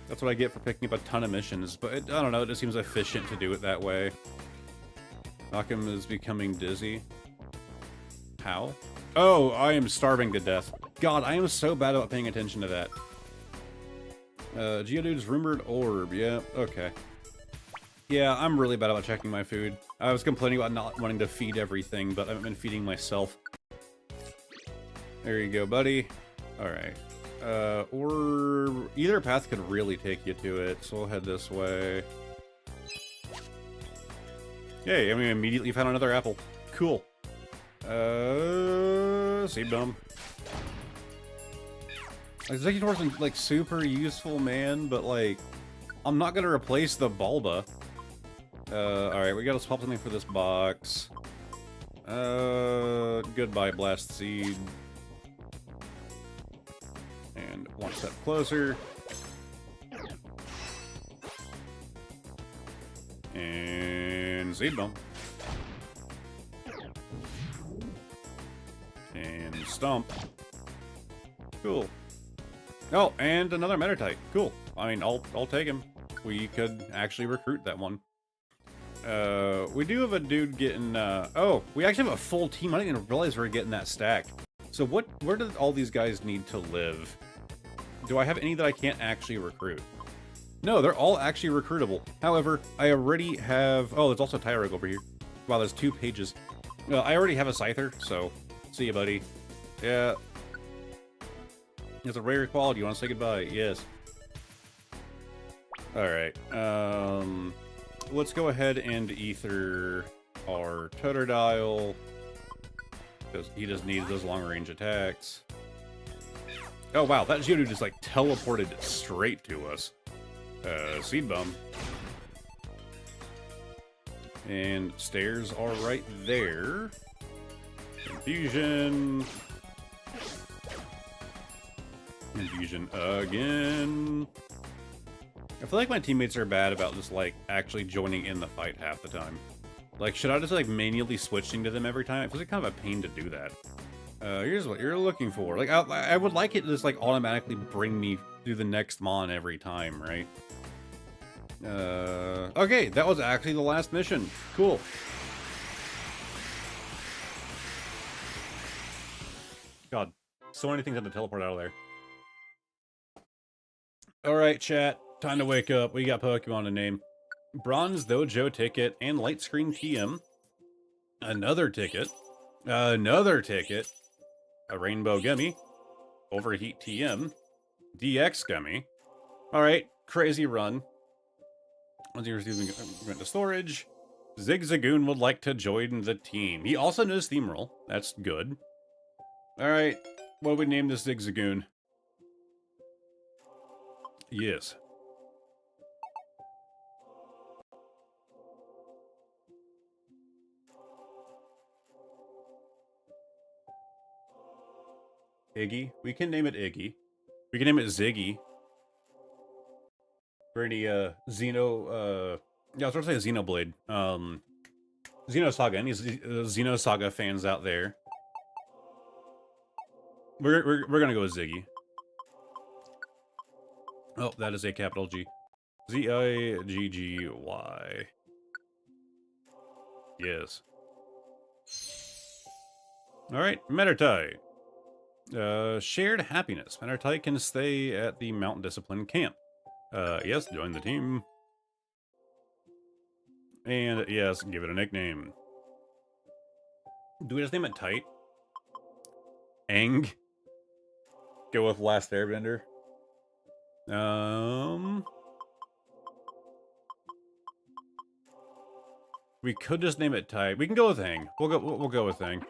That's what I get for picking up a ton of missions, but I don't know, it just seems efficient to do it that way. Malcolm is becoming dizzy. How? Oh, I am starving to death. God, I am so bad about paying attention to that. Geodude's rumored orb. Yeah, okay. Yeah, I'm really bad about checking my food. I was complaining about not wanting to feed everything, but I've been feeding myself. There you go, buddy. Alright. Or either path could really take you to it, so we'll head this way. Yay, I mean, immediately found another apple. Cool. Seed Dome. Executor's like super useful, man, but like, I'm not gonna replace the Bulba. Alright, we gotta swap something for this box. Goodbye, Blast Seed. And one step closer. And Seed Bomb. And Stomp. Cool. Oh, and another Metaphyte. Cool. I mean, I'll take him. We could actually recruit that one. We do have a dude getting, oh, we actually have a full team. I didn't even realize we were getting that stack. So where do all these guys need to live? Do I have any that I can't actually recruit? No, they're all actually recruitable. However, I already have, oh, there's also Tyrogue over here. Wow, there's 2 pages. I already have a Scyther, so see you, buddy. Yeah. It's a rare quality. You want to say goodbye? Yes. Alright, let's go ahead and ether our Totodile, because he just needs those long-range attacks. Oh wow, that Geodude just like teleported straight to us. Seed Bomb. And stairs are right there. Confusion. Confusion again. I feel like my teammates are bad about just, like, actually joining in the fight half the time. Like, should I just, like, manually switching to them every time? It feels like kind of a pain to do that. Here's what you're looking for. Like, I would like it to just, like, automatically bring me through the next mon every time, right? Okay, that was actually the last mission. Cool. God, so many things had to teleport out of there. Alright, chat. Time to wake up. We got Pokemon to name. Bronze Dojo ticket and Light Screen TM. Another ticket. Another ticket. A Rainbow Gummy. Overheat TM. DX Gummy. Alright, crazy run. Once you're receiving went to storage. Zigzagoon would like to join the team. He also knows Steamroll. That's good. Alright, what do we name this Zigzagoon? Yes. Iggy. We can name it Iggy. We can name it Ziggy. For any, Xeno, yeah, I was going to say Xenoblade. Xenosaga. Any Xenosaga fans out there? We're gonna go with Ziggy. Oh, that is a capital G. Z-I-G-G-Y. Yes. Alright, Metaphyte. Shared happiness. Metaphyte can stay at the Mount Discipline camp. Yes, join the team. And yes, give it a nickname. Do we just name it Tight? Aang? Go with Last Airbender. We could just name it Tight. We can go with Aang. We'll go with Aang.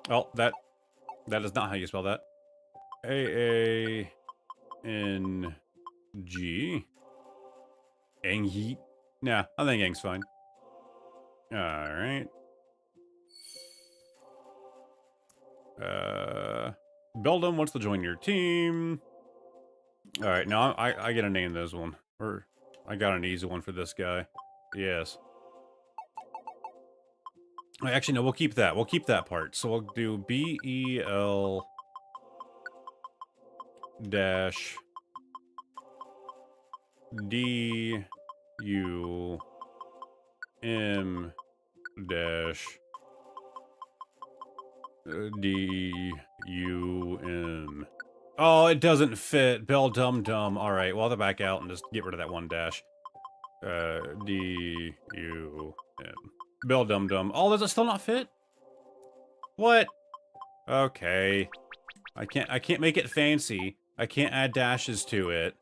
Oh, that is not how you spell that. A-A-N-G. Aang. Nah, I think Aang's fine. Alright. Beldum wants to join your team. Alright, now I gotta name this one. Or I got an easy one for this guy. Yes. Actually, no, we'll keep that. We'll keep that part. So we'll do B-E-L dash D-U-M dash D-U-M. Oh, it doesn't fit. Beldum. Alright, we'll have to back out and just get rid of that one dash. D-U-M. Beldum. Oh, does it still not fit? What? Okay. I can't make it fancy. I can't add dashes to it.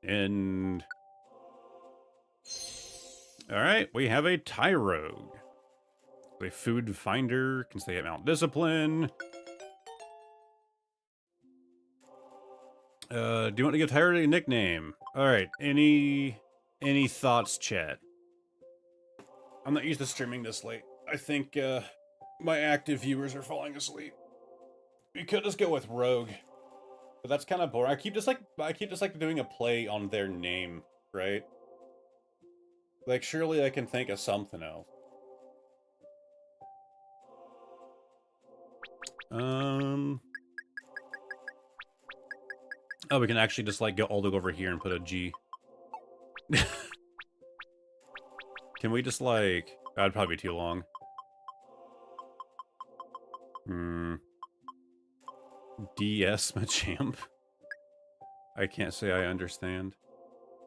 And... Alright, we have a Tyrogue. A food finder, can stay at Mount Discipline. Do you want to give Tyler a nickname? Alright, any thoughts, chat? I'm not used to streaming this late. I think, my active viewers are falling asleep. We could just go with Rogue. But that's kind of boring. I keep just like doing a play on their name, right? Like, surely I can think of something else. Oh, we can actually just, like, go all the way over here and put a G. Can we just, like... That'd probably be too long. DS Machamp? I can't say I understand.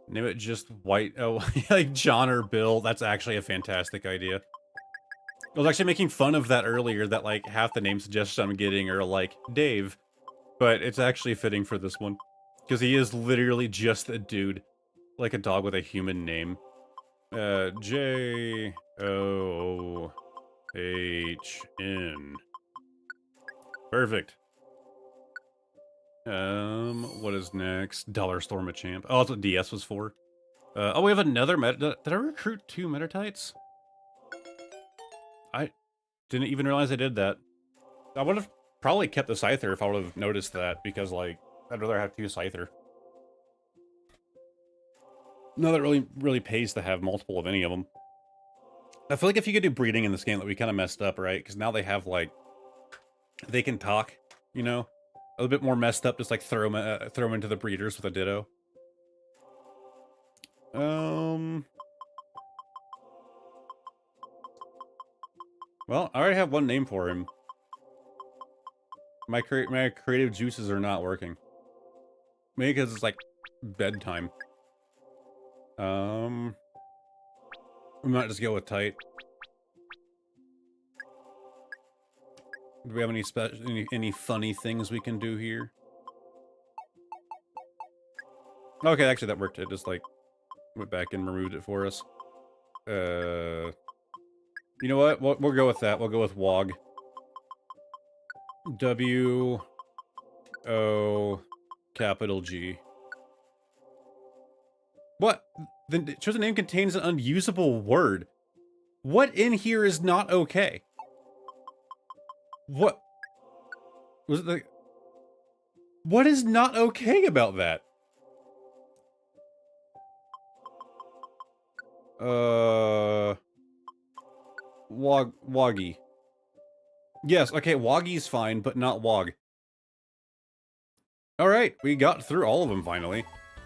Name it just White... Oh, like John or Bill. That's actually a fantastic idea. I was actually making fun of that earlier, that, like, half the name suggestions I'm getting are, like, Dave. But it's actually fitting for this one. Because he is literally just a dude. Like a dog with a human name. J-O-H-N. Perfect. What is next? Dollar Store Machamp. Oh, that's what DS was for. Oh, we have another Did I recruit 2 Metatites? I didn't even realize I did that. I would have probably kept the Scyther if I would have noticed that, because, like, I'd rather have 2 Scyther. No, that really pays to have multiple of any of them. I feel like if you could do breeding in this game, that we kind of messed up, right? Because now they have, like, they can talk, you know? A little bit more messed up, just, like, throw them into the breeders with a Ditto. Well, I already have one name for him. My creative juices are not working. Maybe because it's, like, bedtime. We might just go with tight. Do we have any funny things we can do here? Okay, actually that worked. It just, like, went back and removed it for us. You know what? We'll go with that. We'll go with WOG. W-O-G. What? The chosen name contains an unusable word. What in here is not okay? What? Was it like... What is not okay about that? Woggy. Yes, okay, Woggy's fine, but not Wog. Alright, we got through all of them finally.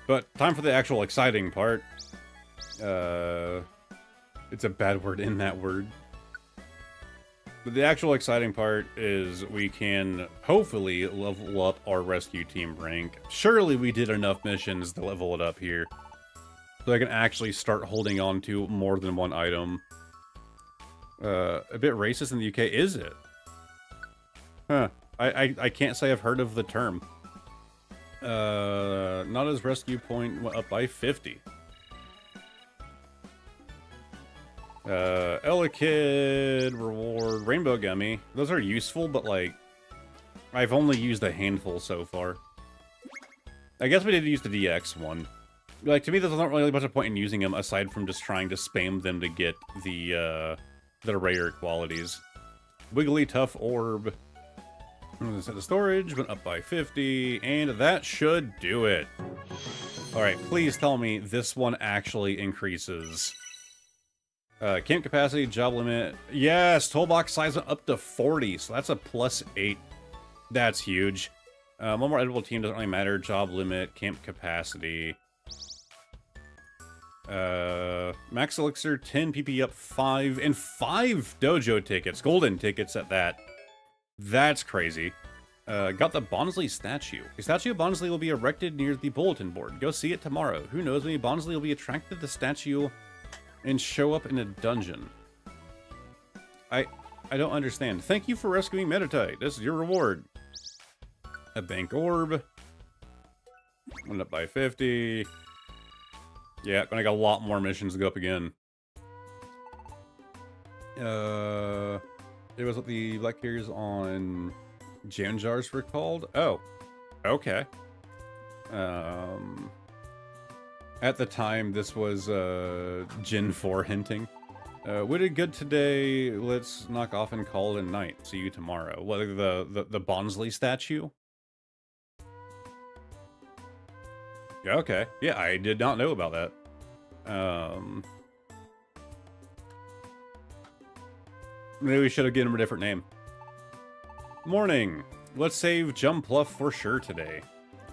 But time for the actual exciting part. It's a bad word in that word. But the actual exciting part is we can hopefully level up our rescue team rank. Surely we did enough missions to level it up here. So I can actually start holding on to more than one item. A bit racist in the UK, is it? Huh. I can't say I've heard of the term. Not as rescue point went up by 50. Elekid, reward, Rainbow Gummy. Those are useful, but, like, I've only used a handful so far. I guess we did use the DX one. Like, to me, there's not really much of a point in using them, aside from just trying to spam them to get the rare qualities. Wigglytuff Orb. Set the storage, went up by 50, and that should do it. Alright, please tell me this one actually increases. Camp capacity, job limit. Yes, toolbox size went up to 40, so that's a +8. That's huge. One more edible team doesn't really matter. Job limit, camp capacity. Max elixir, 10 PP up 5, and 5 dojo tickets, golden tickets at that. That's crazy. Got the Bonsly statue. A statue of Bonsly will be erected near the bulletin board. Go see it tomorrow. Who knows, maybe Bonsly will be attracted to the statue and show up in a dungeon. I don't understand. Thank you for rescuing Metatite. This is your reward. A bank orb. Went up by 50. Yeah, gonna get a lot more missions to go up again. It was what the Black Carriers on Janjars were called? Oh, okay. At the time, this was Gen 4 hinting. We did good today. Let's knock off and call it a night. See you tomorrow. What, the Bonsley statue? Yeah, okay. Yeah, I did not know about that. Maybe we should have given him a different name. Morning. Let's save Jumpluff for sure today.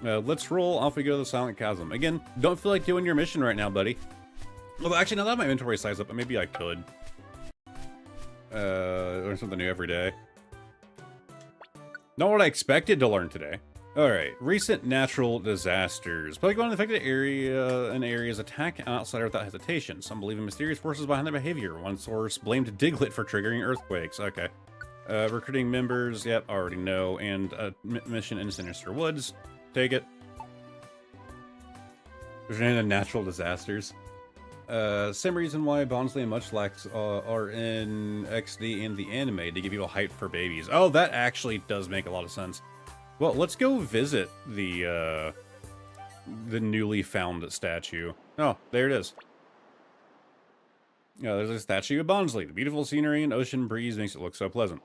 Let's roll. Off we go to the Silent Chasm. Again, don't feel like doing your mission right now, buddy. Well, actually, now that my inventory size up, maybe I could. Learn something new every day. Not what I expected to learn today. Alright, recent natural disasters. Pokemon affected areas attack an outsider without hesitation. Some believe in mysterious forces behind their behavior. One source blamed Diglett for triggering earthquakes. Okay. Recruiting members, yep, already know. And a mission in Sinister Woods. Take it. There's any natural disasters. Same reason why Bonsley and Munchlax are in XD and the anime, to give people hype for babies. Oh, that actually does make a lot of sense. Well, let's go visit the newly found statue. Oh, there it is. Yeah, there's a statue of Bonsley. The beautiful scenery and ocean breeze makes it look so pleasant.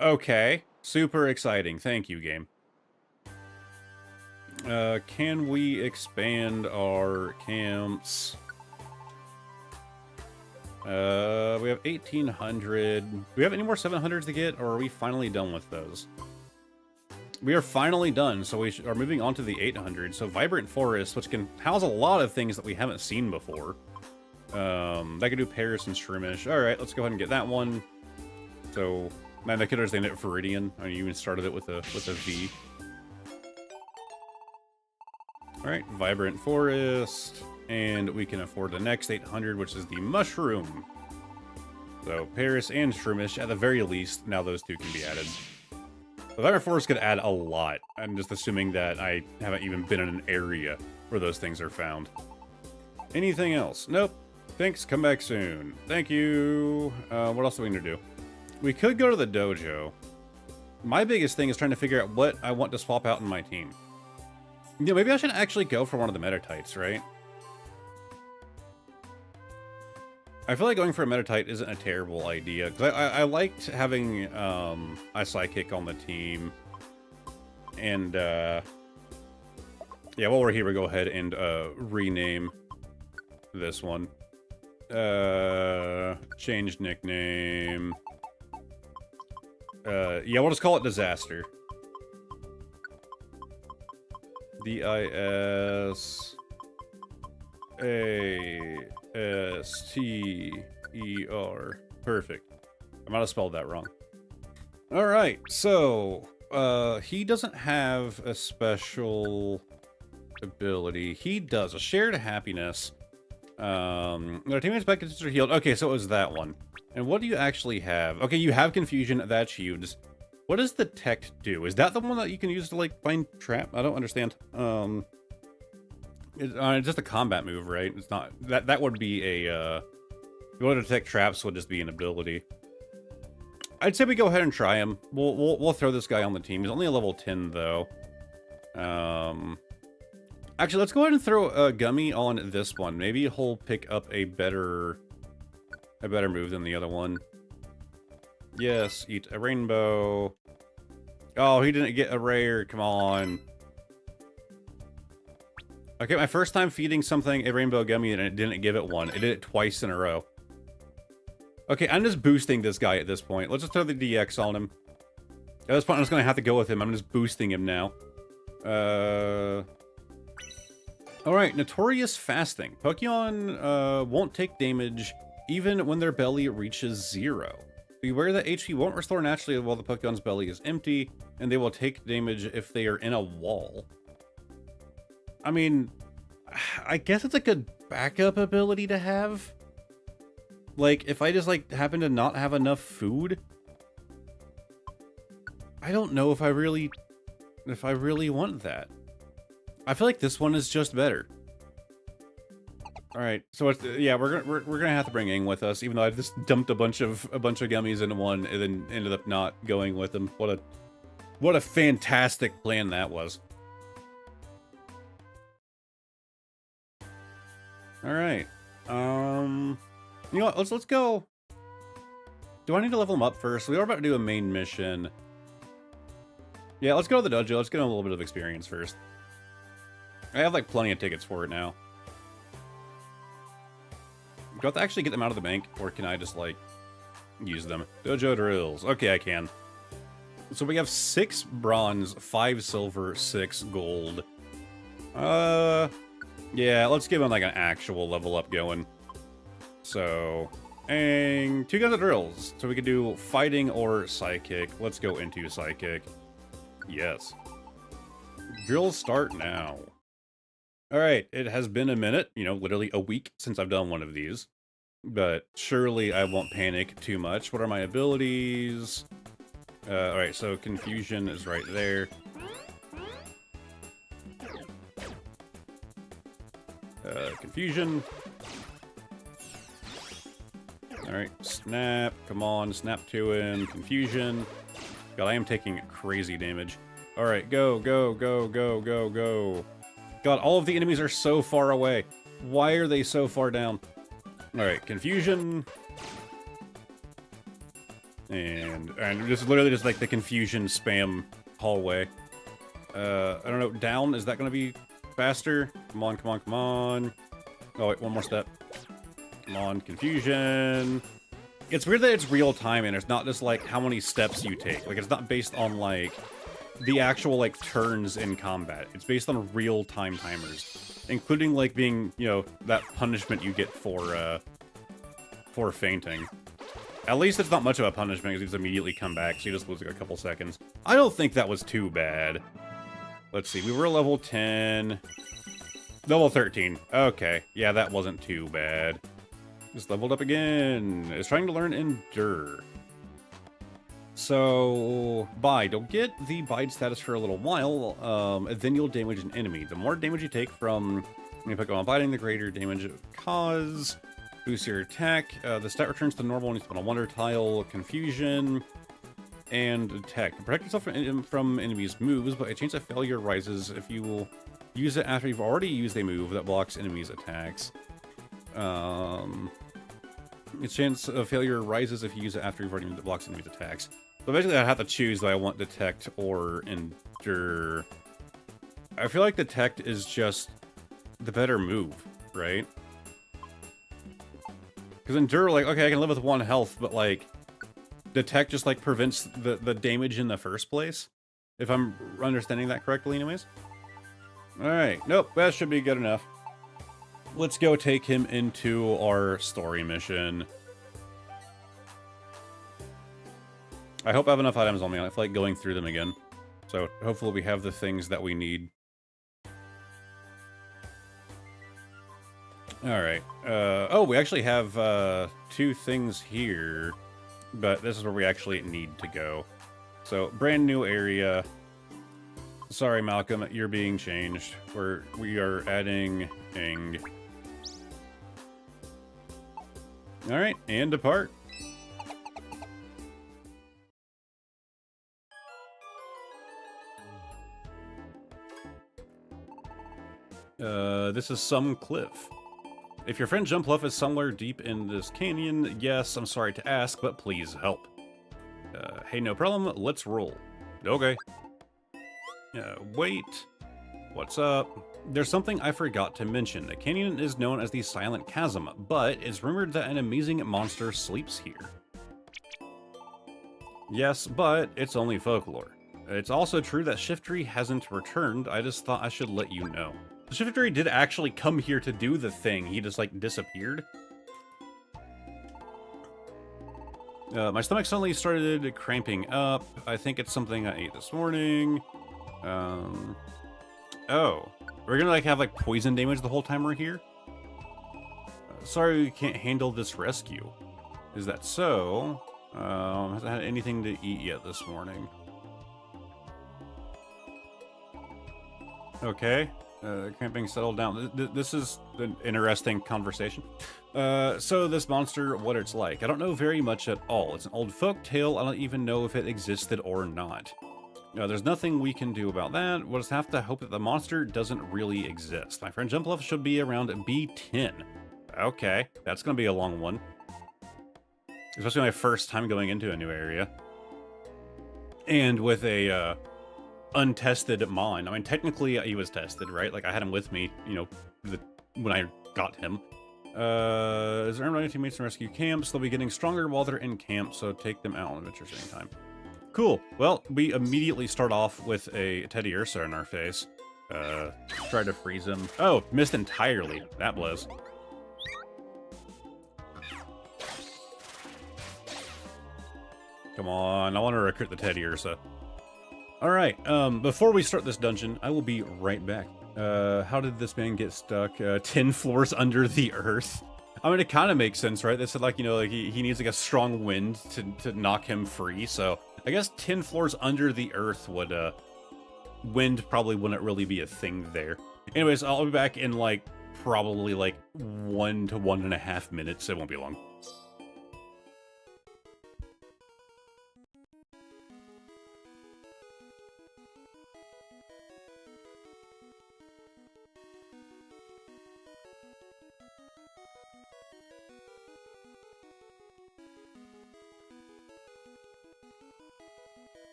Okay, super exciting. Thank you, game. Can we expand our camps? We have 1,800. Do we have any more 700s to get, or are we finally done with those? We are finally done, so we are moving on to the 800. So Vibrant Forest, which can house a lot of things that we haven't seen before. That could do Paris and Shroomish. All right, let's go ahead and get that one. So, man, they could have named it Viridian. I mean, you even started it with a V. All right, Vibrant Forest, and we can afford the next 800, which is the Mushroom. So Paris and Shroomish, at the very least, now those two can be added. The Vibrant Forest could add a lot. I'm just assuming that I haven't even been in an area where those things are found. Anything else? Nope. Thanks, come back soon. Thank you. What else do we need to do? We could go to the dojo. My biggest thing is trying to figure out what I want to swap out in my team. Yeah, maybe I should actually go for one of the Metatytes, right? I feel like going for a Metatite isn't a terrible idea, because I liked having a Psychic on the team. And, yeah, while we're here, we'll go ahead and rename this one. Change nickname. Yeah, we'll just call it Disaster. D-I-S-A-S-T-E-R. Perfect. I might have spelled that wrong. Alright, so, he doesn't have a special ability. He does. A Shared Happiness. Our teammates packets are healed. Okay, so it was that one. And what do you actually have? Okay, you have Confusion. That's huge. What does the Tech do? Is that the one that you can use to, like, find trap? I don't understand. It's just a combat move, right? It's not... That would be a, if you want to detect traps, would just be an ability. I'd say we go ahead and try him. We'll throw this guy on the team. He's only a level 10, though. Actually, let's go ahead and throw a Gummy on this one. Maybe he'll pick up a better move than the other one. Yes, eat a rainbow. Oh, he didn't get a rare. Come on. Okay, my first time feeding something a rainbow gummy and it didn't give it one. It did it twice in a row. Okay, I'm just boosting this guy at this point. Let's just throw the DX on him. At this point, I'm just going to have to go with him. I'm just boosting him now. Alright, Notorious Fasting. Pokemon won't take damage even when their belly reaches 0. Beware that HP won't restore naturally while the Pokemon's belly is empty, and they will take damage if they are in a wall. I mean, I guess it's a good backup ability to have. Like, if I just, like, happen to not have enough food, I don't know if I really want that. I feel like this one is just better. All right, so it's, yeah, we're gonna have to bring Aang with us, even though I just dumped a bunch of gummies into one and then ended up not going with them. What a fantastic plan that was. All right. You know what? Let's go. Do I need to level him up first? We are about to do a main mission. Yeah, let's go to the dojo. Let's get a little bit of experience first. I have like plenty of tickets for it now. Do I have to actually get them out of the bank, or can I just like use them? Dojo drills. Okay, I can. So we have 6 bronze, 5 silver, 6 gold. Yeah, let's give him like an actual level up going. So, and 2 guns of drills. So we could do fighting or psychic. Let's go into psychic. Yes. Drills start now. Alright, it has been a minute, you know, literally a week since I've done one of these. But surely I won't panic too much. What are my abilities? Alright, so confusion is right there. Confusion. Alright, snap. Come on, snap to him. Confusion. God, I am taking crazy damage. Alright, go, go, go, go, go, go. God, all of the enemies are so far away. Why are they so far down? Alright, confusion. And just literally just like the confusion spam hallway. I don't know, down, is that gonna be faster? Come on, come on, come on. Oh wait, one more step. Come on, confusion. It's weird that it's real time and it's not just like how many steps you take. Like it's not based on like the actual like turns in combat. It's based on real time timers, including like being, you know, that punishment you get for fainting. At least it's not much of a punishment because you just immediately come back, so you just lose like a couple seconds. I don't think that was too bad. Let's see, we were level 10. Level 13. Okay, yeah, that wasn't too bad. Just leveled up again. It's trying to learn Endure. So, bide. You'll get the bide status for a little while, then you'll damage an enemy. The more damage you take from Pokemon biting, the greater damage it would cause. Boost your attack. The stat returns to normal when you spend a Wonder Tile. Confusion. And attack. Protect yourself from enemies' moves, but a chance of failure rises if you will use it after you've already used a move that blocks enemies' attacks. Its chance of failure rises if you use it after you've already used it blocks enemies' attacks. So basically I'd have to choose that I want Detect or Endure. I feel like Detect is just the better move, right? Because Endure, like, okay, I can live with 1 health, but like, Detect just like prevents the damage in the first place. If I'm understanding that correctly anyways. Alright, nope, that should be good enough. Let's go take him into our story mission. I hope I have enough items on me. I feel like going through them again. So hopefully we have the things that we need. Alright. Oh, we actually have 2 things here. But this is where we actually need to go. So, brand new area. Sorry, Malcolm, you're being changed. We are adding Ing. Alright, and depart. This is some cliff. If your friend Jumpluff is somewhere deep in this canyon, yes, I'm sorry to ask, but please help. Hey, no problem, let's roll. Okay. Wait. What's up? There's something I forgot to mention. The canyon is known as the Silent Chasm, but it's rumored that an amazing monster sleeps here. Yes, but it's only folklore. It's also true that Shiftry hasn't returned. I just thought I should let you know. Shiftry did actually come here to do the thing. He just, like, disappeared. My stomach suddenly started cramping up. I think it's something I ate this morning. Oh. We're gonna, like, have, like, poison damage the whole time we're here? Sorry we can't handle this rescue. Is that so? Hasn't had anything to eat yet this morning. Okay. Cramping settled down. This is an interesting conversation. So this monster, what it's like. I don't know very much at all. It's an old folk tale. I don't even know if it existed or not. There's nothing we can do about that. We'll just have to hope that the monster doesn't really exist. My friend Jumpluff should be around B10. Okay, that's gonna be a long one. Especially my first time going into a new area. And with a, untested Mon. I mean, technically, he was tested, right? Like, I had him with me, you know, when I got him. Is there any teammates in rescue camps? They'll be getting stronger while they're in camp, so take them out on adventures anytime. Cool. Well, we immediately start off with a Teddiursa in our face. Try to freeze him. Oh, missed entirely. That blows. Come on, I want to recruit the Teddiursa. Alright, before we start this dungeon, I will be right back. How did this man get stuck 10 floors under the earth? I mean, it kind of makes sense, right? They said, like, you know, like he needs, like, a strong wind to knock him free, so I guess 10 floors under the earth would, wind probably wouldn't really be a thing there. Anyways, I'll be back in, like, probably, like, 1 to 1.5 minutes. It won't be long.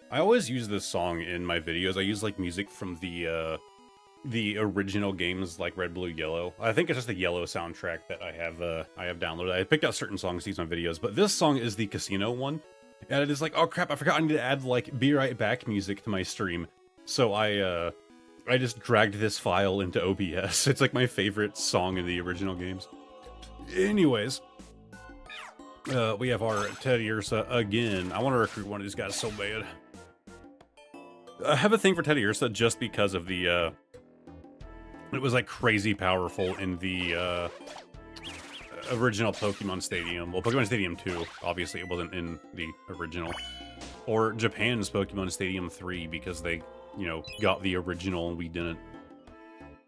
I always use this song in my videos. I use, like, music from the original games, like Red, Blue, Yellow. I think it's just the Yellow soundtrack that I have downloaded. I picked out certain songs to use in my videos, but this song is the casino one. And it is like, oh crap, I forgot I need to add, like, Be Right Back music to my stream. So I just dragged this file into OBS. It's like my favorite song in the original games. Anyways, we have our Teddiursa again. I want to recruit one of these guys so bad. I have a thing for Teddiursa just because of the, it was, like, crazy powerful in the, original Pokemon Stadium. Well, Pokemon Stadium 2, obviously it wasn't in the original. Or Japan's Pokemon Stadium 3, because they, you know, got the original and we didn't.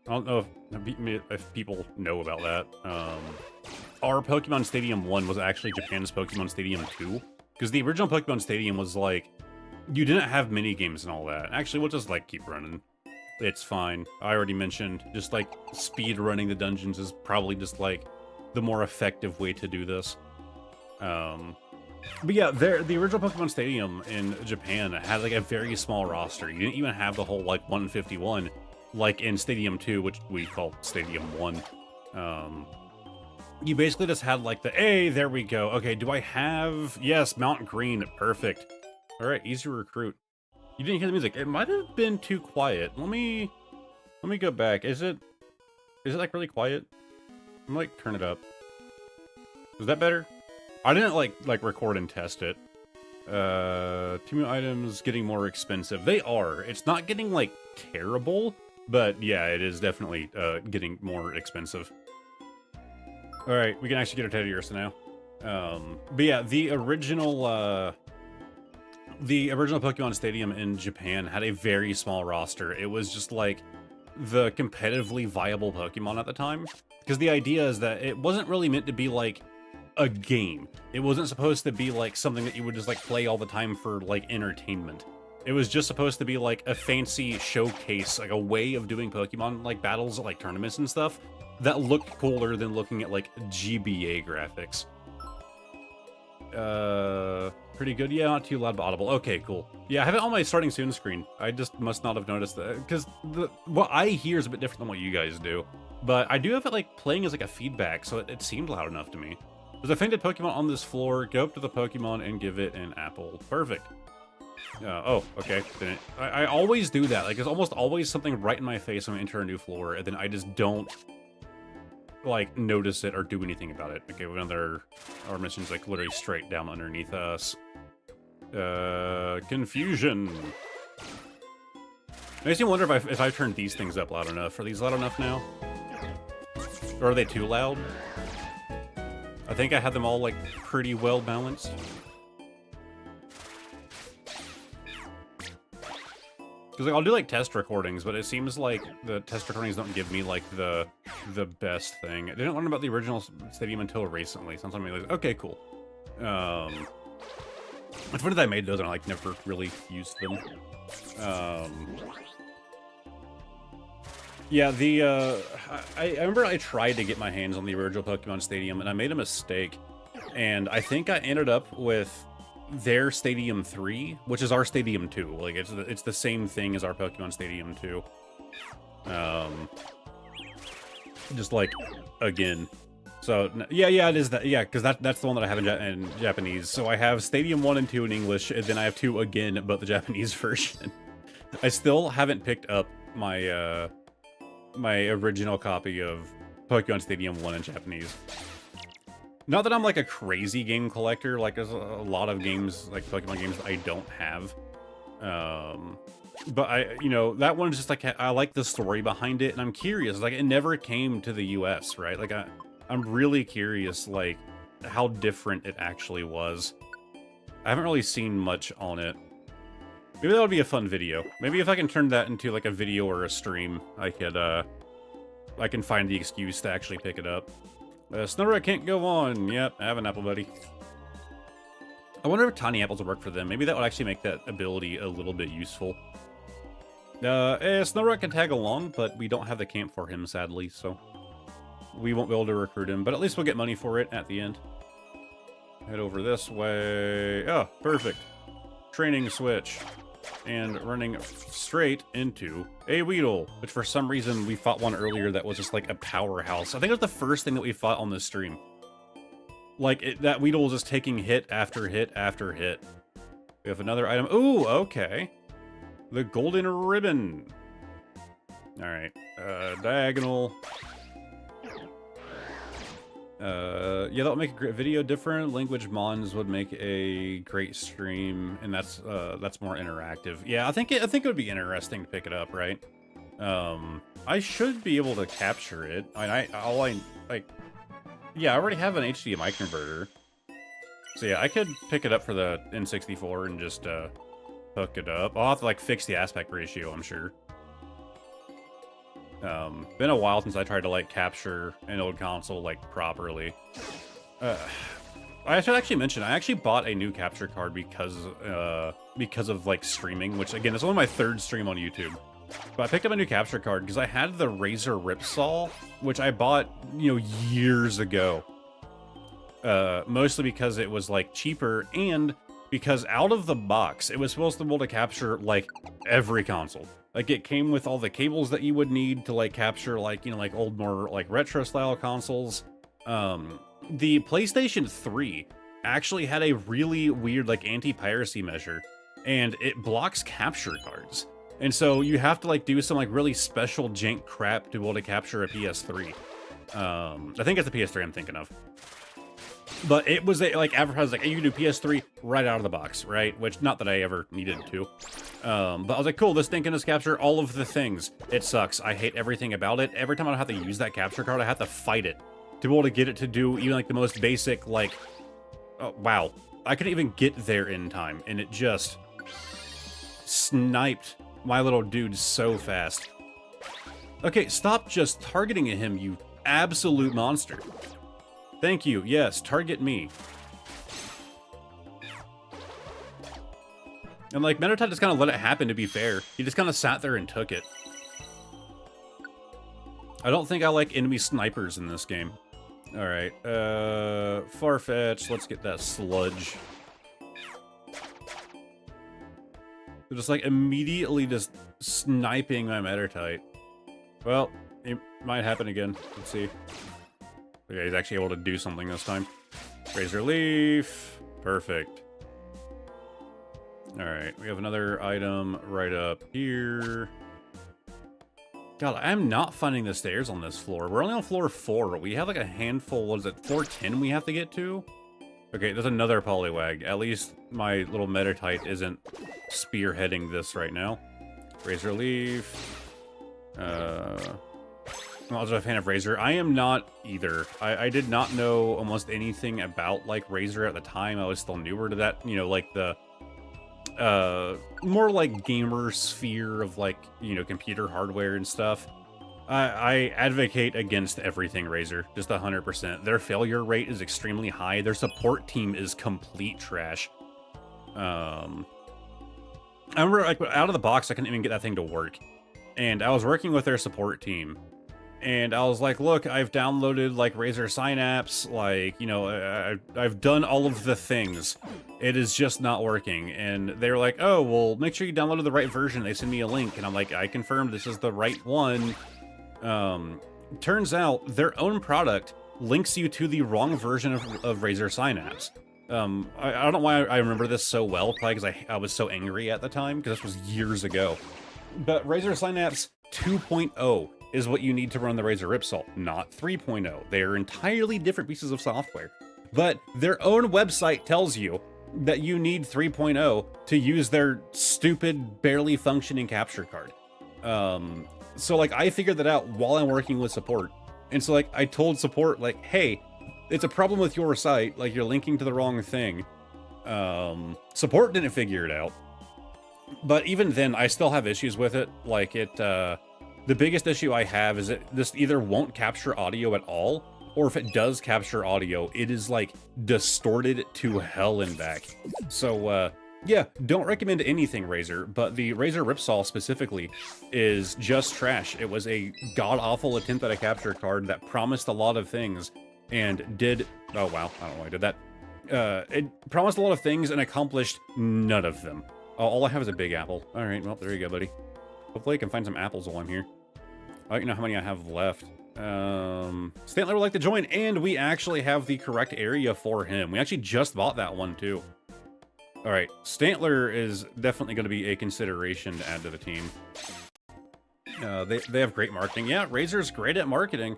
I don't know if people know about that. Our Pokemon Stadium 1 was actually Japan's Pokemon Stadium 2. Because the original Pokemon Stadium was, like, you didn't have mini games and all that. Actually, we'll just, like, keep running. It's fine. I already mentioned, just, like, speed running the dungeons is probably just, like, the more effective way to do this. But yeah, the original Pokemon Stadium in Japan had, like, a very small roster. You didn't even have the whole, like, 151, like in Stadium 2, which we call Stadium 1. You basically just had, like, hey, there we go. Okay, do I have... Yes, Mount Green, perfect. Alright, easy to recruit. You didn't hear the music. It might have been too quiet. Let me go back. Is it, like, really quiet? I'm gonna, like, turn it up. Is that better? I didn't, like record and test it. Team items getting more expensive. They are. It's not getting, like, terrible, but yeah, it is definitely, getting more expensive. Alright, we can actually get our Teddiursa now. But yeah, the original Pokemon Stadium in Japan had a very small roster. It was just, like, the competitively viable Pokemon at the time. Because the idea is that it wasn't really meant to be, like, a game. It wasn't supposed to be like something that you would just like play all the time for like entertainment. It was just supposed to be like a fancy showcase, like a way of doing Pokemon like battles at like tournaments and stuff that looked cooler than looking at like GBA graphics. Pretty good. Yeah, not too loud but audible. Okay, cool. Yeah, I have it on my starting soon screen. I just must not have noticed that because what I hear is a bit different than what you guys do. But I do have it like playing as like a feedback, so it seemed loud enough to me. There's a fainted Pokemon on this floor. Go up to the Pokemon and give it an apple. Perfect. Oh, okay. I always do that. Like, there's almost always something right in my face when I enter a new floor, and then I just don't like notice it or do anything about it. Okay, our mission's like literally straight down underneath us. Confusion. Makes me wonder if I've turned these things up loud enough. Are these loud enough now? Or are they too loud? I think I had them all like pretty well balanced. Because like, I'll do like test recordings, but it seems like the test recordings don't give me like the best thing. I didn't learn about the original Stadium until recently. Sometimes I like, okay, cool. It's funny that I made those and I like never really used them. Yeah, I remember I tried to get my hands on the original Pokemon Stadium and I made a mistake. And I think I ended up with their Stadium 3, which is our Stadium 2. Like, it's the same thing as our Pokemon Stadium 2. Just like, again. So, yeah, it is that. Yeah, because that's the one that I have in Japanese. So I have Stadium 1 and 2 in English, and then I have 2 again, but the Japanese version. I still haven't picked up my, my original copy of Pokemon Stadium 1 in Japanese. Not that I'm like a crazy game collector, like there's a lot of games, like Pokemon games that I don't have. But you know, that one's just like, I like the story behind it and I'm curious, like it never came to the US, right? Like I'm really curious, like how different it actually was. I haven't really seen much on it. Maybe that would be a fun video. Maybe if I can turn that into like a video or a stream, I can find the excuse to actually pick it up. Snorunt can't go on. Yep, I have an apple, buddy. I wonder if tiny apples would work for them. Maybe that would actually make that ability a little bit useful. Snorunt can tag along, but we don't have the camp for him, sadly, so we won't be able to recruit him, but at least we'll get money for it at the end. Head over this way. Oh, perfect. Training switch. And running straight into a Weedle, which for some reason we fought one earlier that was just like a powerhouse. I think it was the first thing that we fought on this stream. Like, that Weedle was just taking hit after hit after hit. We have another item. Ooh, okay. The golden ribbon. Alright, diagonal. Yeah, that would make a great video. Different language mons would make a great stream, and that's more interactive. Yeah, I think it would be interesting to pick it up, right? I should be able to capture it. Yeah, I already have an HDMI converter, so yeah, I could pick it up for the N64 and just hook it up. I'll have to like fix the aspect ratio, I'm sure. Been a while since I tried to like capture an old console like properly. I should actually mention I actually bought a new capture card because of like streaming, which again is only my third stream on YouTube. But I picked up a new capture card because I had the Razer Ripsaw, which I bought, you know, years ago. Mostly because it was like cheaper and because out of the box it was supposed to be able to capture like every console. Like, it came with all the cables that you would need to, like, capture, like, you know, like, old, more, like, retro-style consoles. The PlayStation 3 actually had a really weird, like, anti-piracy measure, and it blocks capture cards. And so you have to, like, do some, like, really special jank crap to be able to capture a PS3. I think it's the PS3 I'm thinking of. But it was, like, advertised, like, hey, you can do PS3 right out of the box, right? Which, not that I ever needed to. But I was like, cool, this thing can just capture all of the things. It sucks. I hate everything about it. Every time I have to use that capture card, I have to fight it to be able to get it to do even, like, the most basic, like... Oh, wow. I couldn't even get there in time, and it just... sniped my little dude so fast. Okay, stop just targeting at him, you absolute monster. Thank you. Yes, target me. And like, Meditite just kind of let it happen, to be fair. He just kind of sat there and took it. I don't think I like enemy snipers in this game. Alright, Farfetch, let's get that sludge. They're just like immediately just sniping my Meditite. Well, it might happen again. Let's see. Okay, he's actually able to do something this time. Razor Leaf. Perfect. Alright, we have another item right up here. God, I'm not finding the stairs on this floor. We're only on floor 4. We have like a handful, what is it, floor 10 we have to get to? Okay, there's another Poliwag. At least my little Meditite isn't spearheading this right now. Razor Leaf. I'm also a fan of Razor. I am not either. I did not know almost anything about like Razor at the time. I was still newer to that, you know, like the more like gamer sphere of like, you know, computer hardware and stuff. I advocate against everything Razor, just 100%. Their failure rate is extremely high. Their support team is complete trash. I remember like out of the box, I couldn't even get that thing to work. And I was working with their support team. And I was like, look, I've downloaded like Razer Synapse, like, you know, I've done all of the things. It is just not working. And they were like, oh, well, make sure you downloaded the right version. They send me a link. And I'm like, I confirmed this is the right one. Turns out their own product links you to the wrong version of Razer Synapse. I don't know why I remember this so well, probably because I was so angry at the time, because this was years ago. But Razer Synapse 2.0 is what you need to run the Razer Ripsaw, not 3.0. They are entirely different pieces of software. But their own website tells you that you need 3.0 to use their stupid, barely functioning capture card. So like I figured that out while I'm working with support. And so like I told support like, hey, it's a problem with your site, like you're linking to the wrong thing. Support didn't figure it out. But even then I still have issues with it. Like the biggest issue I have is that this either won't capture audio at all, or if it does capture audio, it is like distorted to hell and back. So yeah, don't recommend anything Razer, but the Razer Ripsaw specifically is just trash. It was a god-awful attempt at a capture card that promised a lot of things and did... Oh wow, I don't know why I did that. It promised a lot of things and accomplished none of them. All I have is a big apple. Alright, well, there you go, buddy. Hopefully I can find some apples while I'm here. I don't know how many I have left. Stantler would like to join, and we actually have the correct area for him. We actually just bought that one, too. Alright, Stantler is definitely going to be a consideration to add to the team. They have great marketing. Yeah, Razer's great at marketing.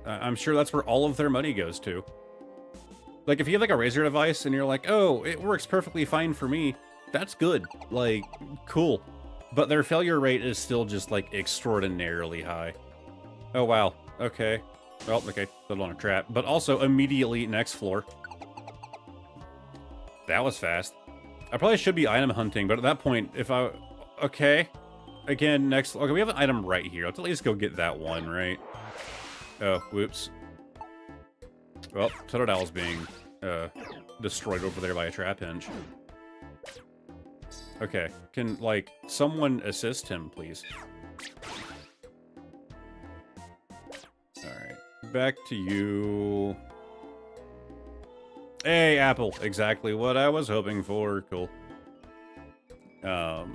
I'm sure that's where all of their money goes to. Like, if you have, like, a Razer device, and you're like, oh, it works perfectly fine for me, that's good. Like, cool. But their failure rate is still just, like, extraordinarily high. Oh, wow. Okay. Well, okay. Still on a trap. But also, immediately next floor. That was fast. I probably should be item hunting, but at that point, if I... Okay. Again, next... Okay, we have an item right here. Let's at least go get that one, right? Oh, whoops. Well, Totodale's being, destroyed over there by a trap hinge. Okay, can, like, someone assist him, please? Alright, back to you. Hey, Apple, exactly what I was hoping for. Cool. Yeah,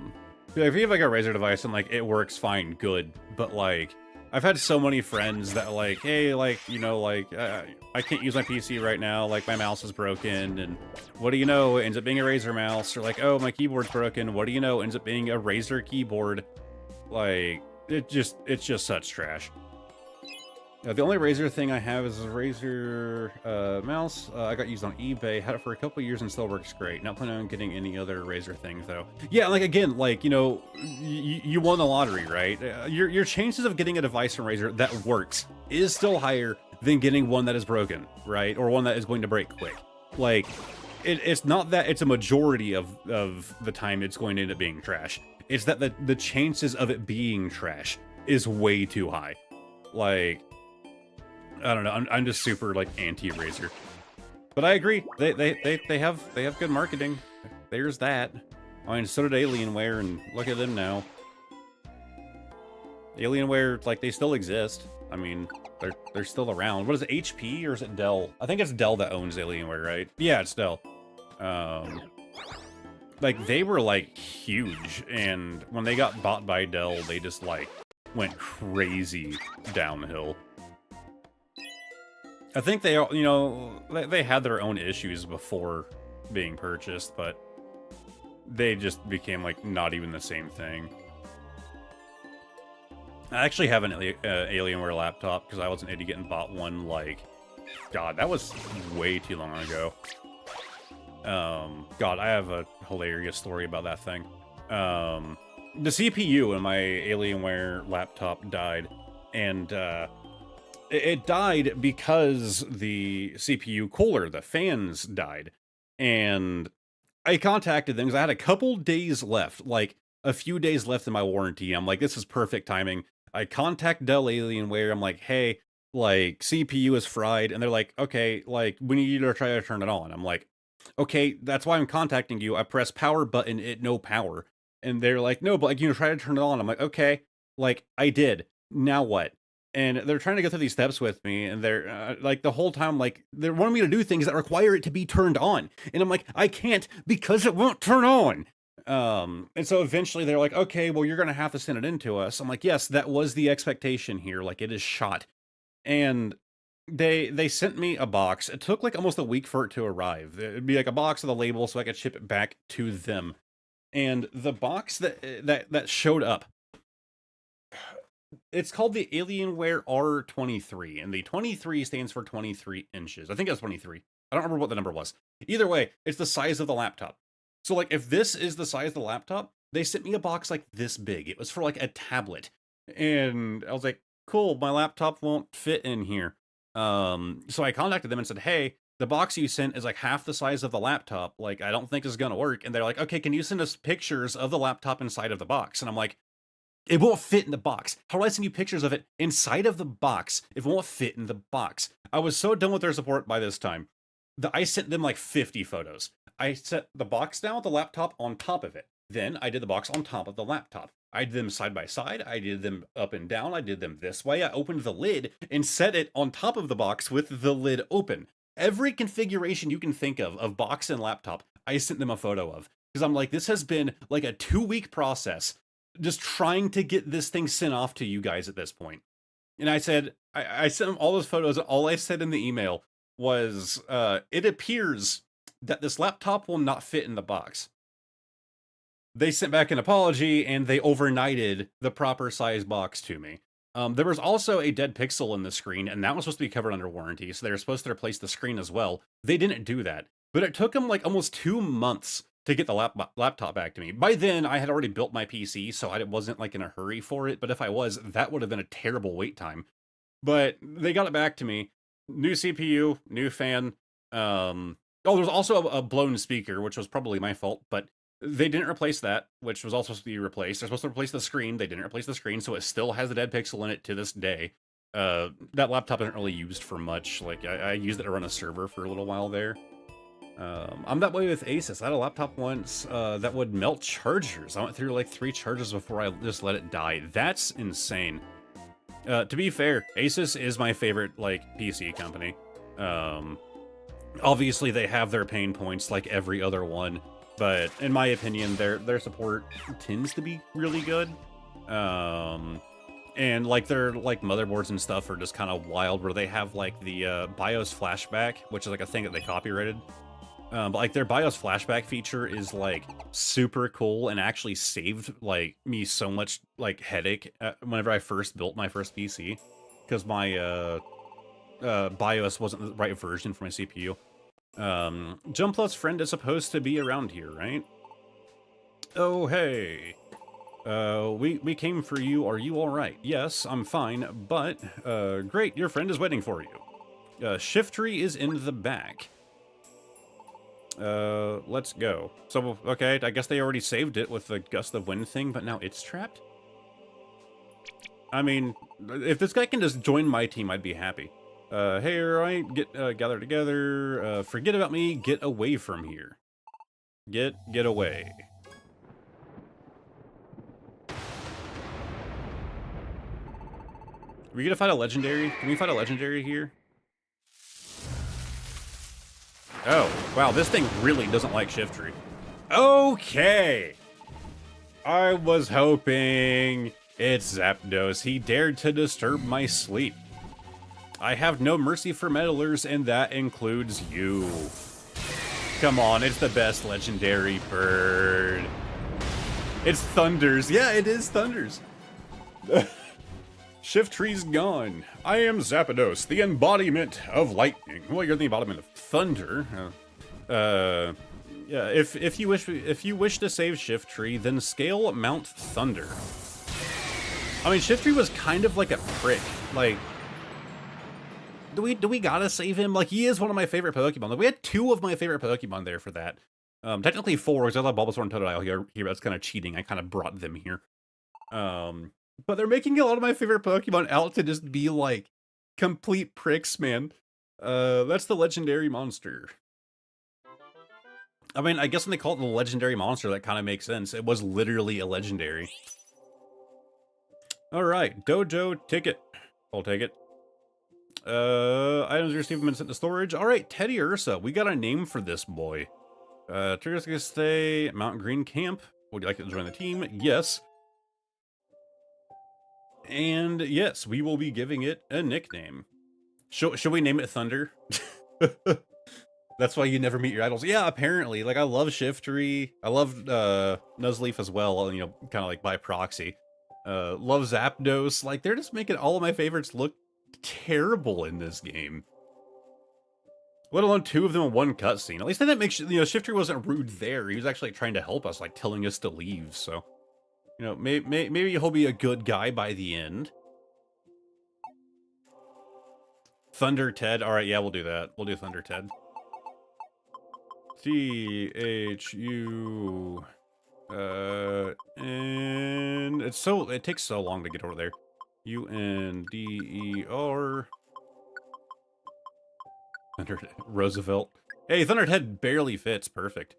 if you have, like, a Razer device and, like, it works fine, good. But, like, I've had so many friends that, like, hey, like, you know, like, I can't use my PC right now, like, my mouse is broken, and what do you know, it ends up being a Razer mouse, or like, oh, my keyboard's broken, what do you know, it ends up being a Razer keyboard. Like, it's just such trash. The only Razer thing I have is a Razer mouse. I got used on eBay, had it for a couple years and still works great. Not planning on getting any other Razer things though. Yeah, like again, like, you know, you won the lottery, right? Your chances of getting a device from Razer that works is still higher than getting one that is broken, right? Or one that is going to break quick. Like, it's not that it's a majority of the time it's going to end up being trash. It's that the chances of it being trash is way too high. Like, I don't know. I'm just super like anti-Razer. But I agree. They have good marketing. There's that. I mean, so did Alienware, and look at them now. Alienware, like, they still exist. I mean, they're still around. What is it, HP or is it Dell? I think it's Dell that owns Alienware, right? Yeah, it's Dell. Like, they were like huge, and when they got bought by Dell, they just like went crazy downhill. I think they, you know, they had their own issues before being purchased, but they just became like not even the same thing. I actually have an Alienware laptop because I was an idiot and bought one like, God, that was way too long ago. God, I have a hilarious story about that thing. The CPU in my Alienware laptop died, and it died because the CPU cooler, the fans died. And I contacted them because I had a couple days left, like a few days left in my warranty. I'm like, this is perfect timing. I contact Dell Alienware. I'm like, hey, like CPU is fried. And they're like, okay, like we need you to try to turn it on. I'm like, okay, that's why I'm contacting you. I press power button, it no power. And they're like, no, but like, you know, try to turn it on. I'm like, okay, like I did. Now what? And they're trying to go through these steps with me, and they're like the whole time, like they're wanting me to do things that require it to be turned on, and I'm like, I can't because it won't turn on. And so eventually they're like, okay, well you're gonna have to send it in to us. I'm like, yes, that was the expectation here. Like it is shot, and they sent me a box. It took like almost a week for it to arrive. It'd be like a box with a label so I could ship it back to them. And the box that showed up, it's called the Alienware R23, and the 23 stands for 23 inches. I think that's 23. I don't remember what the number was. Either way, it's the size of the laptop. So, like, if this is the size of the laptop, they sent me a box like this big. It was for, like, a tablet. And I was like, cool, my laptop won't fit in here. So I contacted them and said, hey, the box you sent is, like, half the size of the laptop. Like, I don't think it's gonna work. And they're like, okay, can you send us pictures of the laptop inside of the box? And I'm like, it won't fit in the box. How do I send you pictures of it inside of the box if it won't fit in the box? I was so done with their support by this time that I sent them like 50 photos. I set the box down with the laptop on top of it. Then I did the box on top of the laptop. I did them side by side. I did them up and down. I did them this way. I opened the lid and set it on top of the box with the lid open. Every configuration you can think of box and laptop, I sent them a photo of. Because I'm like, this has been like a 2-week process just trying to get this thing sent off to you guys at this point. And I said, I sent them all those photos. All I said in the email was, it appears that this laptop will not fit in the box. They sent back an apology, and they overnighted the proper size box to me. There was also a dead pixel in the screen, and that was supposed to be covered under warranty, so they were supposed to replace the screen as well. They didn't do that. But it took them like almost 2 months to get the laptop back to me. By then, I had already built my PC, so I wasn't like in a hurry for it. But if I was, that would have been a terrible wait time. But they got it back to me. New CPU, new fan. Oh, there was also a blown speaker, which was probably my fault. But they didn't replace that, which was also supposed to be replaced. They're supposed to replace the screen. They didn't replace the screen, so it still has a dead pixel in it to this day. That laptop isn't really used for much. Like I used it to run a server for a little while there. I'm that way with Asus. I had a laptop once that would melt chargers. I went through like 3 charges before I just let it die. That's insane. To be fair, Asus is my favorite like PC company. Obviously they have their pain points like every other one, but in my opinion, their support tends to be really good. And like their like motherboards and stuff are just kind of wild, where they have like the BIOS flashback, which is like a thing that they copyrighted. But like their BIOS flashback feature is like super cool and actually saved like me so much like headache whenever I first built my first PC, because my BIOS wasn't the right version for my CPU. Jumplus friend is supposed to be around here, right? Oh hey, we came for you. Are you all right? Yes, I'm fine. But great, your friend is waiting for you. Shift tree is in the back. Let's go. So, okay, I guess they already saved it with the gust of wind thing, but now it's trapped? I mean, if this guy can just join my team, I'd be happy. Hey, alright, gather together. Forget about me, get away from here. Get away. Are we gonna fight a legendary? Can we fight a legendary here? Oh, wow, this thing really doesn't like Shiftry. Okay! I was hoping it's Zapdos. He dared to disturb my sleep. I have no mercy for meddlers, and that includes you. Come on, it's the best legendary bird. It's Thunders. Yeah, it is Thunders. Shiftry's gone. I am Zapdos, the embodiment of lightning. Well, you're the embodiment of thunder. Yeah. If you wish to save Shiftry, then scale Mount Thunder. I mean, Shiftry was kind of like a prick. Like, do we gotta save him? Like, he is one of my favorite Pokemon. Like, we had 2 of my favorite Pokemon there for that. Technically 4, because I love Bulbasaur and Totodile here. That's kind of cheating. I kind of brought them here. But they're making a lot of my favorite Pokemon out to just be like complete pricks, man. That's the legendary monster. I mean, I guess when they call it the legendary monster, that kind of makes sense. It was literally a legendary. All right, dojo ticket. I'll take it. Items received have been sent to storage. All right, Teddiursa. We got a name for this boy. Stay Mount Green Camp. Would you like to join the team? Yes. And yes, we will be giving it a nickname. Should we name it Thunder? That's why you never meet your idols. Yeah, apparently. Like, I love Shiftry. I love Nuzleaf as well, you know, kind of like by proxy. Love Zapdos. Like, they're just making all of my favorites look terrible in this game. Let alone 2 of them in one cutscene. At least that makes, you know, Shiftry wasn't rude there. He was actually trying to help us, like telling us to leave, so... You know, maybe he'll be a good guy by the end. Thunder Ted. All right, yeah, we'll do that. We'll do Thunder Ted. THU. And it takes so long to get over there. UNDER. Thunder Roosevelt. Hey, Thunder Ted barely fits. Perfect.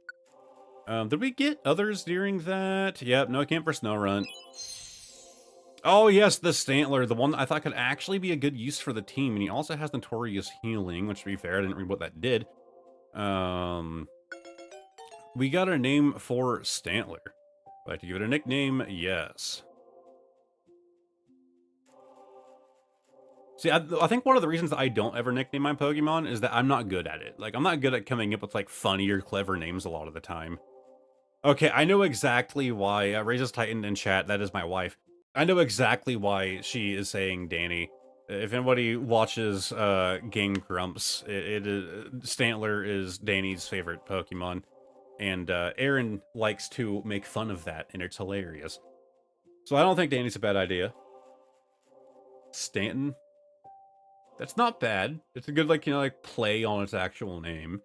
Did we get others during that? Yep, no camp for Snorunt. Oh, yes, the Stantler, the one that I thought could actually be a good use for the team. And he also has Notorious Healing, which, to be fair, I didn't read what that did. We got a name for Stantler. Would I like to give it a nickname? Yes. See, I think one of the reasons that I don't ever nickname my Pokemon is that I'm not good at it. Like, I'm not good at coming up with, like, funny or clever names a lot of the time. Okay, I know exactly why. Raises Titan in chat, that is my wife. I know exactly why she is saying Danny. If anybody watches Game Grumps, Stantler is Danny's favorite Pokemon. And Aaron likes to make fun of that, and it's hilarious. So I don't think Danny's a bad idea. Stanton? That's not bad. It's a good, like, you know, like, play on its actual name.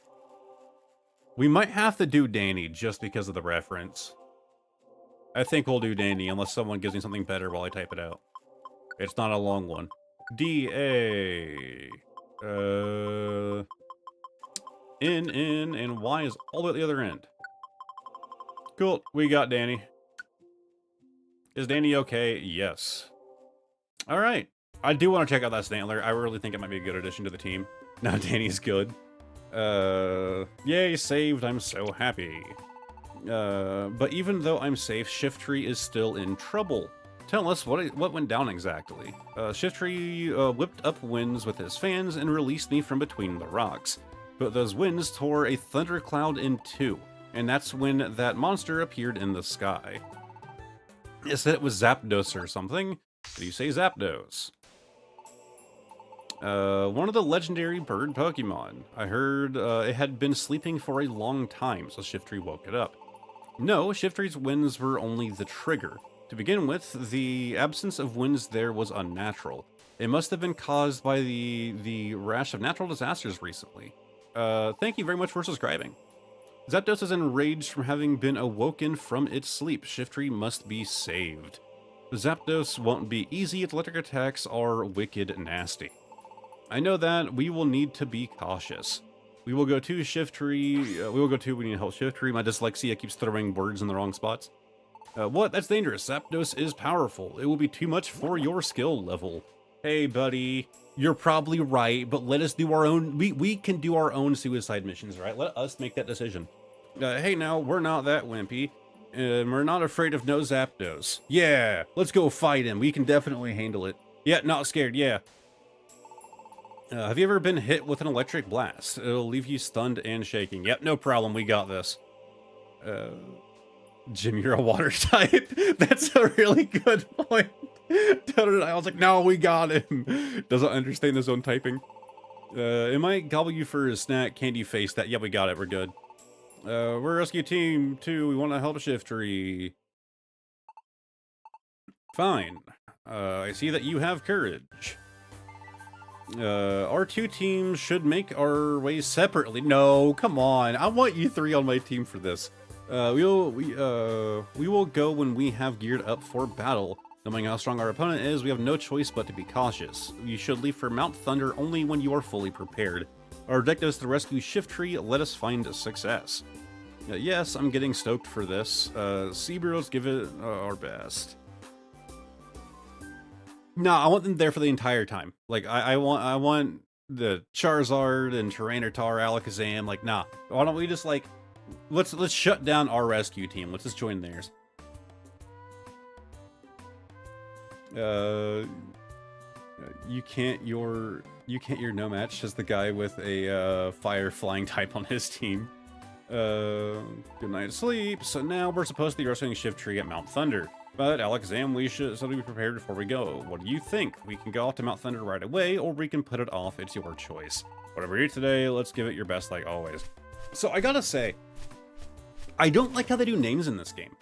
We might have to do Danny just because of the reference. I think we'll do Danny unless someone gives me something better while I type it out. It's not a long one. D-A... N, and Y is all the way at the other end. Cool, we got Danny. Is Danny okay? Yes. Alright. I do want to check out that Stantler. I really think it might be a good addition to the team. Now Danny's good. Yay, saved. I'm so happy. But even though I'm safe, Shiftry is still in trouble. Tell us what went down exactly. Shiftry whipped up winds with his fans and released me from between the rocks. But those winds tore a thundercloud in 2, and that's when that monster appeared in the sky. It said it was Zapdos or something. Did you say Zapdos? One of the legendary bird Pokemon. I heard it had been sleeping for a long time, so Shiftry woke it up. No, Shiftry's winds were only the trigger. To begin with, the absence of winds there was unnatural. It must have been caused by the rash of natural disasters recently. Thank you very much for subscribing. Zapdos is enraged from having been awoken from its sleep. Shiftry must be saved. Zapdos won't be easy. Its electric attacks are wicked nasty. I know that we will need to be cautious. We will go to shift tree. We need help shift tree. My dyslexia keeps throwing words in the wrong spots. What? That's dangerous. Zapdos is powerful. It will be too much for your skill level. Hey, buddy. You're probably right, but let us do our own. We can do our own suicide missions, right? Let us make that decision. Hey, now, we're not that wimpy. And we're not afraid of no Zapdos. Yeah, let's go fight him. We can definitely handle it. Yeah, not scared, yeah. Have you ever been hit with an electric blast? It'll leave you stunned and shaking. Yep, no problem, we got this. Jim, you're a water type? That's a really good point. I was like, no, we got him. Doesn't understand his own typing. It might gobble you for a snack. Candy face that. Yeah, we got it, we're good. We're rescue team 2. We want to help shift tree. Fine. I see that you have courage. Our 2 teams should make our ways separately. No, come on. I want you 3 on my team for this. We will go when we have geared up for battle. Knowing how strong our opponent is, we have no choice but to be cautious. You should leave for Mount Thunder only when you are fully prepared. Our objective is to rescue Shiftry. Let us find success. Yes, I'm getting stoked for this. Seabros, give it our best. No, I want them there for the entire time. Like, I want the Charizard and Tyranitar, Alakazam. Like, nah. Why don't we just, like, let's shut down our rescue team. Let's just join theirs. You can't your no match, says the guy with a fire flying type on his team. Good night's sleep. So now we're supposed to be rescuing Shiftry at Mount Thunder. But Alakazam, we should be prepared before we go. What do you think? We can go off to Mount Thunder right away, or we can put it off. It's your choice. Whatever you do today, let's give it your best like always. So I gotta say, I don't like how they do names in this game.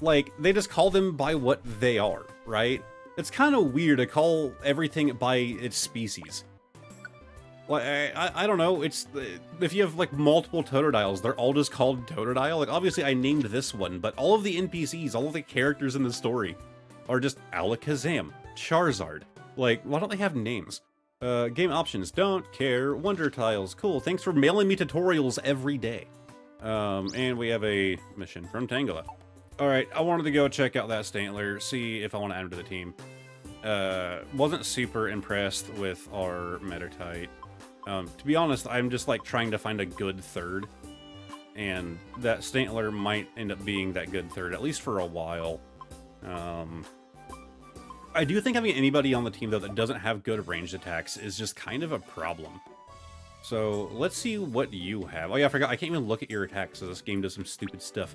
Like, they just call them by what they are, right? It's kind of weird to call everything by its species. Like, I don't know, it's, if you have, like, multiple Totodiles, they're all just called Totodile. Like, obviously I named this one, but all of the NPCs, all of the characters in the story are just Alakazam, Charizard. Like, why don't they have names? Game options, don't care, Wonder Tiles, cool, thanks for mailing me tutorials every day. And we have a mission from Tangela. Alright, I wanted to go check out that Stantler, see if I want to add him to the team. Wasn't super impressed with our Meditite. To be honest, I'm just like trying to find a good third. And that Stantler might end up being that good third, at least for a while. I do think having anybody on the team, though, that doesn't have good ranged attacks is just kind of a problem. So, let's see what you have. Oh yeah, I forgot, I can't even look at your attacks, so this game does some stupid stuff.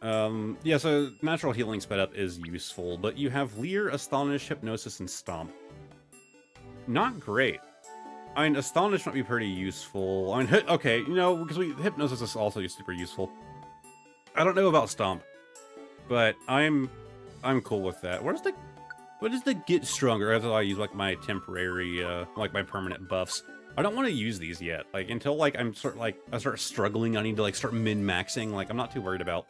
Yeah, so natural healing sped up is useful, but you have Leer, Astonish, Hypnosis, and Stomp. Not great. I mean, Astonish might be pretty useful. I mean, okay, you know, because Hypnosis is also super useful. I don't know about Stomp, but I'm cool with that. What does the get stronger? As I use like my temporary, like my permanent buffs. I don't want to use these yet. Like until like I start struggling, I need to like start min-maxing. Like I'm not too worried about,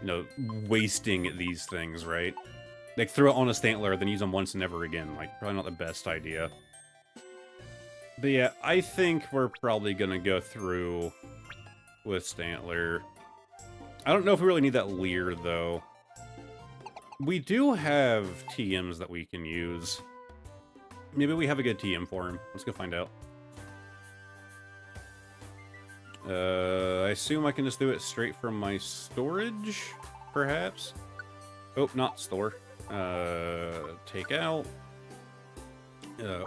you know, wasting these things, right? Like throw it on a Stantler, then use them once and never again. Like probably not the best idea. But yeah, I think we're probably gonna go through with Stantler. I don't know if we really need that Leer though. We do have TMs that we can use. Maybe we have a good TM for him. Let's go find out. I assume I can just do it straight from my storage, perhaps? Oh, not store. Take out.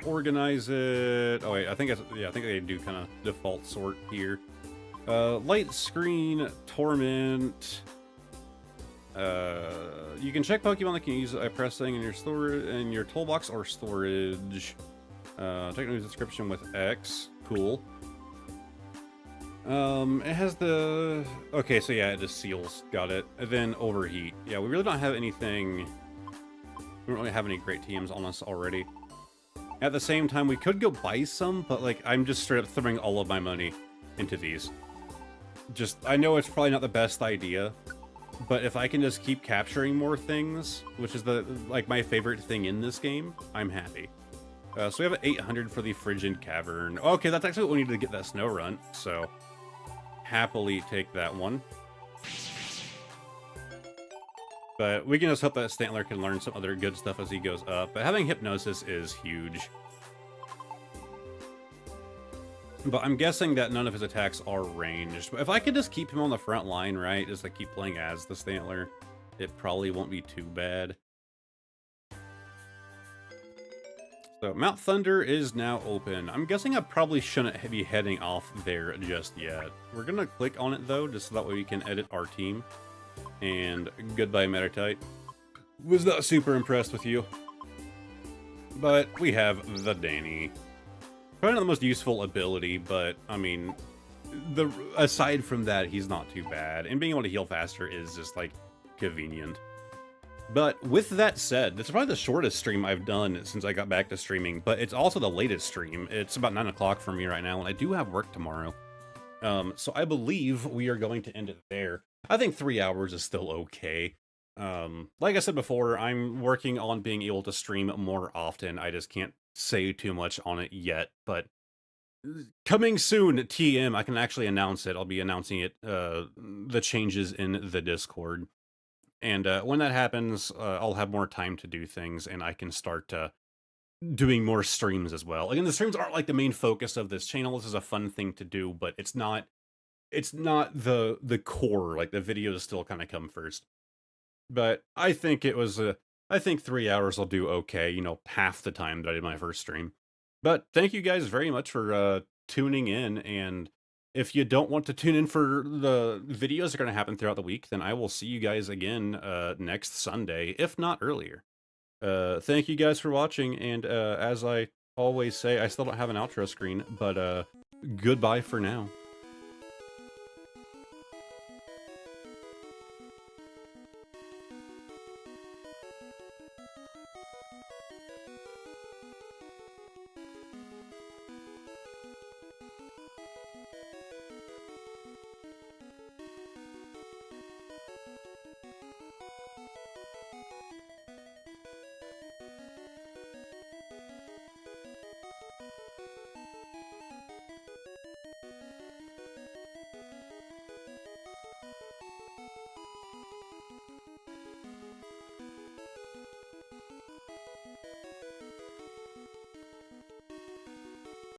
Organize it. Oh wait, I think they do kind of default sort here. Light screen, torment. You can check Pokemon that can use it by pressing in your toolbox or storage. Technical description with X. Cool. It has the... Okay, so yeah, it just seals. Got it. And then overheat. Yeah, we really don't have anything... We don't really have any great TMs on us already. At the same time, we could go buy some, but like, I'm just straight up throwing all of my money into these. Just, I know it's probably not the best idea, but if I can just keep capturing more things, which is like my favorite thing in this game, I'm happy. So we have an 800 for the Frigid Cavern. Okay, that's actually what we need to get that snow run, so happily take that one. But we can just hope that Stantler can learn some other good stuff as he goes up. But having Hypnosis is huge. But I'm guessing that none of his attacks are ranged. But if I could just keep him on the front line, right, just like keep playing as the Stantler, it probably won't be too bad. So Mount Thunder is now open. I'm guessing I probably shouldn't be heading off there just yet. We're gonna click on it though, just so that way we can edit our team. And goodbye, Metatite. Was not super impressed with you. But we have the Danny. Probably not the most useful ability, but I mean, aside from that, he's not too bad. And being able to heal faster is just like convenient. But with that said, this is probably the shortest stream I've done since I got back to streaming, but it's also the latest stream. It's about 9 o'clock for me right now, and I do have work tomorrow. So I believe we are going to end it there. I think 3 hours is still okay. Like I said before, I'm working on being able to stream more often. I just can't say too much on it yet, but coming soon, TM, I can actually announce it. I'll be announcing it, the changes in the Discord. And when that happens, I'll have more time to do things, and I can start doing more streams as well. Again, the streams aren't like the main focus of this channel. This is a fun thing to do, but it's not the core. Like the videos still kind of come first. But I think I think 3 hours will do okay, you know, half the time that I did my first stream. But thank you guys very much for tuning in, and if you don't want to tune in for the videos that are going to happen throughout the week, then I will see you guys again next Sunday, if not earlier. Thank you guys for watching, and as I always say, I still don't have an outro screen, but goodbye for now.